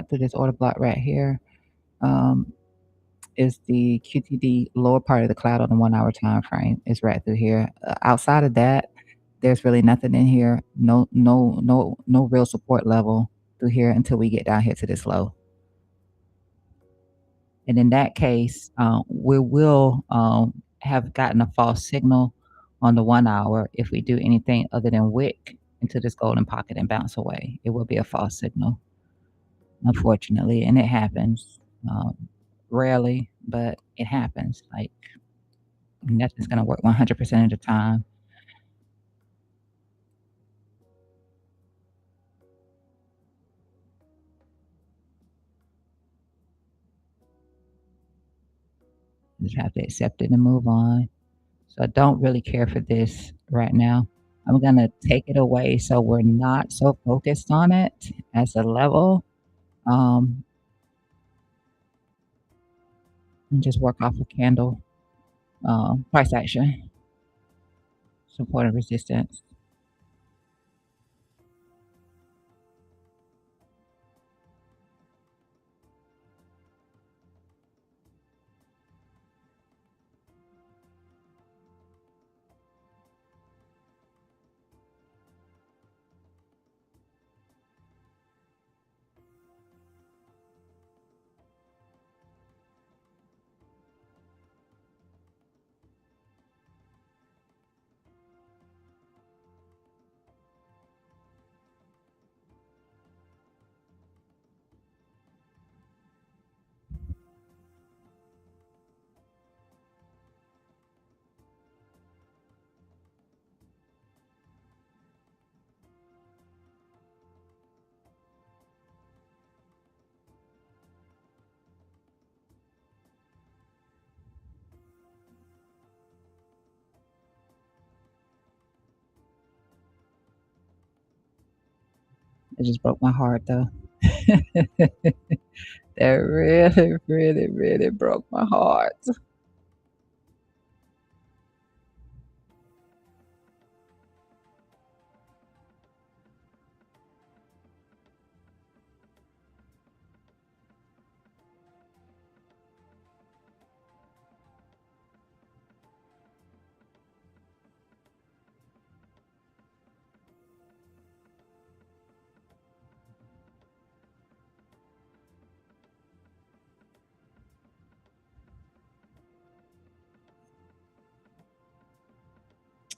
through this order block right here, um, is the QTD lower part of the cloud on the 1 hour time frame. Is right through here. Outside of that, there's really nothing in here. No real support level through here until we get down here to this low. And in that case, we will have gotten a false signal on the 1 hour if we do anything other than wick into this golden pocket and bounce away. It will be a false signal, unfortunately, and it happens rarely, but it happens. Like nothing's going to work 100% of the time. You just have to accept it and move on. So I don't really care for this right now. I'm going to take it away so we're not so focused on it as a level. Um, and just work off a candle price action, support and resistance. It just broke my heart though. That really, really, really broke my heart.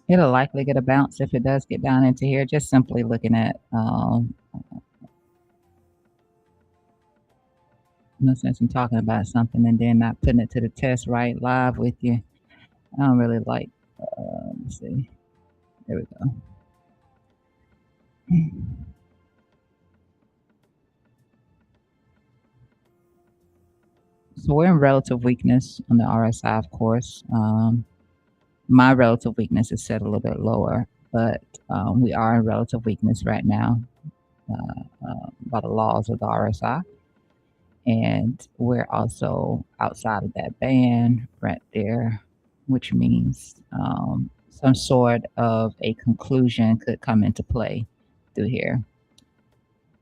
It'll likely get a bounce if it does get down into here. Just simply looking at, no sense in talking about something and then not putting it to the test right live with you. I don't really like. Let's see. There we go. So we're in relative weakness on the RSI, of course. My relative weakness is set a little bit lower, but we are in relative weakness right now by the laws of the RSI. And we're also outside of that band right there, which means some sort of a conclusion could come into play through here.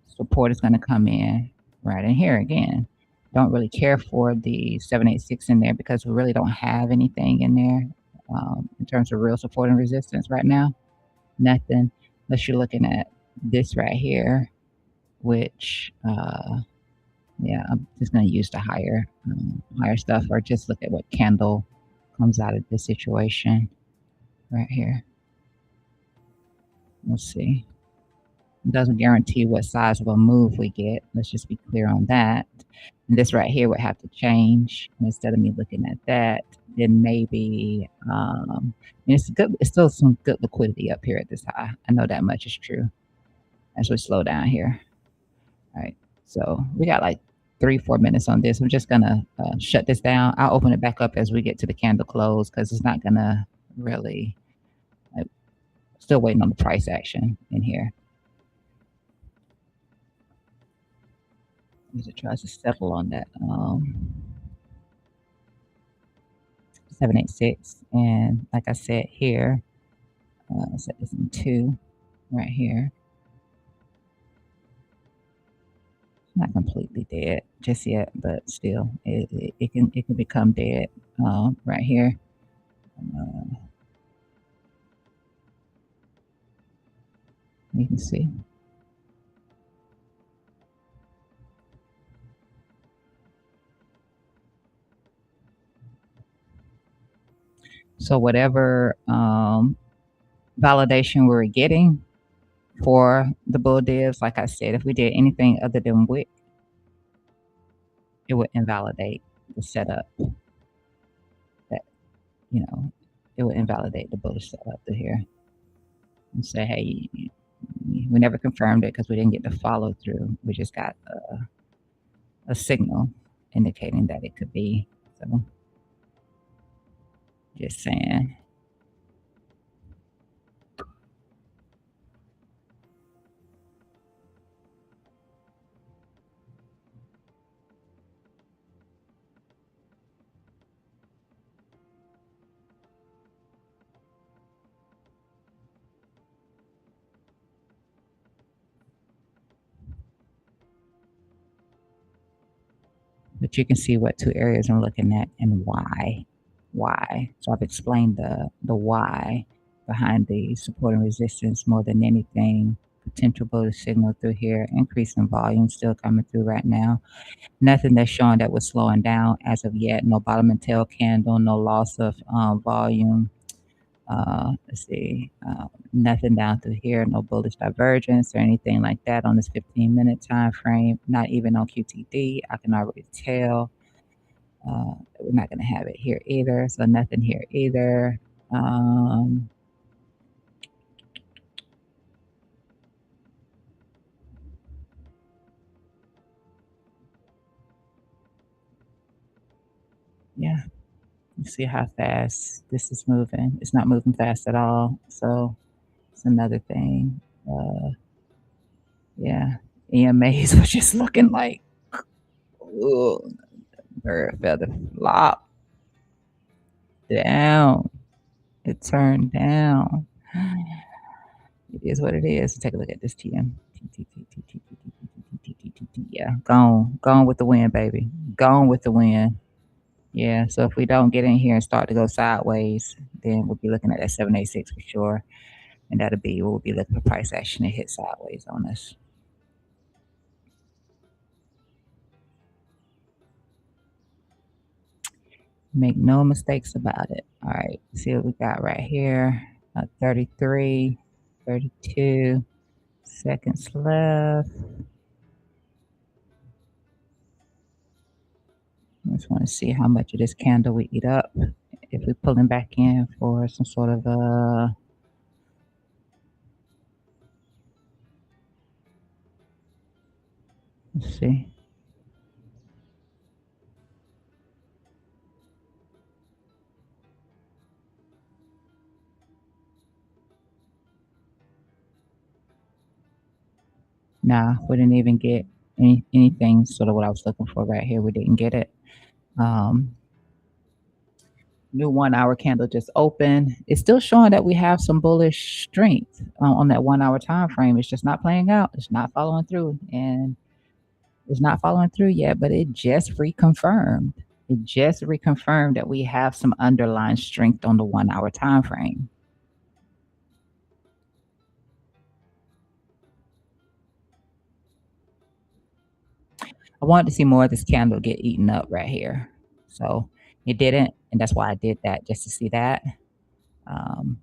Support is going to come in right in here again. Don't really care for the 786 in there because we really don't have anything in there in terms of real support and resistance right now. Nothing unless you're looking at this right here, which yeah, I'm just going to use the higher stuff, or just look at what candle comes out of this situation right here. We'll see. It doesn't guarantee what size of a move we get. Let's just be clear on that. And this right here would have to change. And instead of me looking at that, then maybe it's good. It's still some good liquidity up here at this high. I know that much is true. As we slow down here. All right. So we got like 3-4 minutes on this. I'm just gonna shut this down. I'll open it back up as we get to the candle close because it's not gonna really. Still waiting on the price action in here. As it tries to settle on that 786, and like I said here, set this in 2 right here. It's not completely dead just yet, but still, it can become dead right here. You can see. So whatever validation we're getting for the bull divs, like I said, if we did anything other than wick, it would invalidate the setup. That it would invalidate the bullish setup through here and say, hey, we never confirmed it because we didn't get the follow through. We just got a signal indicating that it could be. So just saying. But you can see what 2 areas I'm looking at and why. Why. So I've explained the why behind the support and resistance more than anything. Potential bullish signal through here, increase in volume still coming through right now. Nothing that's showing that we're slowing down as of yet. No bottom and tail candle, no loss of volume. Let's see, nothing down through here, no bullish divergence or anything like that on this 15-minute time frame. Not even on QTD. I can already tell we're not going to have it here either. So nothing here either. Yeah, you see how fast this is moving. It's not moving fast at all. So it's another thing. Yeah. EMAs was just looking like, ugh, bird feather flop down. It turned down. It is what it is. Take a look at this TM. Yeah, gone with the wind, baby. Gone with the wind. Yeah, so if we don't get in here and start to go sideways, then we'll be looking at that 786 for sure, and that'll be we'll be looking for price action to hit sideways on us. Make no mistakes about it. All right, see what we got right here. 33, 32 seconds left. I just want to see how much of this candle we eat up. If we're pulling back in for some sort of let's see. Nah, we didn't even get anything sort of what I was looking for right here. We didn't get it. Um, New 1 hour candle just opened. It's still showing that we have some bullish strength on that 1 hour time frame. It's just not playing out. It's not following through, and it's not following through yet. But it just reconfirmed. It just reconfirmed that we have some underlying strength on the 1 hour time frame. I wanted to see more of this candle get eaten up right here, so it didn't, and that's why I did that just to see that. Um,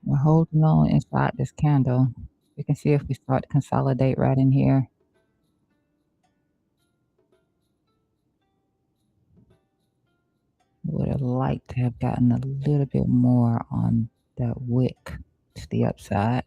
we're holding on inside this candle. You can see if we start to consolidate right in here. Would have liked to have gotten a little bit more on that wick to the upside.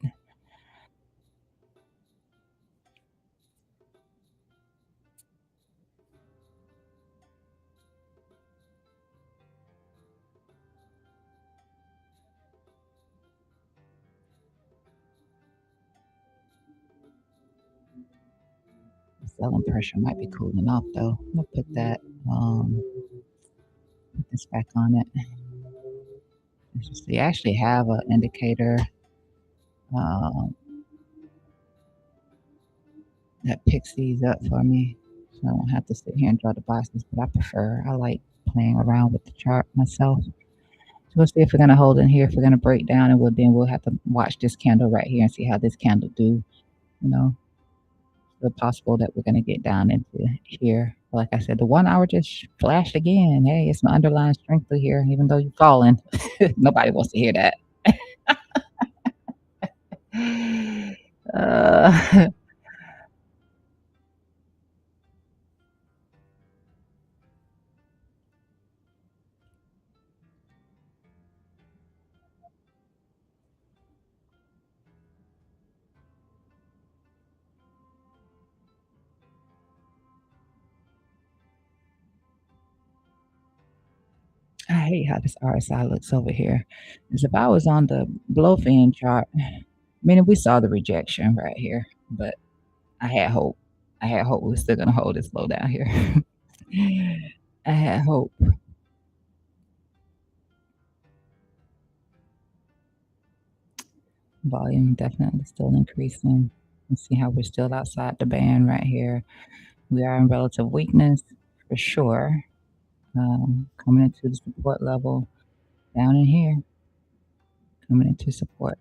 The selling pressure might be cooling off though. I'm gonna put that put this back on it. You actually have an indicator um, that picks these up for me. So I don't have to sit here and draw the boxes, but I like playing around with the chart myself. So we'll see if we're gonna hold in here, if we're gonna break down, and we'll have to watch this candle right here and see how this candle do. You know, it's possible that we're gonna get down into here. Like I said, the 1 hour just flashed again. Hey, it's an underlying strength through here, even though you're falling. Nobody wants to hear that. uh, I hate how this RSI looks over here. As if I was on the blow fin chart, meaning we saw the rejection right here, but I had hope. I had hope we were still gonna hold this low down here. I had hope. Volume definitely still increasing. Let's see how we're still outside the band right here. We are in relative weakness for sure. Coming into the support level down in here. Coming into support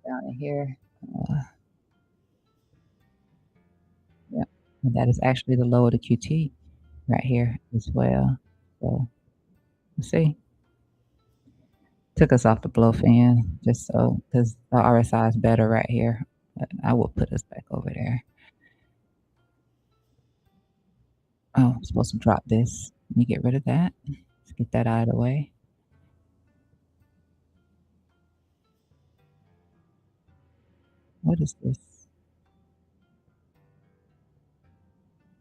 down in here. Uh, yeah, and that is actually the low of the QT right here as well. So let's see. Took us off the blow fan just so because the RSI is better right here. But I will put us back over there. Oh, I'm supposed to drop this. Let me get rid of that. Let's get that out of the way. What is this?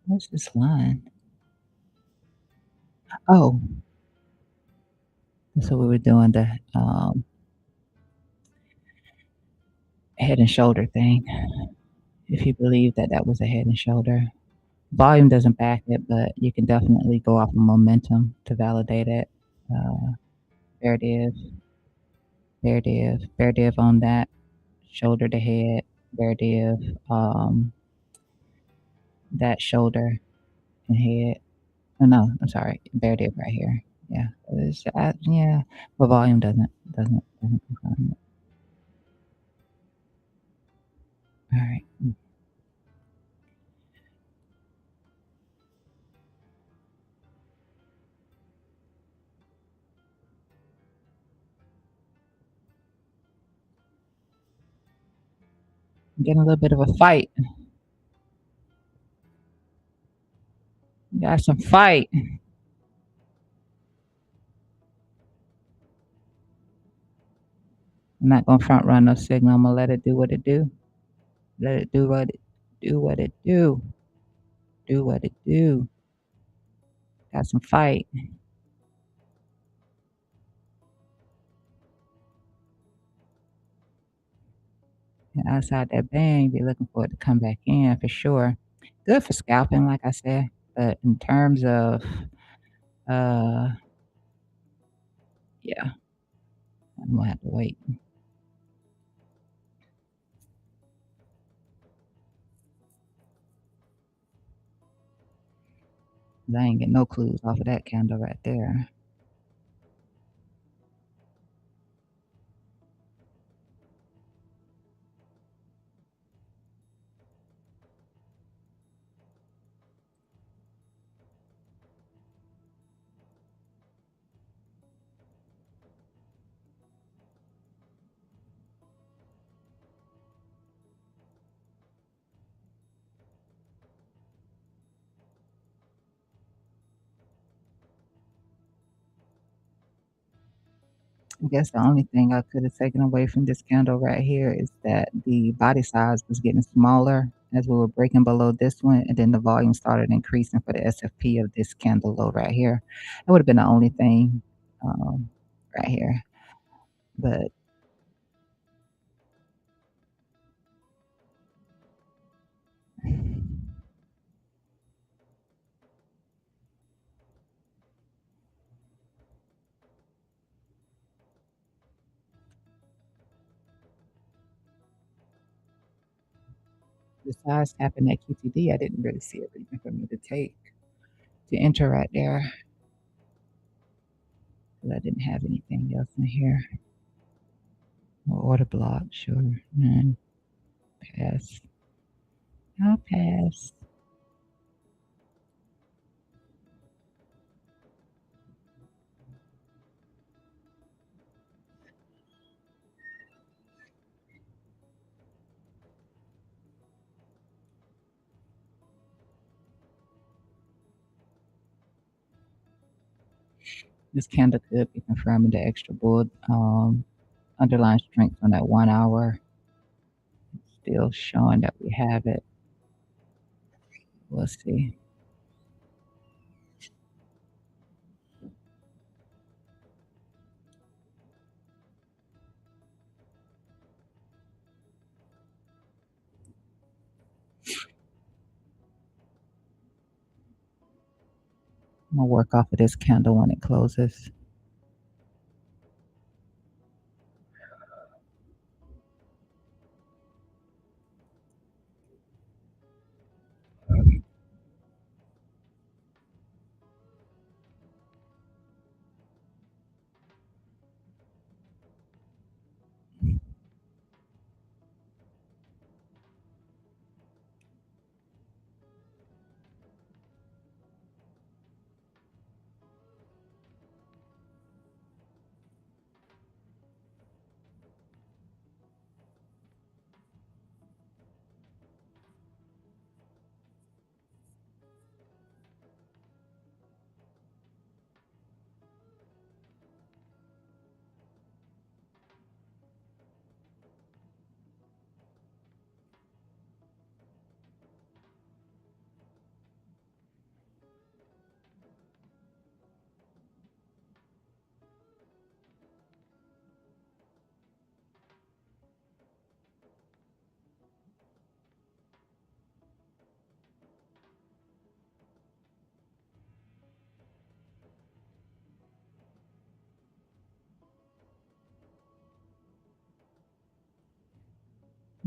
What's this line? Oh, that's what we were doing, the head and shoulder thing. If you believe that that was a head and shoulder. Volume doesn't back it, but you can definitely go off of momentum to validate it. Uh, there it is. There it is. There it is on that shoulder to head. There it is. That shoulder and head. Oh, no, I'm sorry. There it is right here. Yeah. Yeah. But volume doesn't confirm it. All right. I'm getting a little bit of a fight. Got some fight. I'm not gonna front run no signal. I'm gonna let it do what it do. Let it do what it do what it do. Do what it do. Got some fight. And outside that bang, be looking for it to come back in for sure. Good for scalping, like I said, but in terms of, uh, yeah, I'm gonna have to wait. 'Cause I ain't getting no clues off of that candle right there. I guess the only thing I could have taken away from this candle right here is that the body size was getting smaller as we were breaking below this one, and then the volume started increasing for the SFP of this candle low right here. That would have been the only thing um, right here. But besides tapping that QTD, I didn't really see a reason for me to take to enter right there because I didn't have anything else in here. Or order block, sure. Pass. I'll pass. This candle could be confirming the extra bull underlying strength on that 1 hour. Still showing that we have it. We'll see. I'm gonna work off of this candle when it closes.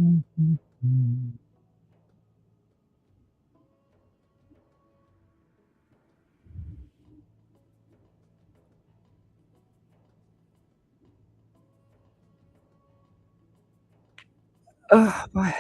Mhm, mhm. Oh, boy.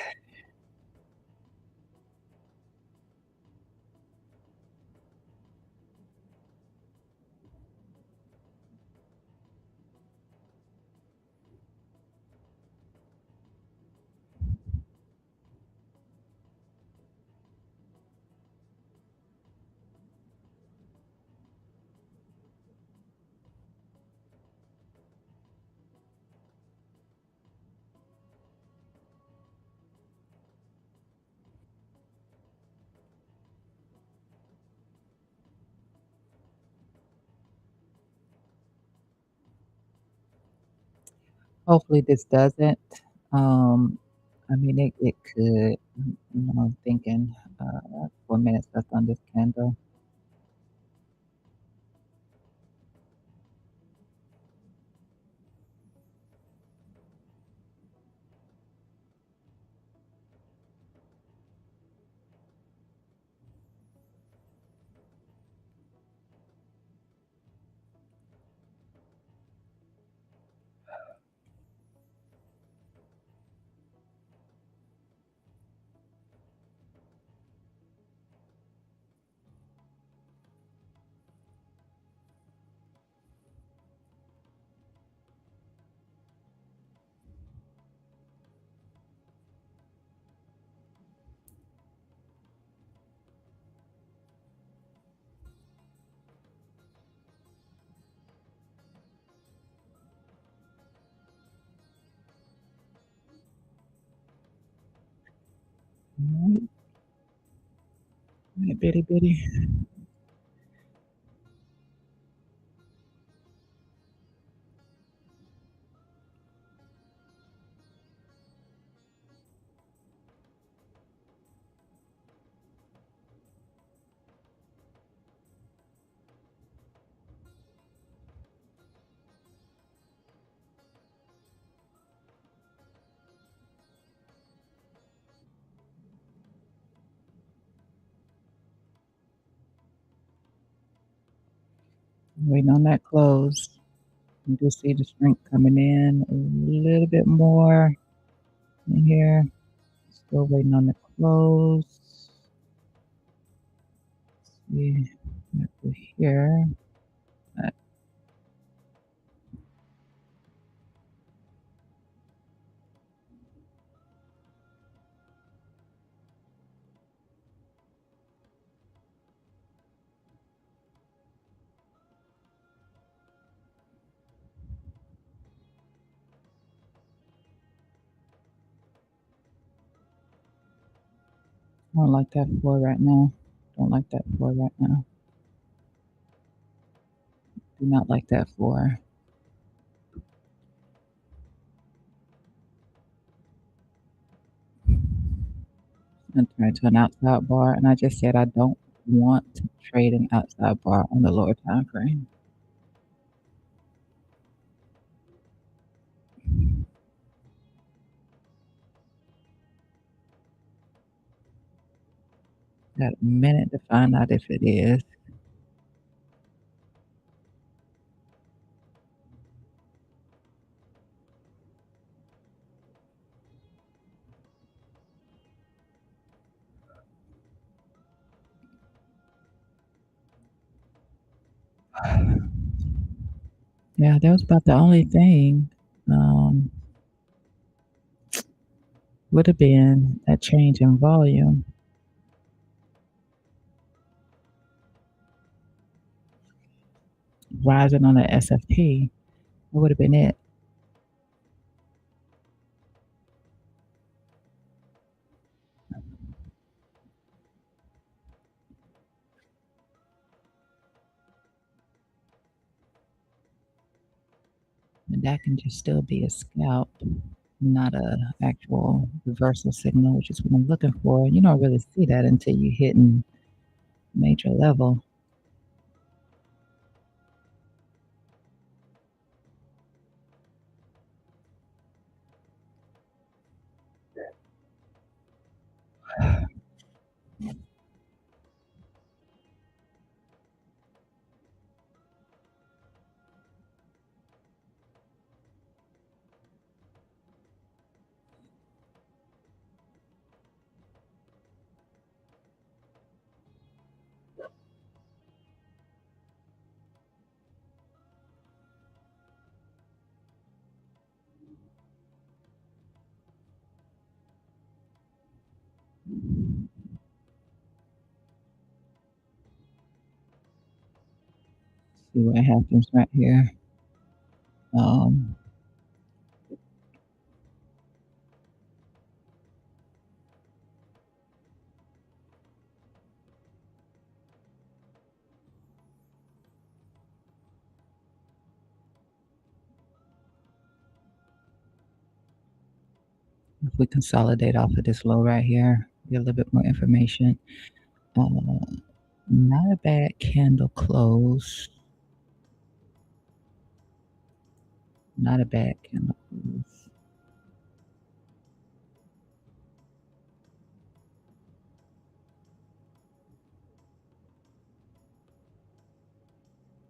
Hopefully this doesn't. Um, I mean, it could. I'm thinking, 4 minutes left on this candle. Alright, alright, bitty bitty. Waiting on that close. You do see the strength coming in a little bit more in here. Still waiting on the close. See, over here. I don't like that 4 right now. Don't like that 4 right now. Do not like that 4. And turn to an outside bar, and I just said I don't want to trade an outside bar on the lower time frame. Got a minute to find out if it is. Yeah, that was about the only thing. Um, would have been that change in volume rising on the SFP. That would have been it. And that can just still be a scalp, not a actual reversal signal, which is what I'm looking for. You don't really see that until you hitting major level. See what happens right here. Um, if we consolidate off of this low right here, get a little bit more information. Uh, Not a bad candle close. Not a bad candle close.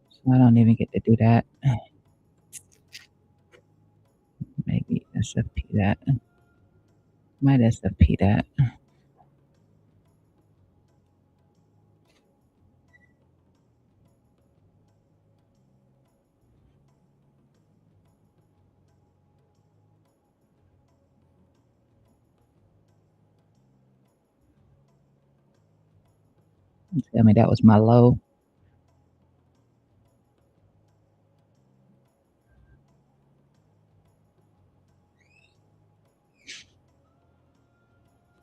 So I don't even get to do that. Maybe SFP that. Might SFP that. Tell me that was my low.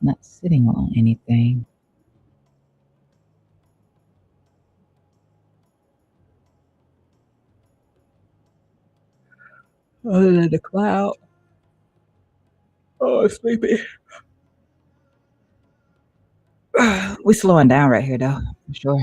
Not sitting on anything other than the cloud. Oh, sleepy. We're slowing down right here, though, for sure.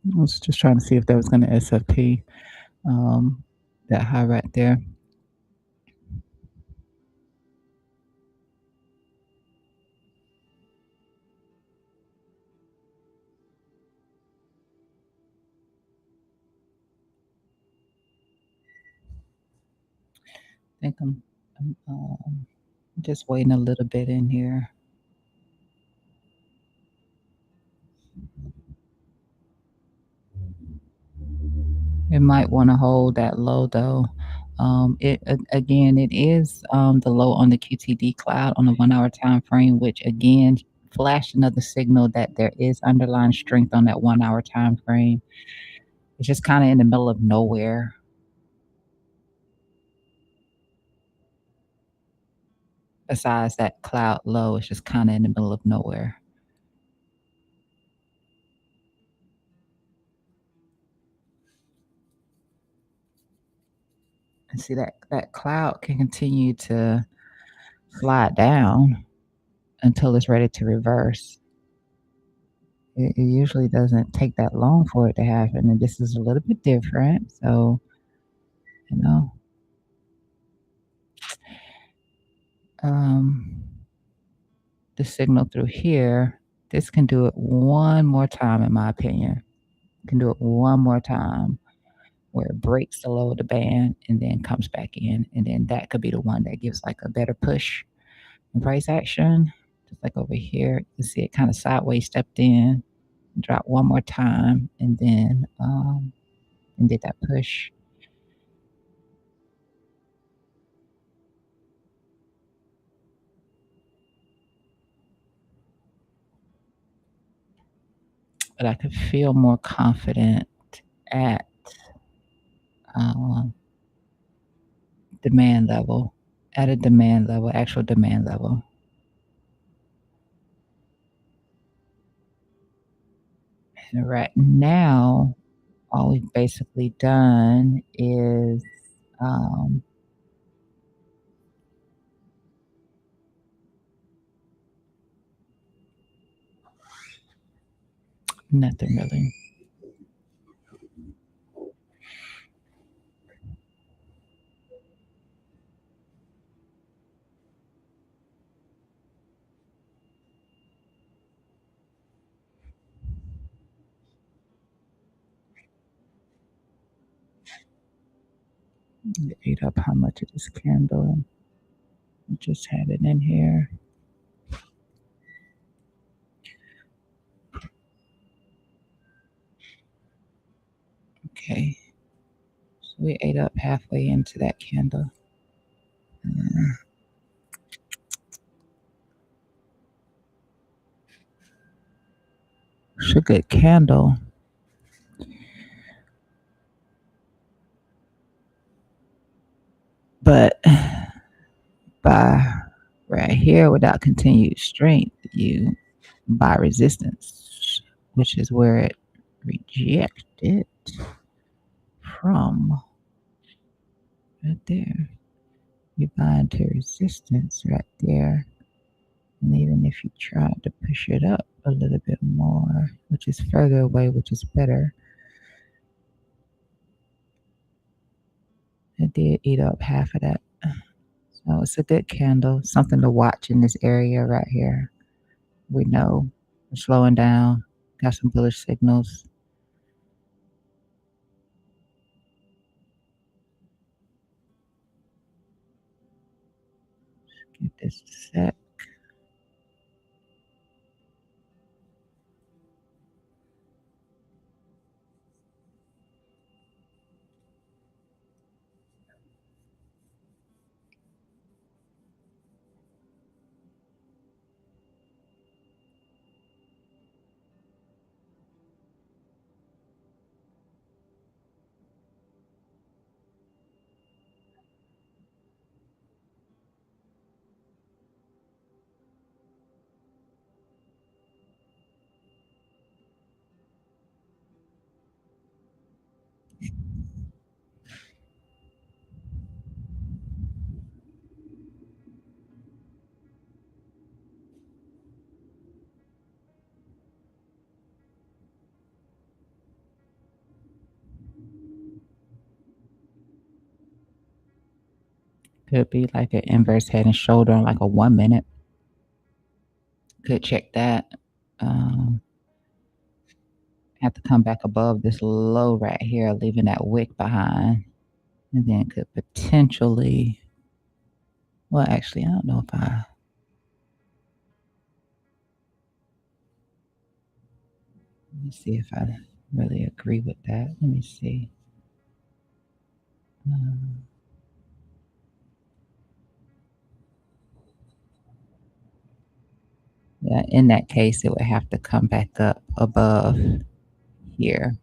I was just trying to see if that was going to SFP that high right there. I think I'm just waiting a little bit in here. It might want to hold that low though. Again, it is the low on the QTD cloud on the 1 hour time frame, which again flashed another signal that there is underlying strength on that 1 hour time frame. It's just kind of in the middle of nowhere. Besides that cloud low, it's just kind of in the middle of nowhere. And see that cloud can continue to slide down until it's ready to reverse. It usually doesn't take that long for it to happen, and this is a little bit different. So, you know, the signal through here, this can do it one more time, in my opinion. Can do it one more time where it breaks the low of the band and then comes back in. And then that could be the one that gives like a better push in price action. Just like over here, you can see it kind of sideways stepped in, dropped one more time, and then and did that push. But I could feel more confident at um, demand level, at a demand level, actual demand level. And right now, all we've basically done is um, nothing really. It ate up how much of this candle? I just had it in here. Okay, so we ate up halfway into that candle. It's a good candle. But by right here, without continued strength, you buy resistance, which is where it rejected from right there. You buy into resistance right there. And even if you try to push it up a little bit more, which is further away, which is better, it did eat up half of that. So it's a good candle, something to watch in this area right here. We know we're slowing down, got some bullish signals. Get this set. Could be like an inverse head and shoulder on like a 1 minute. Could check that. Have to come back above this low right here, leaving that wick behind. And then could potentially, well, actually, I don't know if let me see if I really agree with that. Let me see. Yeah, in that case, it would have to come back up above here,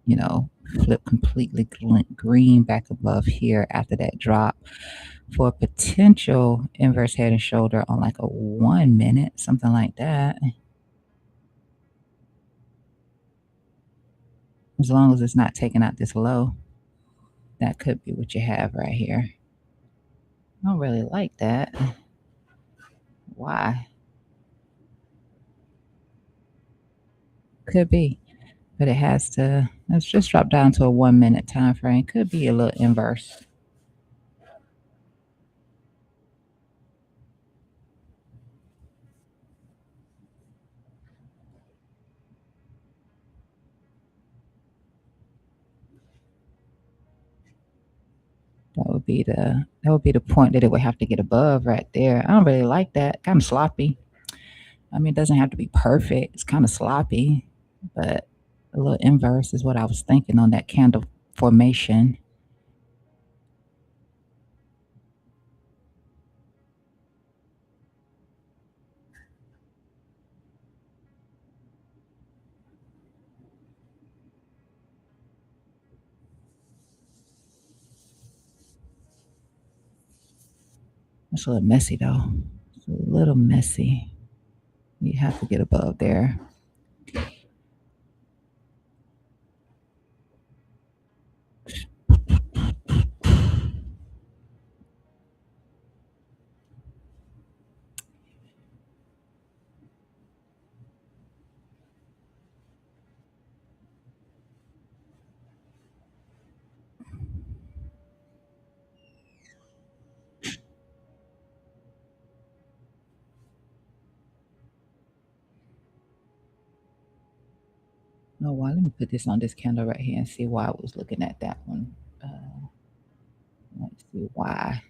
you know, flip completely green back above here after that drop for a potential inverse head and shoulder on like a 1 minute, something like that. As long as it's not taking out this low, that could be what you have right here. I don't really like that. Why? Could be, but it has to. Let's just drop down to a 1 minute time frame. Could be a little inverse. would be the point that it would have to get above right there. I don't really like that. Kind of sloppy. I mean, it doesn't have to be perfect. It's kind of sloppy, but a little inverse is what I was thinking on that candle formation. It's a little messy though. It's a little messy. You have to get above there. No, why? Let me put this on this candle right here and see why I was looking at that one. Let's see why.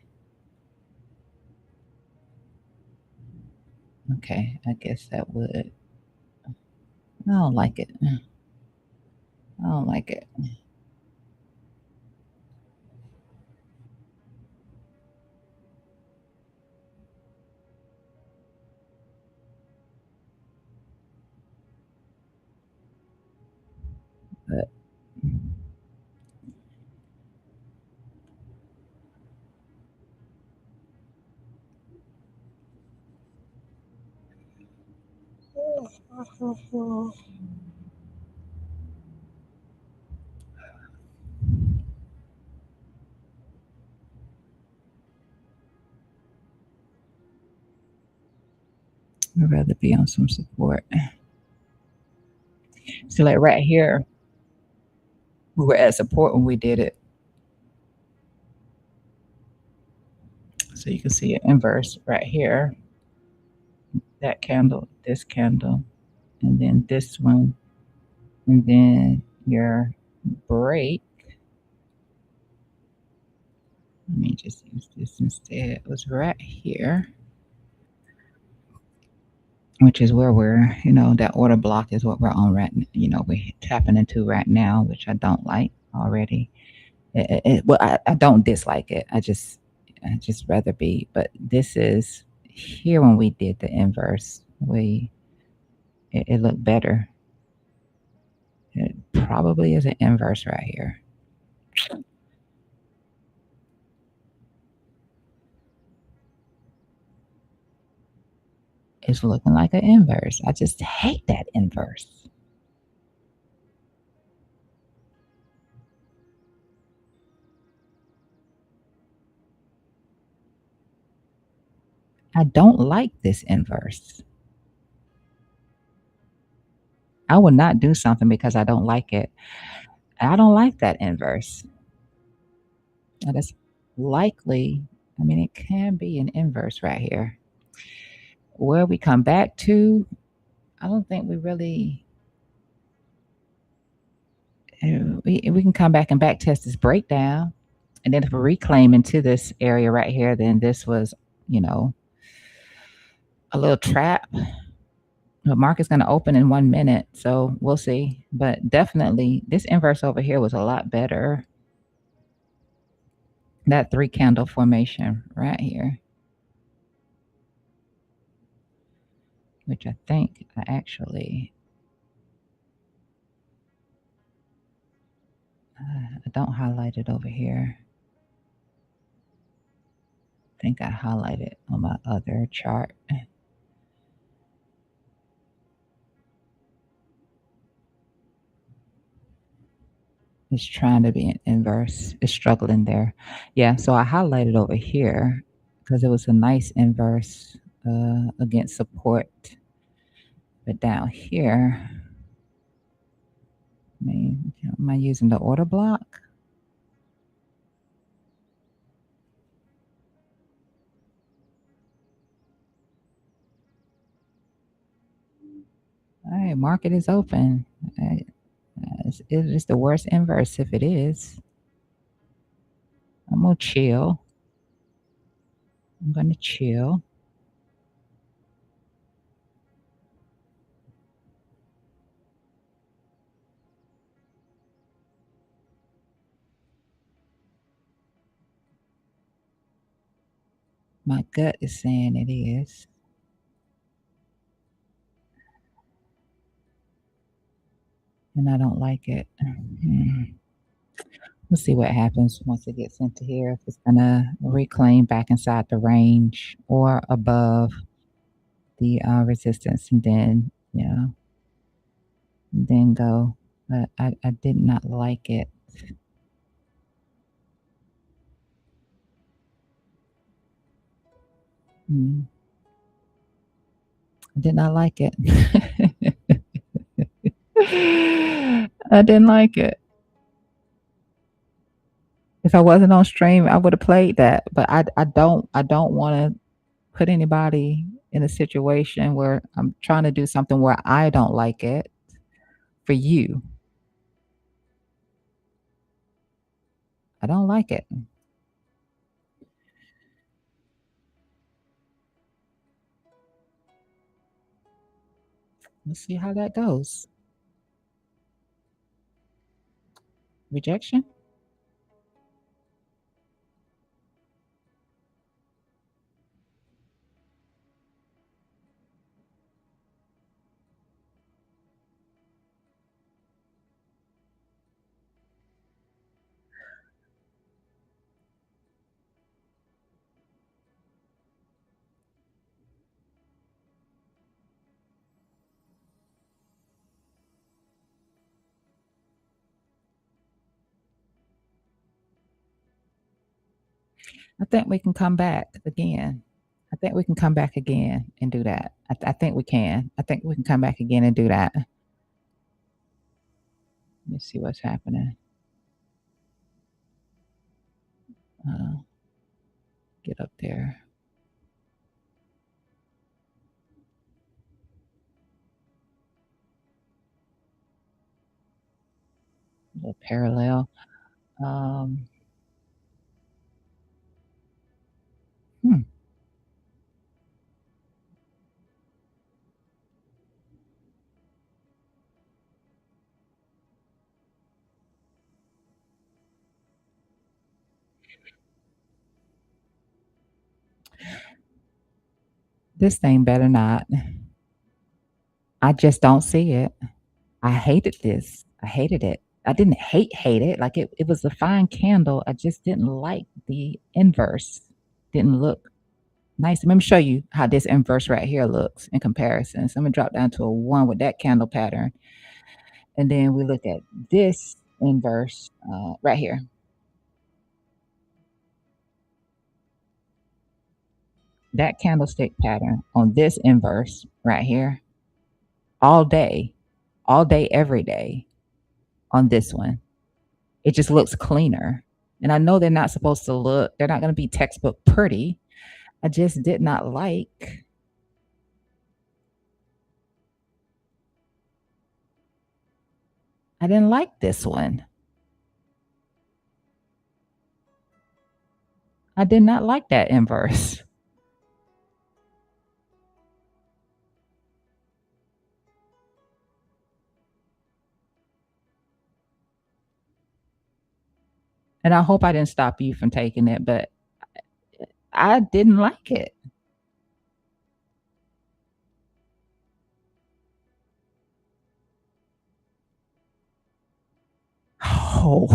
Okay, I guess that would. I don't like it. I don't like it. But I'd rather be on some support. So, like right here, we were at support when we did it. So you can see an inverse right here. That candle, this candle, and then this one, and then your break. Let me just use this instead. It was right here, which is where we're, that order block is what we're on right. We're tapping into right now, which I don't like already. Well, I don't dislike it. I just rather be. But this is here when we did the inverse. It looked better. It probably is an inverse right here. It's looking like an inverse. I just hate that inverse. I don't like this inverse. I would not do something because I don't like it. I don't like that inverse. And it's likely, I mean, it can be an inverse right here. Where we come back to, I don't think we really, we can come back and back test this breakdown. And then if we reclaim into this area right here, then this was, a little trap. The market's going to open in 1 minute, so we'll see. But definitely, this inverse over here was a lot better. That 3 candle formation right here, which I think I actually, I don't highlight it over here. I think I highlighted on my other chart. It's trying to be an inverse. It's struggling there. Yeah, so I highlighted over here because it was a nice inverse against support. But down here, am I using the order block? All right, market is open. It's the worst inverse if it is. I'm gonna chill. I'm gonna chill. My gut is saying it is, and I don't like it. We'll see what happens once it gets into here. If it's gonna reclaim back inside the range or above the resistance, and then then go. But I did not like it. Mm, I did not like it. I didn't like it. If I wasn't on stream, I would have played that. But I don't want to put anybody in a situation where I'm trying to do something where I don't like it for you. I don't like it. Let's see how that goes. Rejection? I think we can come back again. I think we can come back again and do that. I think we can. I think we can come back again and do that. Let me see what's happening. Uh, get up there. A little parallel. Um, hmm. This thing better not. I just don't see it. I hated this. I hated it. I didn't hate it. Like it was a fine candle. I just didn't like the inverse. Didn't look nice. Let me show you how this inverse right here looks in comparison. So I'm gonna drop down to a 1 with that candle pattern. And then we look at this inverse right here. That candlestick pattern on this inverse right here all day, every day on this one. It just looks cleaner. And I know they're not supposed to look, they're not going to be textbook pretty. I just did not like, I didn't like this one. I did not like that inverse. And I hope I didn't stop you from taking it, but I didn't like it. Oh,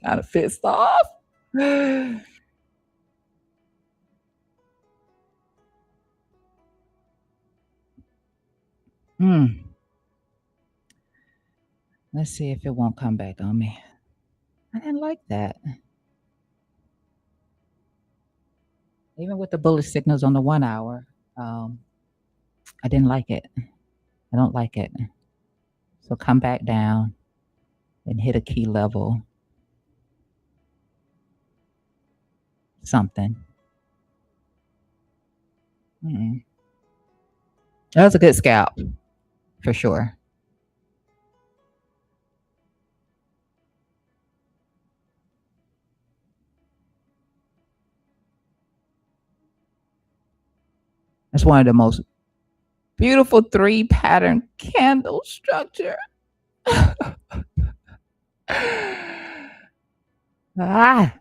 kind of pissed off. Hmm. Let's see if it won't come back on me. I didn't like that. Even with the bullish signals on the 1 hour, um, I didn't like it. I don't like it. So come back down and hit a key level, something. Mm-mm. That was a good scalp for sure. That's one of the most beautiful three pattern candle structure. Ah,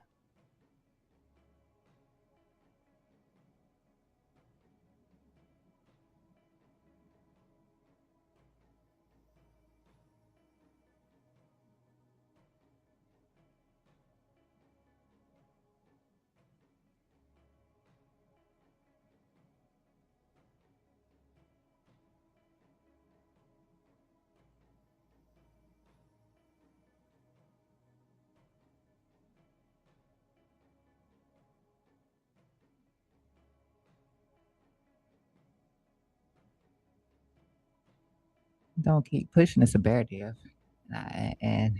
don't keep pushing. It's a bear deal. And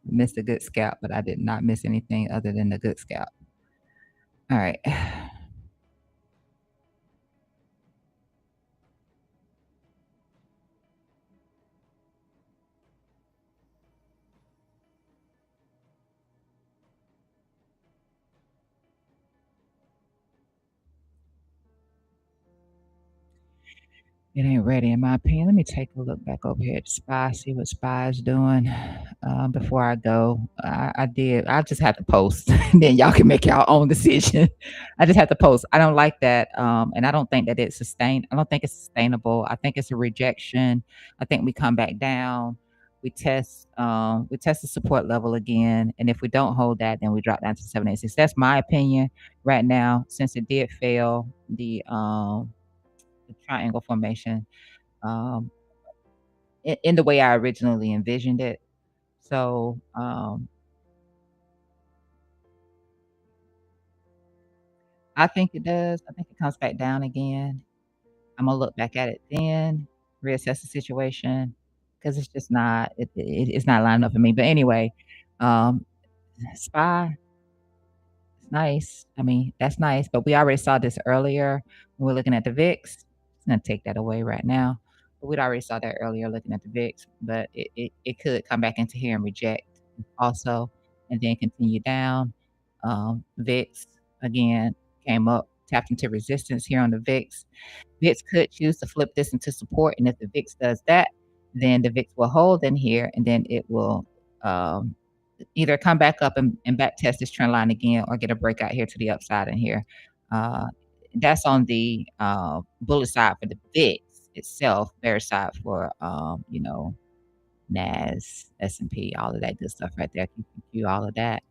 missed a good scalp, but I did not miss anything other than the good scalp. All right. It ain't ready, in my opinion. Let me take a look back over here at Spy, see what Spy is doing before I go. I did. I just had to post, then y'all can make your own decision. I just had to post. I don't like that, and I don't think that it's sustained. I don't think it's sustainable. I think it's a rejection. I think we come back down. We test the support level again, and if we don't hold that, then we drop down to 786. That's my opinion right now. Since it did fail the triangle formation um, in the way I originally envisioned it. So I think it does. I think it comes back down again. I'm gonna look back at it then, reassess the situation because it's just not it's not lining up for me. But anyway, um, spy it's nice. I mean, that's nice, but we already saw this earlier when we're looking at the VIX. It's gonna take that away right now. But we'd already saw that earlier looking at the VIX, but it could come back into here and reject also and then continue down. VIX again came up, tapped into resistance here on the VIX. VIX could choose to flip this into support, and if the VIX does that, then the VIX will hold in here, and then it will um, either come back up and back test this trend line again or get a breakout here to the upside in here. Uh, that's on the bullish side for the VIX itself, bear side for NAS, S&P, all of that good stuff right there, QQQ, all of that.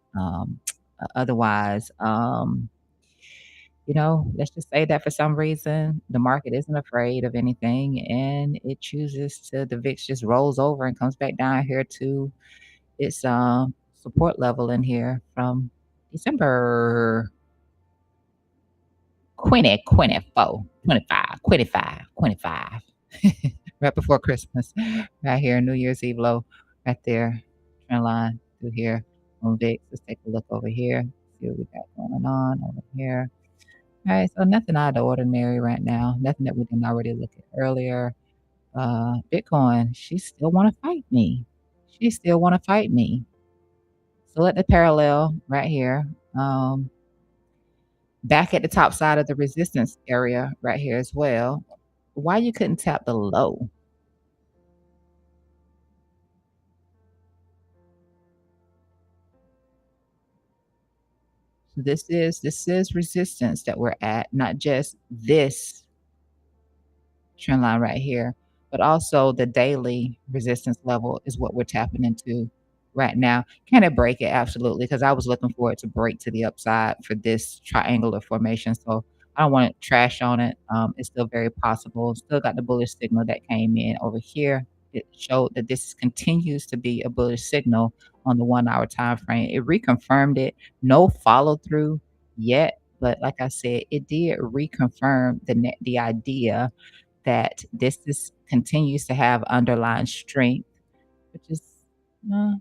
Otherwise, let's just say that for some reason the market isn't afraid of anything and it chooses to the VIX just rolls over and comes back down here to its support level in here from December 2024, 25, 25, 25. Right before Christmas, right here, New Year's Eve low, right there, trend line through here on VIX. Let's take a look over here, see what we got going on over here. All right, so nothing out of the ordinary right now, nothing that we didn't already look at earlier. Bitcoin, she still want to fight me. She still want to fight me. So let the parallel right here. Back at the top side of the resistance area right here as well. Why you couldn't tap the low? This is resistance that we're at, not just this trend line right here, but also the daily resistance level is what we're tapping into right now. Can it break it? Absolutely, because I was looking for it to break to the upside for this triangular formation. So I don't want to trash on it. It's still very possible. Still got the bullish signal that came in over here. It showed that this continues to be a bullish signal on the 1 hour time frame. It reconfirmed it. No follow through yet, but like I said, it did reconfirm the idea that this is continues to have underlying strength, which is uh,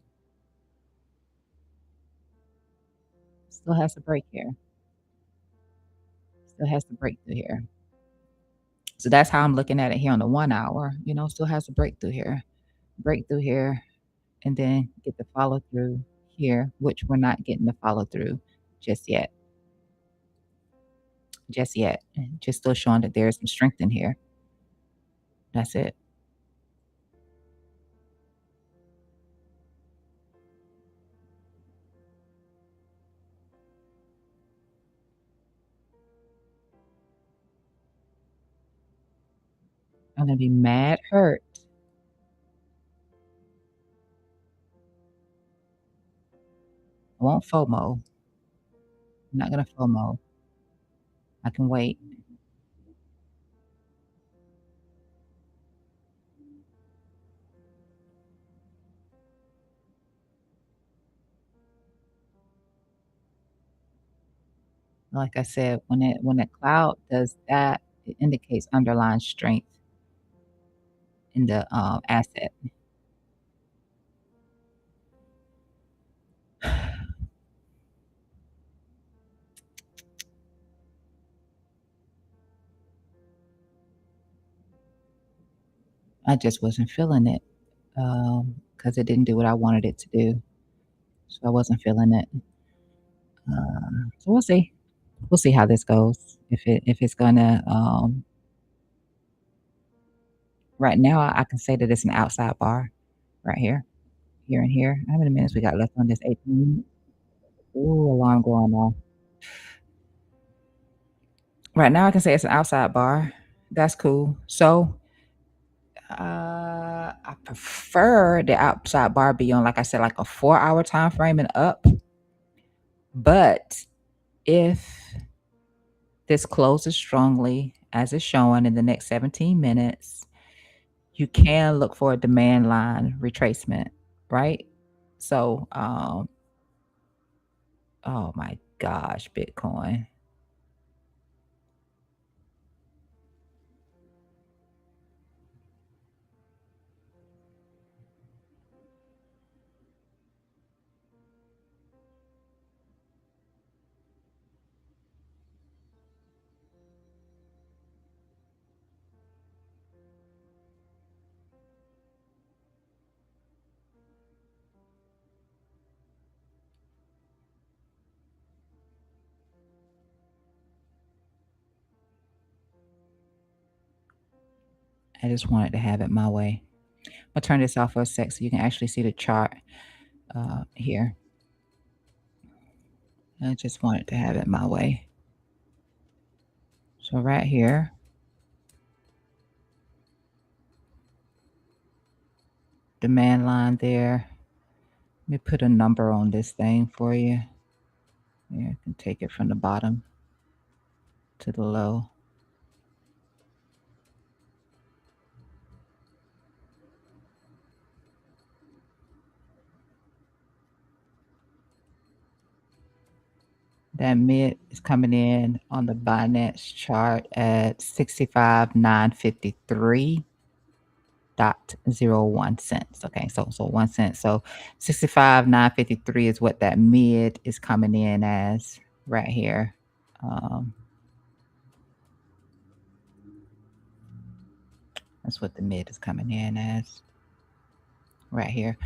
still has to break here. Still has to break through here. So that's how I'm looking at it here on the 1 hour. Still has to break through here, and then get the follow through here, which we're not getting the follow through just yet. just yet. Just still showing that there is some strength in here. That's it. I'm gonna be mad hurt. I won't FOMO. I'm not gonna FOMO. I can wait. Like I said, when that cloud does that, it indicates underlying strength in the, asset. I just wasn't feeling it, because it didn't do what I wanted it to do, so I wasn't feeling it. So we'll see. We'll see how this goes. If it's gonna, right now, I can say that it's an outside bar right here, here and here. How many minutes we got left on this? 18 minutes? Ooh, alarm going off. Right now, I can say it's an outside bar. That's cool. So, I prefer the outside bar be on, like I said, like a 4-hour time frame and up. But if this closes strongly, as it's showing in the next 17 minutes, you can look for a demand line retracement, right? So, oh my gosh, Bitcoin. I just wanted to have it my way. I'll turn this off for a sec so you can actually see the chart here. I just wanted to have it my way. So right here, demand line there. Let me put a number on this thing for you. Yeah, I can take it from the bottom to the low. That mid is coming in on the Binance chart at 65,953.01 cents. Okay, so 1 cent. So 65,953 is what that mid is coming in as right here. Um, that's what the mid is coming in as right here.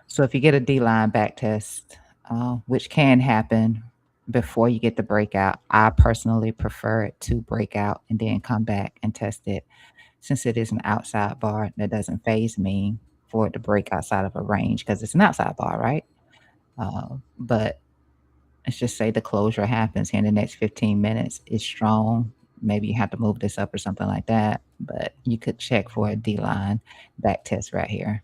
So if you get a D line back test, which can happen before you get the breakout, I personally prefer it to break out and then come back and test it. Since it is an outside bar, that doesn't phase me for it to break outside of a range because it's an outside bar, right? But let's just say the closure happens here in the next 15 minutes. It's strong. Maybe you have to move this up or something like that. But you could check for a D line back test right here.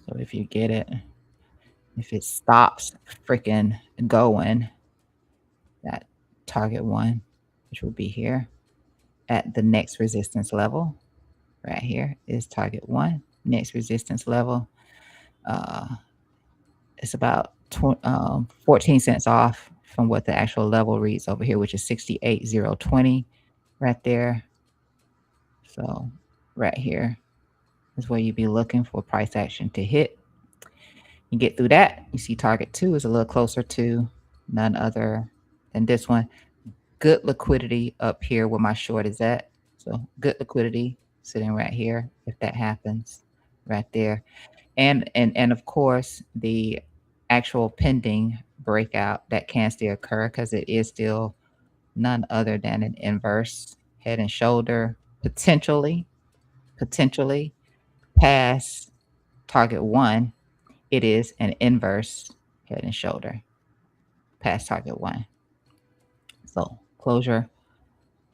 So if you get it, if it stops freaking going, that target one, which will be here at the next resistance level, right here is target one. Next resistance level, uh, it's about 14 cents off from what the actual level reads over here, which is 68,020 right there. So right here is where you'd be looking for price action to hit. You get through that, you see target two is a little closer to none other than this one. Good liquidity up here where my short is at. So good liquidity sitting right here if that happens right there. And of course, the actual pending breakout that can still occur because it is still none other than an inverse head and shoulder, potentially past target one. It is an inverse head and shoulder past target one. So closure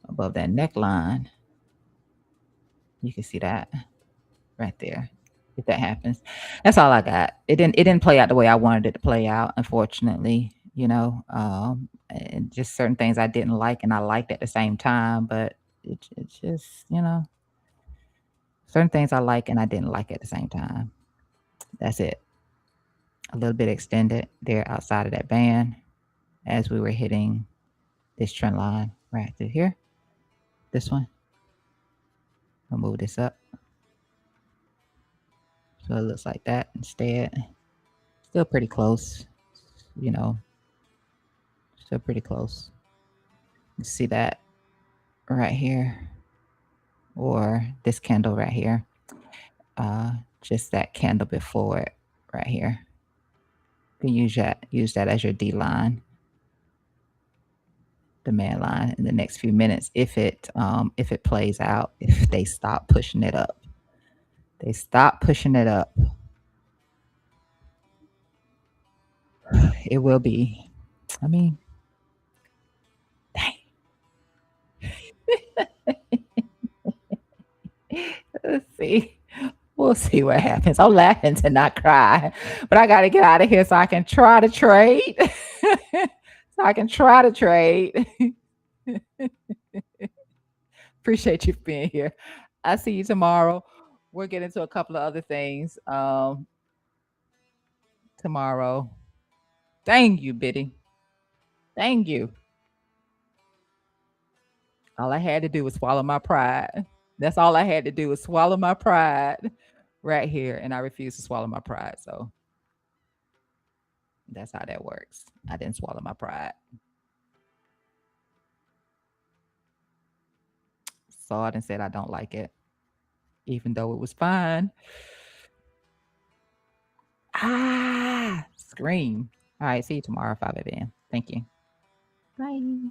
above that neckline, you can see that right there. If that happens, that's all I got. It didn't play out the way I wanted it to play out, unfortunately. And just certain things I didn't like and I liked at the same time, but it's just certain things I like and I didn't like at the same time. That's it. A little bit extended there outside of that band as we were hitting this trend line right through here. This one. I'll move this up. So it looks like that instead. Still pretty close, you know, still pretty close. You see that right here, or this candle right here. Just that candle before it right here. You can use that as your D line, demand line in the next few minutes if it plays out, if they stop pushing it up. They stop pushing it up. It will be. I mean, dang. Let's see. We'll see what happens. I'm laughing to not cry, but I got to get out of here so I can try to trade. So I can try to trade. Appreciate you being here. I'll see you tomorrow. We'll get into a couple of other things tomorrow. Thank you, Biddy. Thank you. All I had to do was swallow my pride. That's all I had to do was swallow my pride right here. And I refuse to swallow my pride. So that's how that works. I didn't swallow my pride. Saw it and said I don't like it, even though it was fine. Scream. All right, see you tomorrow, 5 a.m. Thank you. Bye.